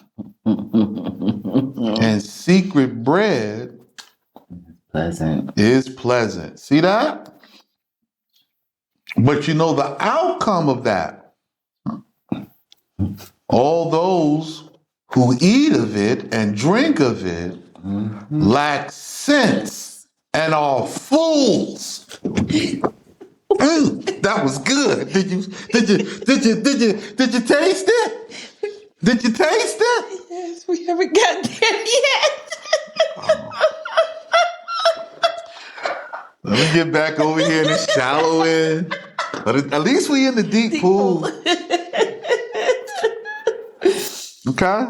and secret bread Pleasant. is pleasant. See that? But you know the outcome of that. All those who eat of it and drink of it lack sense and are fools. That was good. Did you taste it? Did you taste it? Yes, we haven't got there yet. Let me get back over here in the shallow end. But at least we in the deep pool. Okay?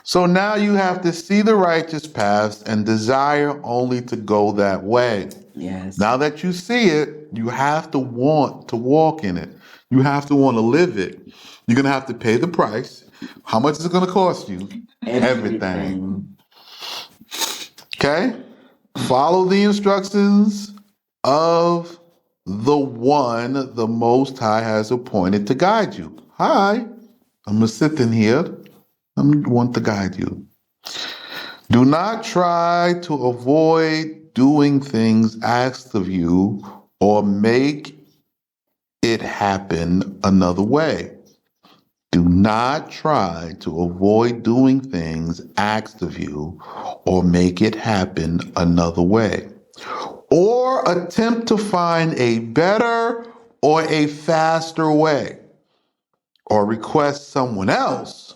So now you have to see the righteous paths and desire only to go that way. Yes. Now that you see it, you have to want to walk in it. You have to want to live it. You're going to have to pay the price. How much is it going to cost you? Everything. Okay? Follow the instructions of the one the Most High has appointed to guide you. Hi, I'm going to sit in here. I want to guide you. Do not try to avoid doing things asked of you or make it happen another way. Do not try to avoid doing things asked of you or make it happen another way, or attempt to find a better or a faster way, or request someone else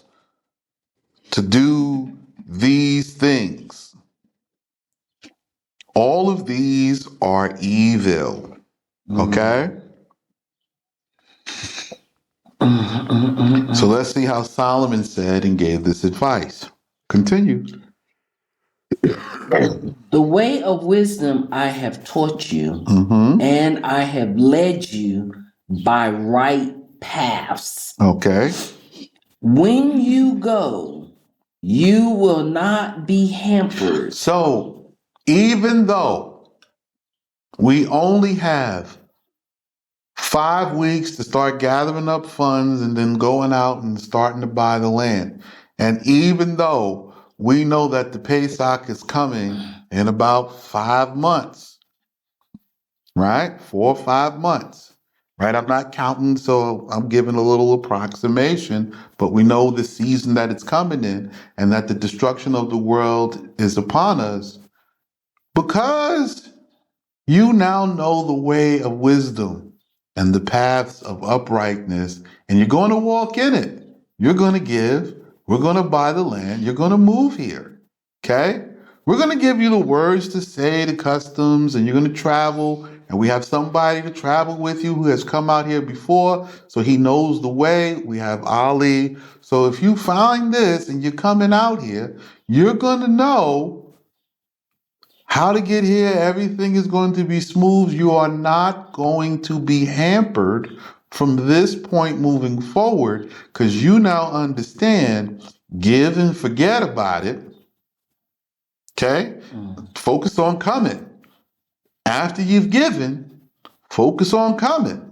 to do these things. All of these are evil. Okay? So let's see how Solomon said and gave this advice. Continue. The way of wisdom I have taught you, and I have led you by right paths. Okay. When you go, you will not be hampered. So even though we only have 5 weeks to start gathering up funds and then going out and starting to buy the land, and even though we know that the Pesach is coming in about 5 months, right? 4 or 5 months, right? I'm not counting, so I'm giving a little approximation, but we know the season that it's coming in and that the destruction of the world is upon us because you now know the way of wisdom and the paths of uprightness, and you're going to walk in it. You're going to give. We're going to buy the land. You're going to move here. Okay? We're going to give you the words to say, the customs, and you're going to travel. And we have somebody to travel with you who has come out here before, so he knows the way. We have Ali. So if you find this and you're coming out here, you're going to know how to get here. Everything is going to be smooth. You are not going to be hampered from this point moving forward, because you now understand, give and forget about it. Okay? Focus on coming. After you've given, focus on coming.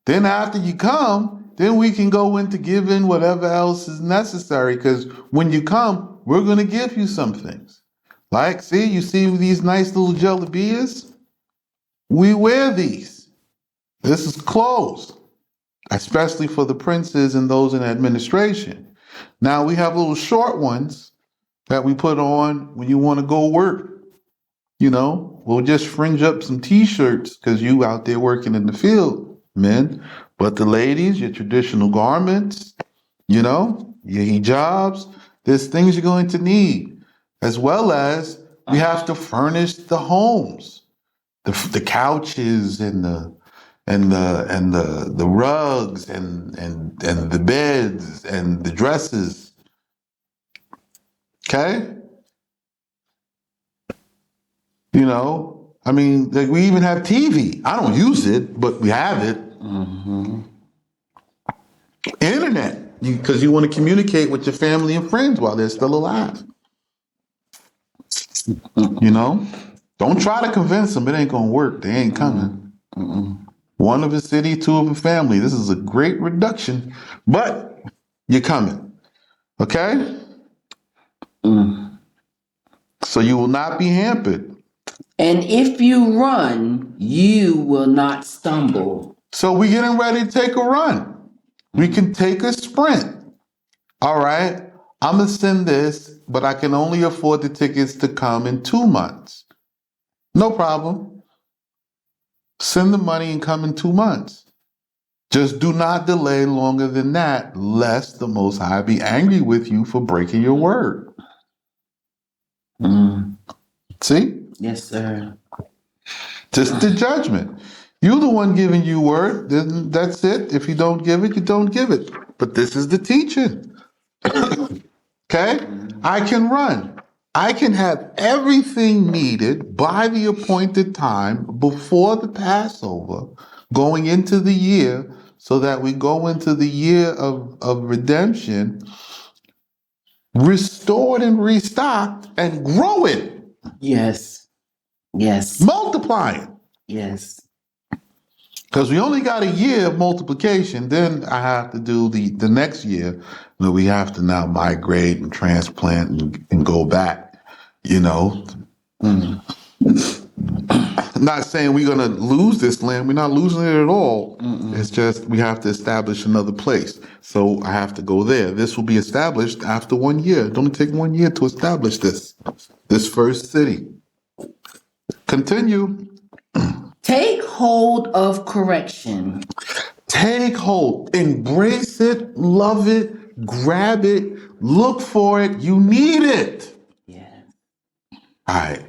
Then after you come, then we can go into giving whatever else is necessary. Because when you come, we're going to give you some things. Like, see, you see these nice little jelly beers? We wear these. This is clothes, especially for the princes and those in administration. Now we have little short ones that we put on when you want to go work. You know, we'll just fringe up some t-shirts because you out there working in the field, men. But the ladies, your traditional garments, you know, your hijabs, there's things you're going to need. As well as we have to furnish the homes, the couches and the rugs and the beds and the dresses. Okay? You know, I mean, like we even have TV. I don't use it, but we have it. Internet, because you want to communicate with your family and friends while they're still alive. You know, don't try to convince them. It ain't gonna work. They ain't coming. One of a city, two of a family. This is a great reduction, but you're coming. Okay? So you will not be hampered. And if you run, you will not stumble. So we're getting ready to take a run. We can take a sprint. All right. I'm going to send this, but I can only afford the tickets to come in 2 months. No problem. Send the money and come in 2 months. Just do not delay longer than that, lest the Most High be angry with you for breaking your word. See? Yes, sir. Just the judgment. You're the one giving you word. Then that's it. If you don't give it, you don't give it. But this is the teaching. Okay? I can run. I can have everything needed by the appointed time before the Passover, going into the year, so that we go into the year of redemption, restored and restocked, and growing, Yes. Yes. multiplying. Yes. Because we only got a year of multiplication, then I have to do the next year. We have to now migrate and transplant and go back, you know. Not saying we're going to lose this land. We're not losing it at all. It's just we have to establish another place. So I have to go there. This will be established after 1 year. It only take 1 year to establish this first city. Continue. Take hold of correction. Take hold, embrace it, love it, grab it, look for it. You need it. Yeah. All right.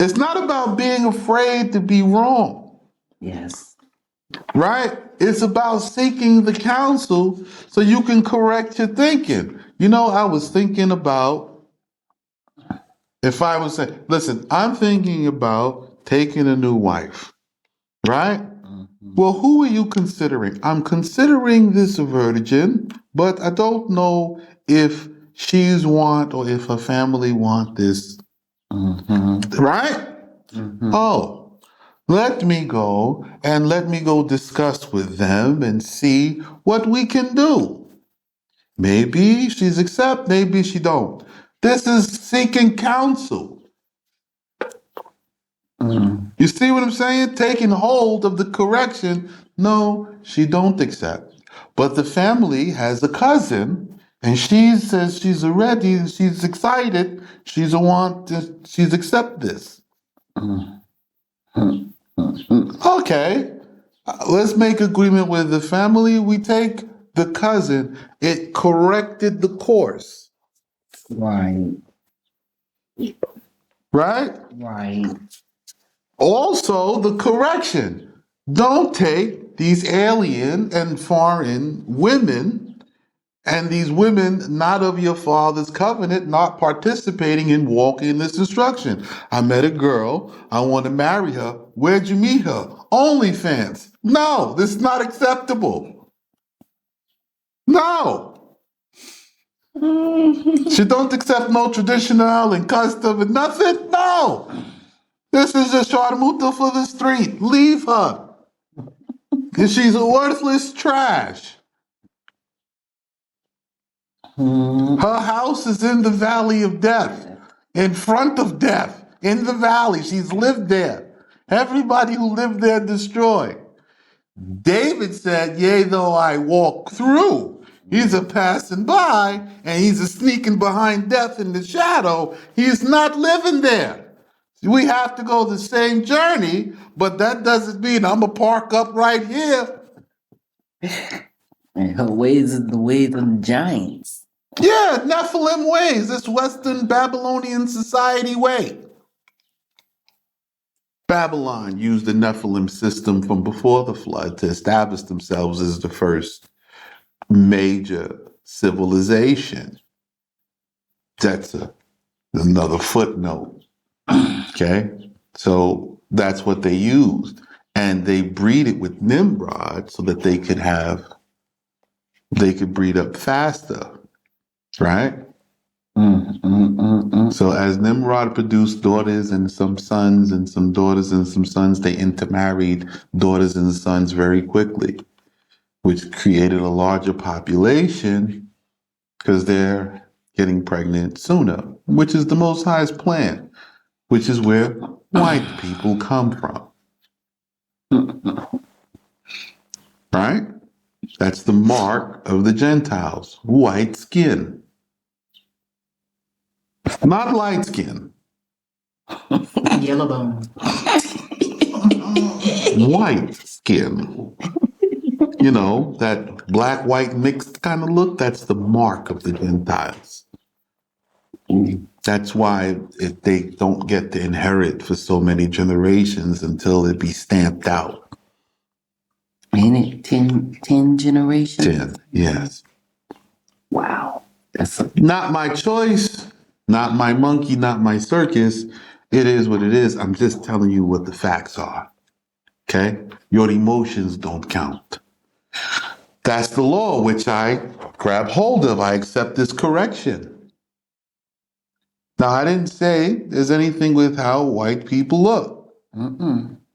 It's not about being afraid to be wrong, Yes. right? It's about seeking the counsel so you can correct your thinking. You know, I was thinking about if I was saying, listen, I'm thinking about taking a new wife, right? Well, who are you considering? I'm considering this virgin, but I don't know if she's want or if her family want this. Right? Oh, let me go discuss with them and see what we can do. Maybe she's accept, maybe she don't. This is seeking counsel. You see what I'm saying? Taking hold of the correction. No, she don't accept. But the family has a cousin, and she says she's ready, she's excited, she's accept this. Okay, let's make agreement with the family. We take the cousin. It corrected the course. Right. Right? Right. Also, the correction. Don't take these alien and foreign women and these women not of your father's covenant, not participating in walking in this instruction. I met a girl. I want to marry her. Where'd you meet her? OnlyFans. No, this is not acceptable. No. She don't accept no traditional and custom and nothing. No. This is a sharmuta for the street. Leave her. And she's a worthless trash. Her house is in the valley of death, in front of death, in the valley. She's lived there. Everybody who lived there destroyed. David said, yea, though I walk through. He's a passing by, and he's a sneaking behind death in the shadow. He's not living there. We have to go the same journey, but that doesn't mean I'm going to park up right here. And her ways are the ways of the giants. Yeah, Nephilim ways. This Western Babylonian society way. Babylon used the Nephilim system from before the flood to establish themselves as the first major civilization. That's another footnote. Okay? So that's what they used. And they breeded with Nimrod so that they could breed up faster. Right? So as Nimrod produced daughters and some sons and some daughters and some sons, they intermarried daughters and sons very quickly, which created a larger population because they're getting pregnant sooner, which is the Most High's plan, which is where white people come from. Right? That's the mark of the Gentiles, white skin. Not light skin. Yellow bone. White skin. You know, that black-white mixed kind of look, that's the mark of the Gentiles. That's why they don't get to inherit for so many generations until it be stamped out. Ain't it 10 generations? 10, yes. Wow. That's Not my choice, not my monkey, not my circus. It is what it is. I'm just telling you what the facts are. Okay? Your emotions don't count. That's the law which I grab hold of. I accept this correction. Now, I didn't say there's anything with how white people look.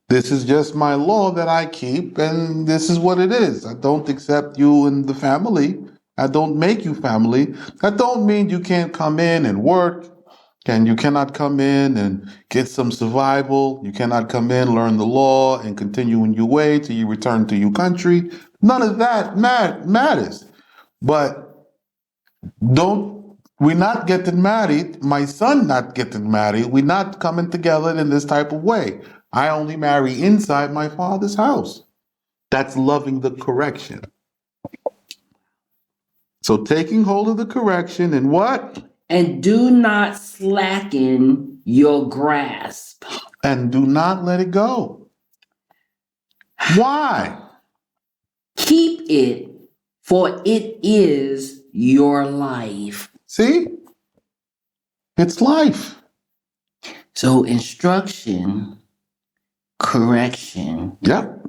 This is just my law that I keep, and this is what it is. I don't accept you in the family. I don't make you family. That don't mean you can't come in and work, and you cannot come in and get some survival. You cannot come in, learn the law, and continue in your way till you return to your country. None of that matters. But we're not getting married. My son not getting married. We're not coming together in this type of way. I only marry inside my father's house. That's loving the correction. So taking hold of the correction and what? And do not slacken your grasp. And do not let it go. Why? Keep it, for it is your life. See? It's life. So instruction, correction Yep.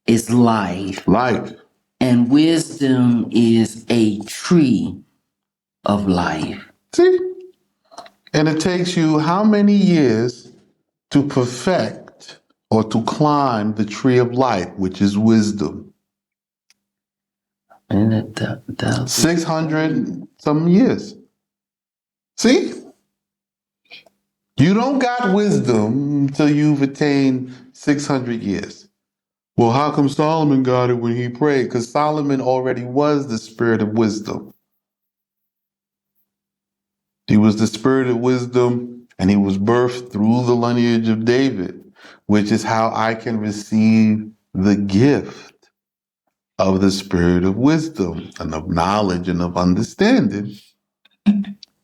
is life. Life. And wisdom is a tree of life. See? And it takes you how many years to perfect or to climb the tree of life, which is wisdom? And 600 some years. See? You don't got wisdom until you've attained 600 years. Well, how come Solomon got it when he prayed? Because Solomon already was the spirit of wisdom. He was the spirit of wisdom, and he was birthed through the lineage of David, which is how I can receive the gift of the spirit of wisdom and of knowledge and of understanding,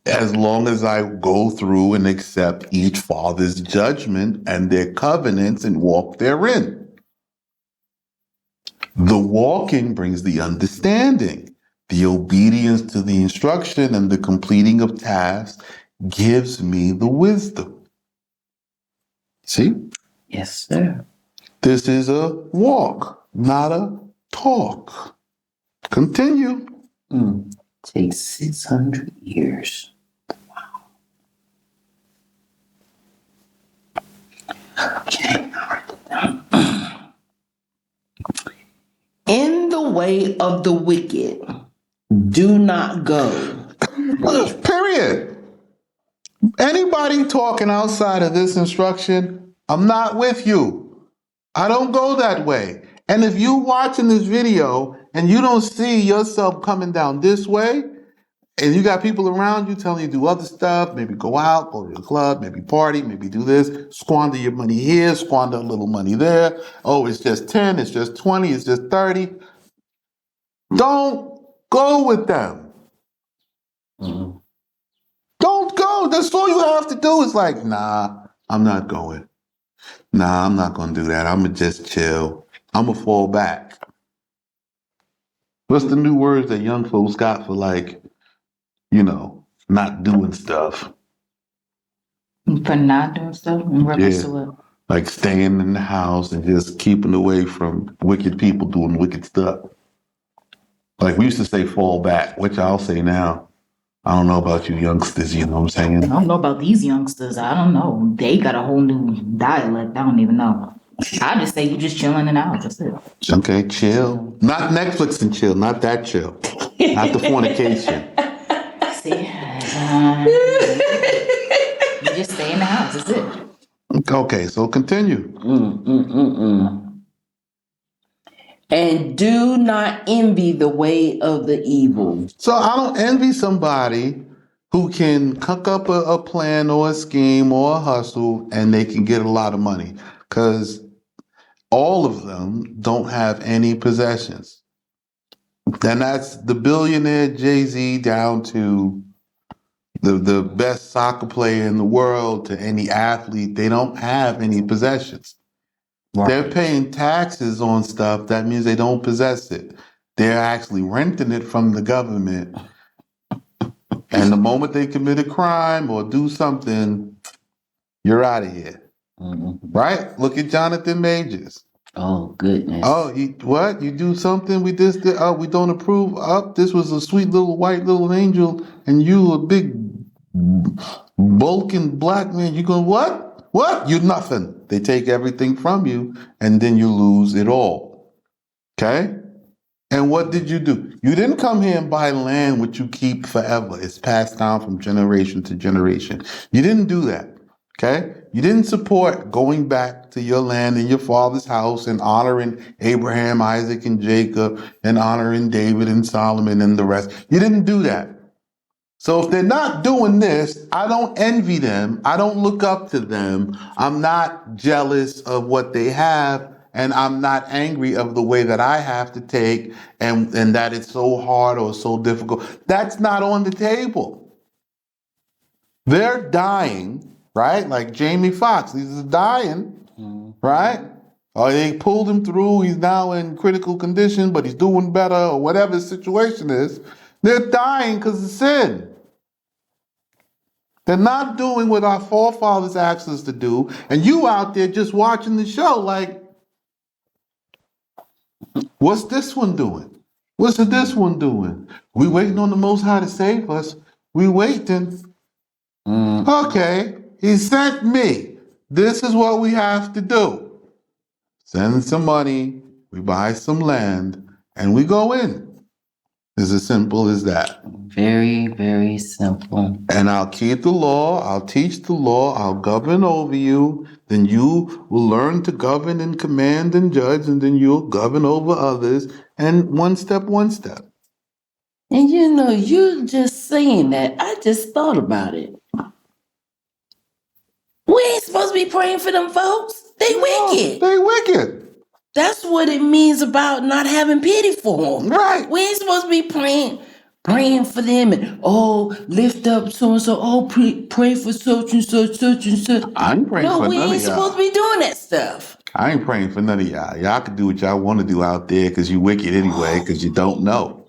as long as I go through and accept each father's judgment and their covenants and walk therein. The walking brings the understanding. The obedience to the instruction and the completing of tasks gives me the wisdom. See? yes, sir. This is a walk. Nada talk. Continue. Takes 600 years. Okay. In the way of the wicked, do not go. Period. Anybody talking outside of this instruction, I'm not with you. I don't go that way. And if you watching this video and you don't see yourself coming down this way, and you got people around you telling you to do other stuff, maybe go out, go to the club, maybe party, maybe do this, squander your money here, squander a little money there. Oh, it's just 10, it's just 20, it's just 30. Don't go with them. Don't go. That's all you have to do is like, nah, I'm not going. Nah, I'm not going to do that. I'm going to just chill. I'm going to fall back. What's the new words that young folks got for like, not doing stuff? For not doing stuff in reference to what? Like staying in the house and just keeping away from wicked people doing wicked stuff. Like we used to say fall back, which I'll say now. I don't know about you youngsters, you know what I'm saying? I don't know about these youngsters. I don't know. They got a whole new dialect. I don't even know. I just say you just chilling in the house. That's it. Okay, chill. Not Netflix and chill, not that chill. Not the fornication. See? You just stay in the house. That's it. Okay, so continue. And do not envy the way of the evil. So I don't envy somebody who can cook up a plan or a scheme or a hustle and they can get a lot of money because all of them don't have any possessions. And that's the billionaire Jay-Z down to the best soccer player in the world to any athlete. They don't have any possessions. Right. They're paying taxes on stuff. That means they don't possess it. They're actually renting it from the government. And the moment they commit a crime or do something, you're out of here. Right? Look at Jonathan Majors. Oh, goodness. Oh, what? You do something, we don't approve. This was a sweet little white little angel, and you a big bulking black man. You go, what? What? You're nothing. They take everything from you, and then you lose it all. Okay? And what did you do? You didn't come here and buy land which you keep forever. It's passed down from generation to generation. You didn't do that. Okay? You didn't support going back to your land and your father's house and honoring Abraham, Isaac, and Jacob and honoring David and Solomon and the rest. You didn't do that. So if they're not doing this, I don't envy them. I don't look up to them. I'm not jealous of what they have. And I'm not angry of the way that I have to take and that it's so hard or so difficult. That's not on the table. They're dying, right? Like Jamie Foxx, he's dying, right? Or they pulled him through. He's now in critical condition, but he's doing better or whatever the situation is. They're dying because of sin. They're not doing what our forefathers asked us to do. And you out there just watching the show like, what's this one doing? What's this one doing? We waiting on the Most High to save us. We waiting. Okay, he sent me. This is what we have to do. Send some money, we buy some land, and we go in. It's as simple as that. Very, very simple. And I'll keep the law, I'll teach the law, I'll govern over you. Then you will learn to govern and command and judge, and then you'll govern over others. And one step. And you just saying that, I just thought about it. We ain't supposed to be praying for them folks. They wicked. They wicked. That's what it means about not having pity for them. Right. We ain't supposed to be praying for them and, lift up so-and-so, pray for such and such, such and such. I ain't praying for none of y'all. No, we ain't supposed to be doing that stuff. I ain't praying for none of y'all. Y'all can do what y'all want to do out there because you wicked anyway because you don't know.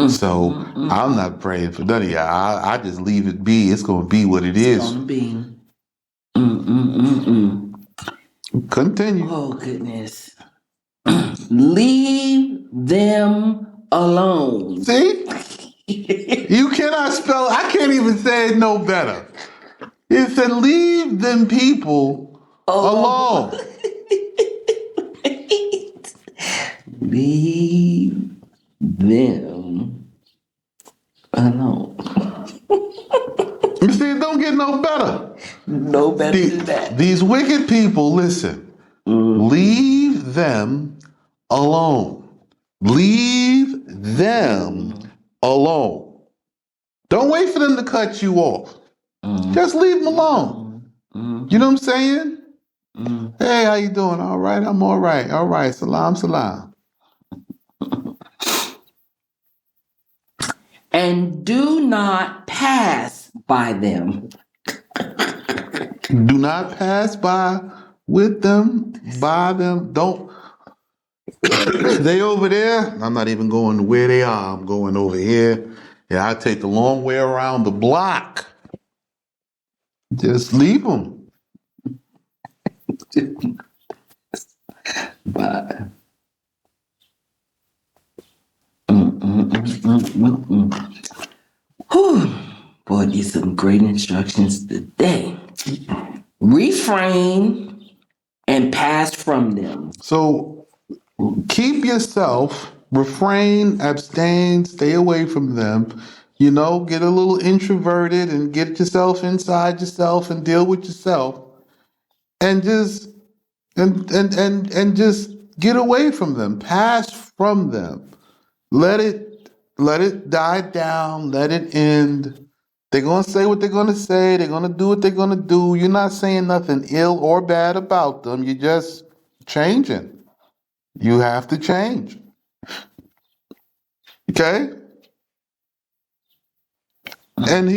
So I'm not praying for none of y'all. I just leave it be. It's going to be what it is. It's going to be. Continue. Oh, goodness. Leave them alone. See? You cannot spell, I can't even say it no better. It said, leave them people alone. Leave them alone. You see, it don't get no better. No better than that. These wicked people, listen, leave them alone. Leave them alone. Don't wait for them to cut you off. Just leave them alone. You know what I'm saying? Hey, how you doing? All right, I'm all right. All right, salam, salam. And do not pass by them. Do not pass by with them, by them. Don't. They over there. I'm not even going to where they are. I'm going over here. Yeah, I take the long way around the block. Just leave them. Bye. Whew. Boy, these some great instructions today. Refrain and pass from them. So keep yourself, refrain, abstain, stay away from them. You know, get a little introverted and get yourself inside yourself and deal with yourself. And just and just get away from them. Pass from them. Let it die down, let it end. They're gonna say what they're gonna say, they're gonna do what they're gonna do. You're not saying nothing ill or bad about them, you're just changing. You have to change. Okay? And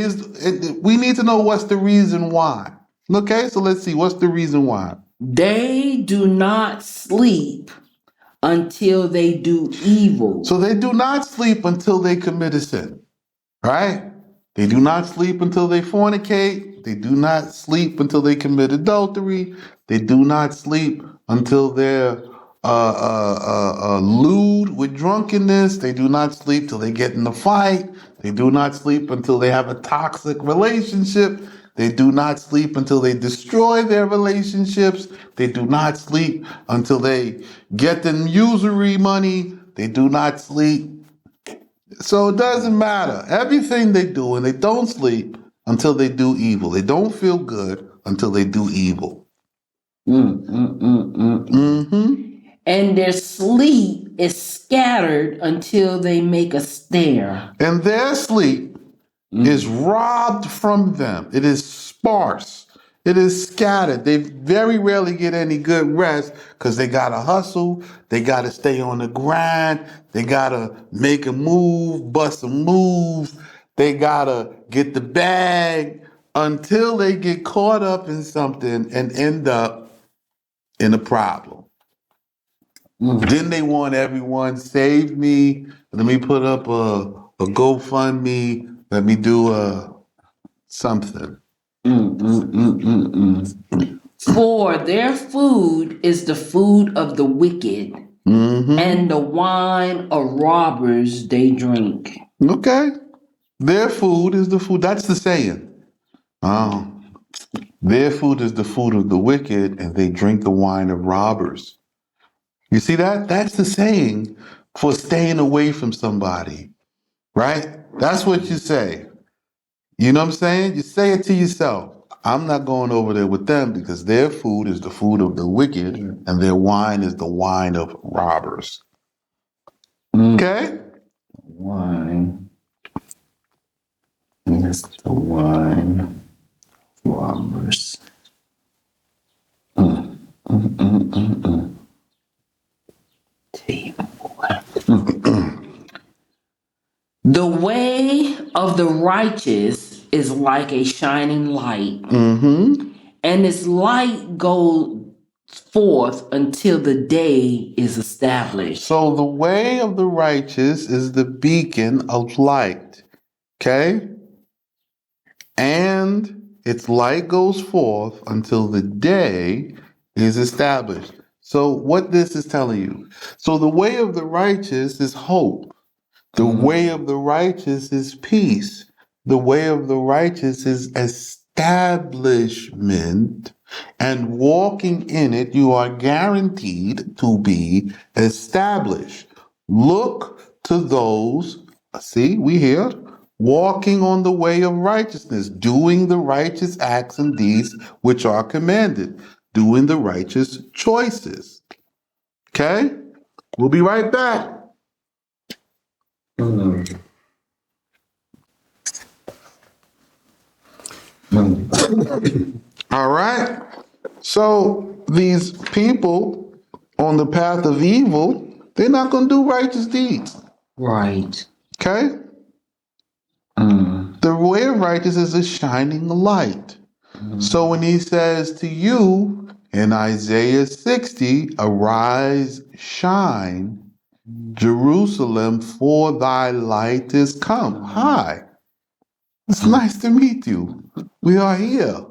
we need to know what's the reason why. Okay, so let's see, what's the reason why? They do not sleep until they do evil. So they do not sleep until they commit a sin. Right? They do not sleep until they fornicate. They do not sleep until they commit adultery. They do not sleep until they're lewd with drunkenness. They do not sleep till they get in a fight. They do not sleep until they have a toxic relationship. They do not sleep until they destroy their relationships. They do not sleep until they get the usury money. They do not sleep. So it doesn't matter. Everything they do, and they don't sleep until they do evil. They don't feel good until they do evil. And their sleep is scattered until they make a snare. And their sleep is robbed from them. It is sparse. It is scattered. They very rarely get any good rest because they got to hustle. They got to stay on the grind. They got to make a move, bust a move. They got to get the bag until they get caught up in something and end up in a problem. Then they want everyone, save me. Let me put up a GoFundMe. Let me do something. For their food is the food of the wicked, and the wine of robbers they drink. Okay. Their food is the food. That's the saying. Their food is the food of the wicked, and they drink the wine of robbers. You see that? That's the saying for staying away from somebody, right? That's what you say. You know what I'm saying? You say it to yourself. I'm not going over there with them because their food is the food of the wicked and their wine is the wine of robbers. Okay? Wine is the wine of robbers. The way of the righteous is like a shining light, and its light goes forth until the day is established. So the way of the righteous is the beacon of light. Okay? And its light goes forth until the day is established. So what this is telling you. So the way of the righteous is hope. The way of the righteous is peace. The way of the righteous is establishment. And walking in it, you are guaranteed to be established. Look to those, see, we here, walking on the way of righteousness, doing the righteous acts and deeds which are commanded, doing the righteous choices. Okay? We'll be right back. All right. So these people on the path of evil, they're not going to do righteous deeds. Right. Okay? The way of righteousness is a shining light. So when he says to you in Isaiah 60, arise, shine, Jerusalem, for thy light is come. Hi. It's nice to meet you. We are here.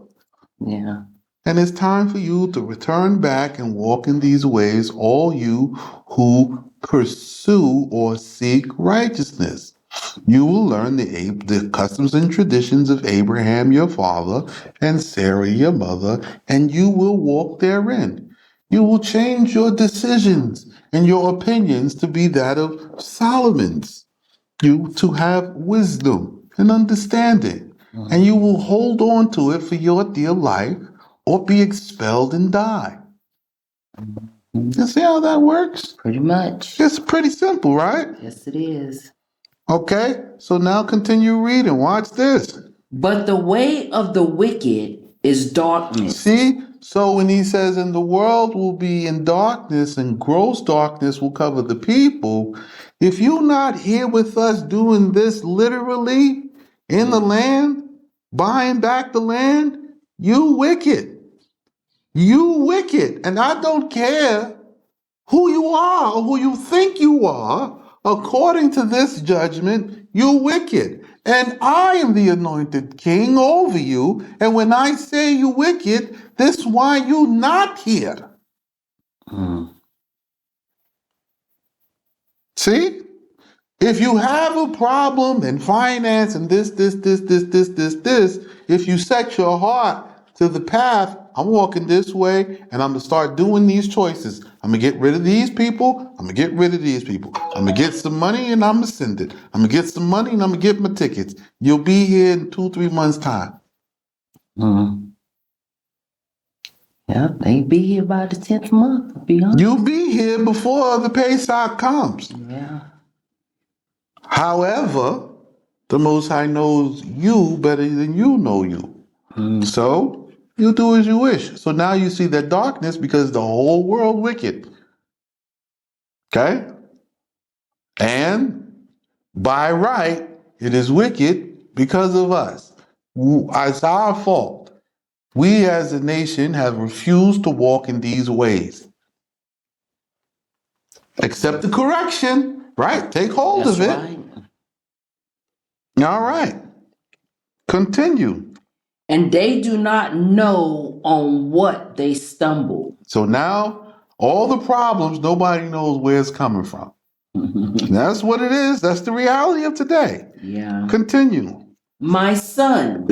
Yeah. And it's time for you to return back and walk in these ways, all you who pursue or seek righteousness. You will learn the customs and traditions of Abraham your father and Sarah your mother, and you will walk therein. You will change your decisions and your opinions to be that of Solomon's. You to have wisdom and understanding, and you will hold on to it for your dear life or be expelled and die. You see how that works? Pretty much. It's pretty simple, right? Yes, it is. Okay, so now continue reading. Watch this. But the way of the wicked is darkness. See? So when he says, and the world will be in darkness and gross darkness will cover the people, if you're not here with us doing this literally in the land, buying back the land, you wicked. You wicked. And I don't care who you are or who you think you are, according to this judgment, you wicked. And I am the anointed king over you. And when I say you wicked, this why you not here. See? If you have a problem in finance and this, if you set your heart to the path, I'm walking this way and I'm going to start doing these choices. I'm going to get rid of these people. I'm going to get rid of these people. I'm going to get some money and I'm going to send it. I'm going to get some money and I'm going to get my tickets. You'll be here in 2-3 months' time. Yeah, they be here by the 10th month, to be honest. You'll be here before the Pesach comes. Yeah. However, the Most High knows you better than you know you. So you do as you wish. So now you see that darkness because the whole world wicked. Okay? And by right, it is wicked because of us. It's our fault. We as a nation have refused to walk in these ways. Accept the correction, right? Take hold That's of it. right. All right. Continue. And they do not know on what they stumble. So now, all the problems, nobody knows where it's coming from. That's what it is. That's the reality of today. Yeah. Continue. My son,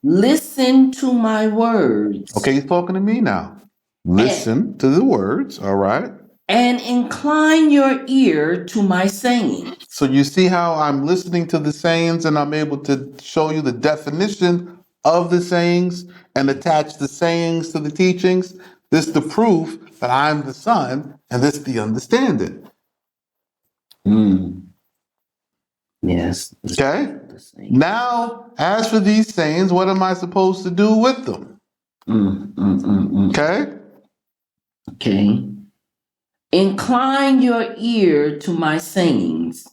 listen to my words. Okay, he's talking to me now. Listen to the words, all right? And incline your ear to my saying. So you see how I'm listening to the sayings and I'm able to show you the definition of the sayings and attach the sayings to the teachings? This is the proof that I'm the son and this is the understanding. Yes. Okay? Now, as for these sayings, what am I supposed to do with them? Okay? Okay. Incline your ear to my sayings.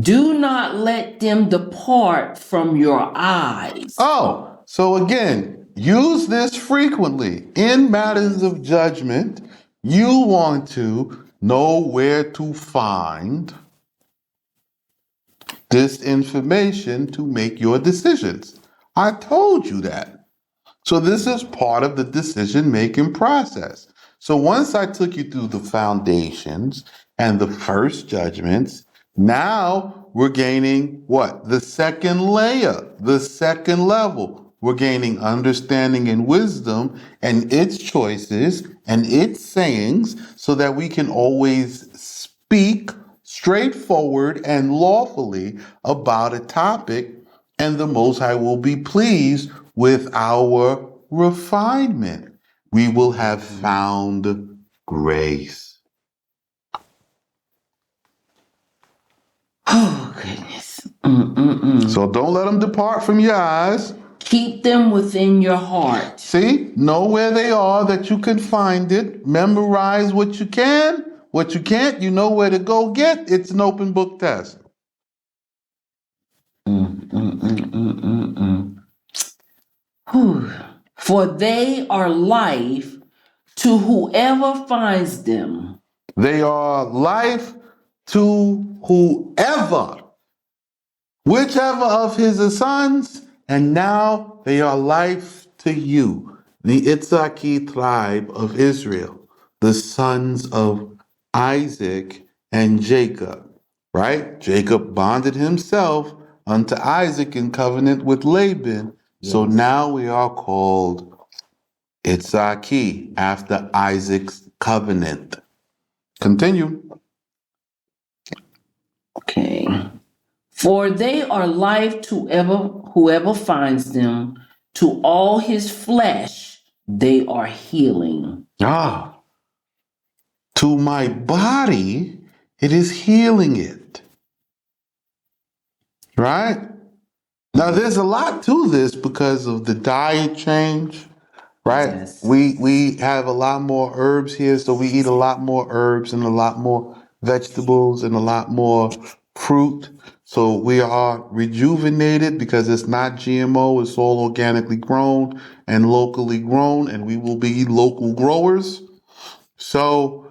Do not let them depart from your eyes. Oh, so again, use this frequently. In matters of judgment, you want to know where to find this information to make your decisions. I told you that. So this is part of the decision-making process. So once I took you through the foundations and the first judgments, now we're gaining what? The second layer, the second level. We're gaining understanding and wisdom and its choices and its sayings so that we can always speak straightforward and lawfully about a topic, and the Most High will be pleased with our refinement. We will have found grace. Oh, goodness. So don't let them depart from your eyes. Keep them within your heart. See, know where they are that you can find it. Memorize what you can. What you can't, you know where to go get. It's an open book test. Whew. For they are life to whoever finds them. They are life to whoever, whichever of his sons, and now they are life to you, the Itzhaki tribe of Israel, the sons of Isaac and Jacob, right? Jacob bonded himself unto Isaac in covenant with Laban. So now we are called Itzhaki after Isaac's covenant. Continue. Okay. For they are life to whoever finds them. To all his flesh, they are healing. To my body, it is healing it. Right? Now, there's a lot to this because of the diet change, right? Yes. We have a lot more herbs here, so we eat a lot more herbs and a lot more vegetables and a lot more fruit. So we are rejuvenated because it's not GMO, it's all organically grown and locally grown, and we will be local growers. So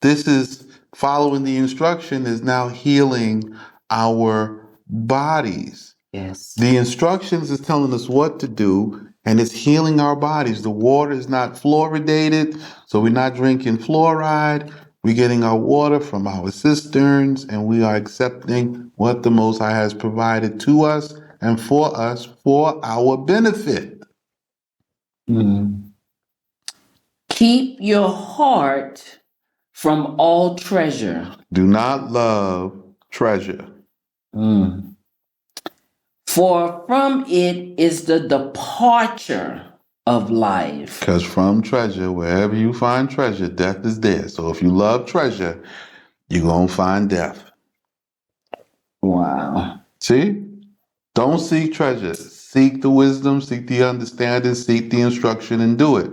this is following the instruction is now healing our bodies. Yes. The instructions is telling us what to do, and it's healing our bodies. The water is not fluoridated, so we're not drinking fluoride. We're getting our water from our cisterns, and we are accepting what the Most High has provided to us and for us for our benefit. Keep your heart from all treasure. Do not love treasure. For from it is the departure of life. Because from treasure, wherever you find treasure, death is there. So if you love treasure, you're going to find death. Wow. See? Don't seek treasure. Seek the wisdom, seek the understanding, seek the instruction, and do it.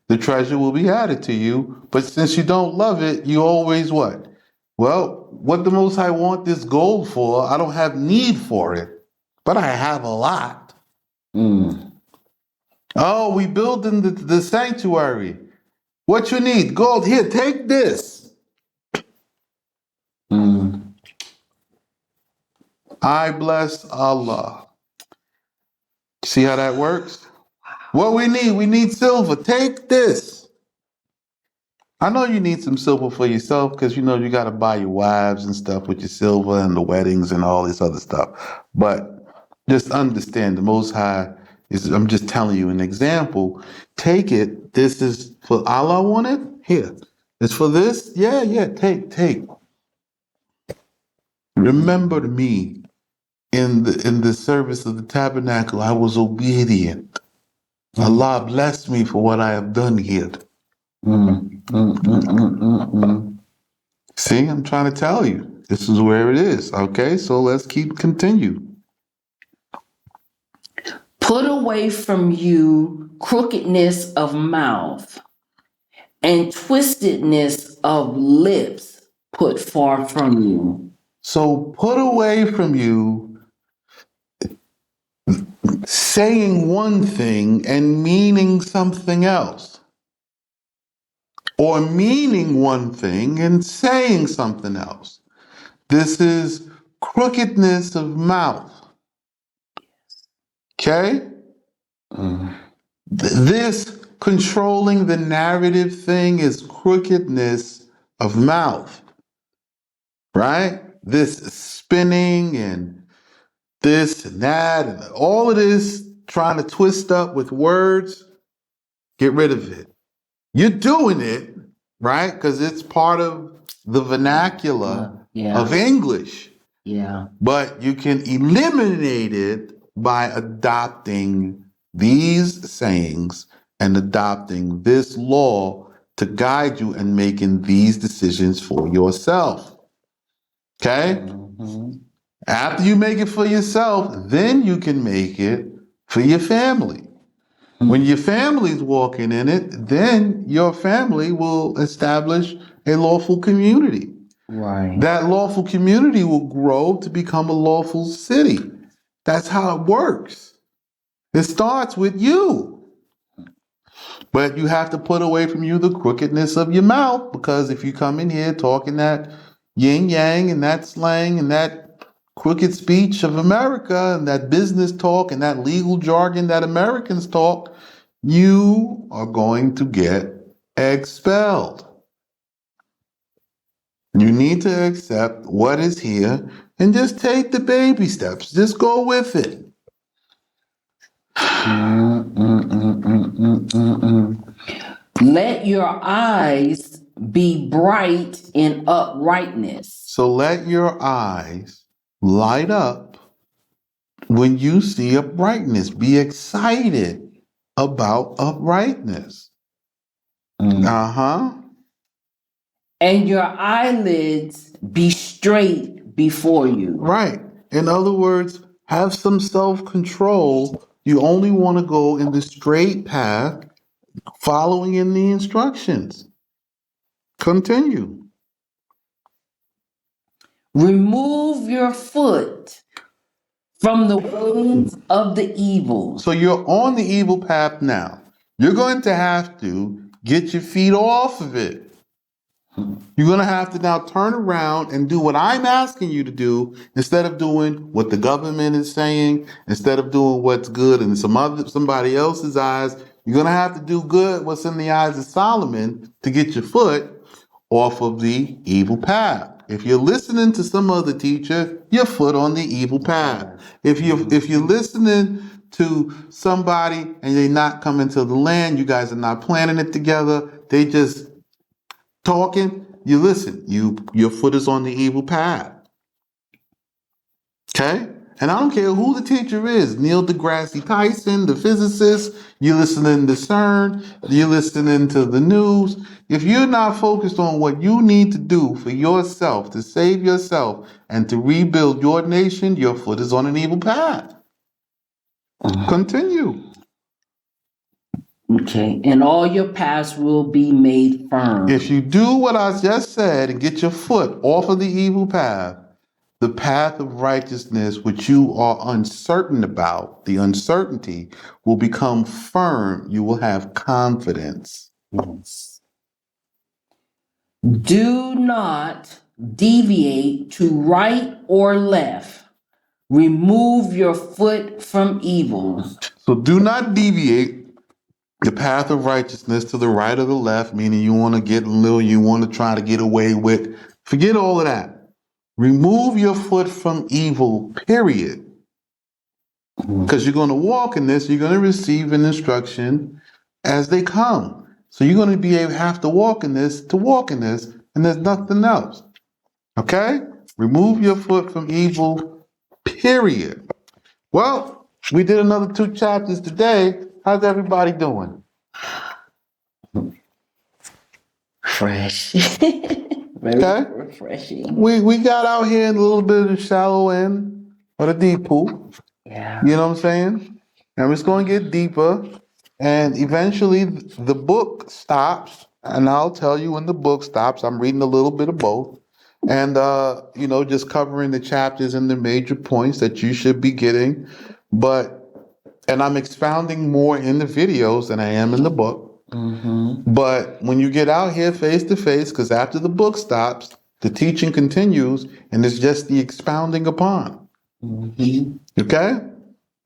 The treasure will be added to you. But since you don't love it, you always what? Well, what the Most High want this gold for, I don't have need for it, but I have a lot. Oh, we building the sanctuary. What you need? Gold. Here, take this. I bless Allah. See how that works? What we need silver. Take this. I know you need some silver for yourself because you know you got to buy your wives and stuff with your silver and the weddings and all this other stuff. But just understand the Most High is, I'm just telling you an example. Take it. This is for Allah wanted. Here. It's for this. Yeah. Take. Remember me in the service of the tabernacle. I was obedient. Allah bless me for what I have done here. See, I'm trying to tell you. This is where it is. Okay, so let's continue. Put away from you crookedness of mouth and twistedness of lips. Put far from you. So put away from you saying one thing and meaning something else, or meaning one thing and saying something else. This is crookedness of mouth. Okay? This controlling the narrative thing is crookedness of mouth, right? This spinning and this and that and all of this trying to twist up with words, get rid of it. You're doing it, right? Because it's part of the vernacular of English. Yeah. But you can eliminate it by adopting these sayings and adopting this law to guide you and making these decisions for yourself. Okay? After you make it for yourself, then you can make it for your family. When your family's walking in it, then your family will establish a lawful community. Right. That lawful community will grow to become a lawful city. That's how it works. It starts with you. But you have to put away from you the crookedness of your mouth, because if you come in here talking that yin yang and that slang and that crooked speech of America and that business talk and that legal jargon that Americans talk, you are going to get expelled. You need to accept what is here and just take the baby steps. Just go with it. Let your eyes be bright in uprightness. So let your eyes light up when you see uprightness. Be excited about uprightness. And your eyelids be straight before you. Right. In other words, have some self-control. You only want to go in the straight path, following in the instructions. Continue. Remove your foot from the ways of the evil. So you're on the evil path now. You're going to have to get your feet off of it. You're going to have to now turn around and do what I'm asking you to do, instead of doing what the government is saying, instead of doing what's good in somebody else's eyes. You're going to have to do good what's in the eyes of Solomon to get your foot off of the evil path. If you're listening to some other teacher, your foot on the evil path. If you're listening to somebody and they're not coming to the land, you guys are not planning it together, they just talking, you listen, your foot is on the evil path. Okay? And I don't care who the teacher is, Neil deGrasse Tyson, the physicist, you're listening to CERN, you're listening to the news. If you're not focused on what you need to do for yourself, to save yourself, and to rebuild your nation, your foot is on an evil path. Continue. Okay. And all your paths will be made firm. If you do what I just said and get your foot off of the evil path, the path of righteousness, which you are uncertain about, the uncertainty will become firm. You will have confidence. Yes. Do not deviate to right or left. Remove your foot from evil. So do not deviate the path of righteousness to the right or the left, meaning you want to get a little, you want to try to get away with. Forget all of that. Remove your foot from evil, period. Because you're going to walk in this, you're going to receive an instruction as they come. So you're going to have to walk in this, and there's nothing else. Okay? Remove your foot from evil, period. Well, we did another 2 chapters today. How's everybody doing? Fresh. Very refreshing. We got out here in a little bit of the shallow end of the deep pool. Yeah. You know what I'm saying? And it's going to get deeper. And eventually the book stops. And I'll tell you when the book stops. I'm reading a little bit of both. And, just covering the chapters and the major points that you should be getting. And I'm expounding more in the videos than I am in the book. But when you get out here face to face, because after the book stops, the teaching continues, and it's just the expounding upon. Okay?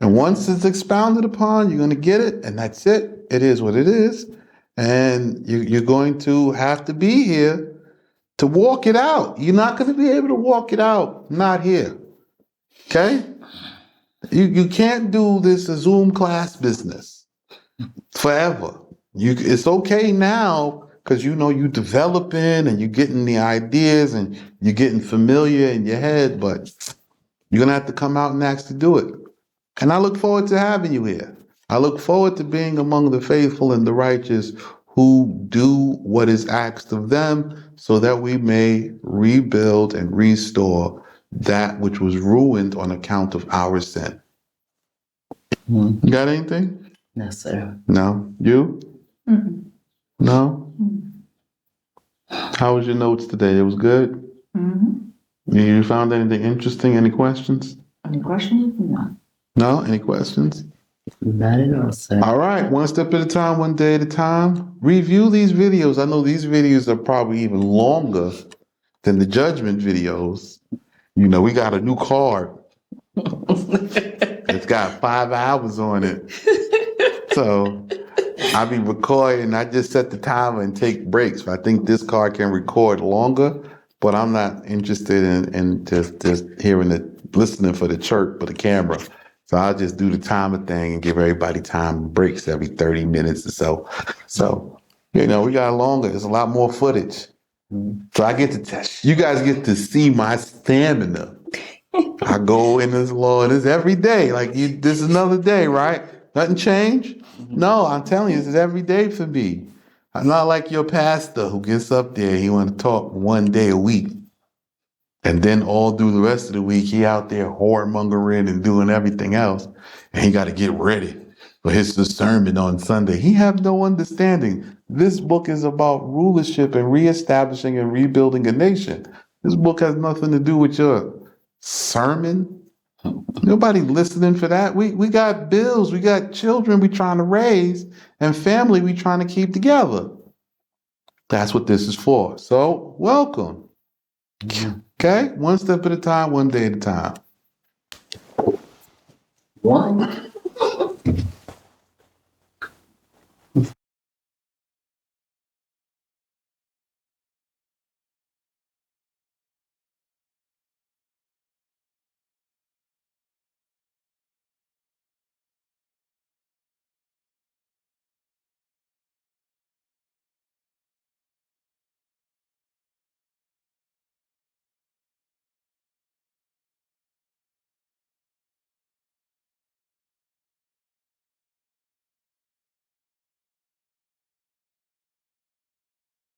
And once it's expounded upon, you're going to get it, and that's it. it is what it is. And you're going to have to be here to walk it out. You're not going to be able to walk it out not here. Okay? You can't do this Zoom class business forever. It's okay now because you're developing and you're getting the ideas and you're getting familiar in your head, but you're gonna have to come out and ask to do it. And I look forward to having you here. I look forward to being among the faithful and the righteous who do what is asked of them so that we may rebuild and restore that which was ruined on account of our sin. You got anything? No, sir. No. You? Mm-mm. No? How was your notes today? It was good? Mm-hmm. You found anything interesting? Any questions? Any questions? No. No? Any questions? Not at all, sir. All right. One step at a time, one day at a time. Review these videos. I know these videos are probably even longer than the judgment videos. We got a new card. It's got 5 hours on it. So I'll be recording. I just set the timer and take breaks. I think this card can record longer, but I'm not interested in just hearing it, listening for the chirp for the camera. So I'll just do the timer thing and give everybody time breaks every 30 minutes or so. So, we got longer. There's a lot more footage. So I get to test. You guys get to see my stamina. I go in this Lord. It's every day. This is another day, right? Nothing changed? No, I'm telling you, this is every day for me. I'm not like your pastor who gets up there. He want to talk one day a week. And then all through the rest of the week, he out there whoremongering and doing everything else. And he got to get ready for his sermon on Sunday. He have no understanding. This book is about rulership and reestablishing and rebuilding a nation. This book has nothing to do with your sermon. Nobody listening for that. We got bills. We got children we trying to raise and family we trying to keep together. That's what this is for. So welcome. Okay? One step at a time, one day at a time. One.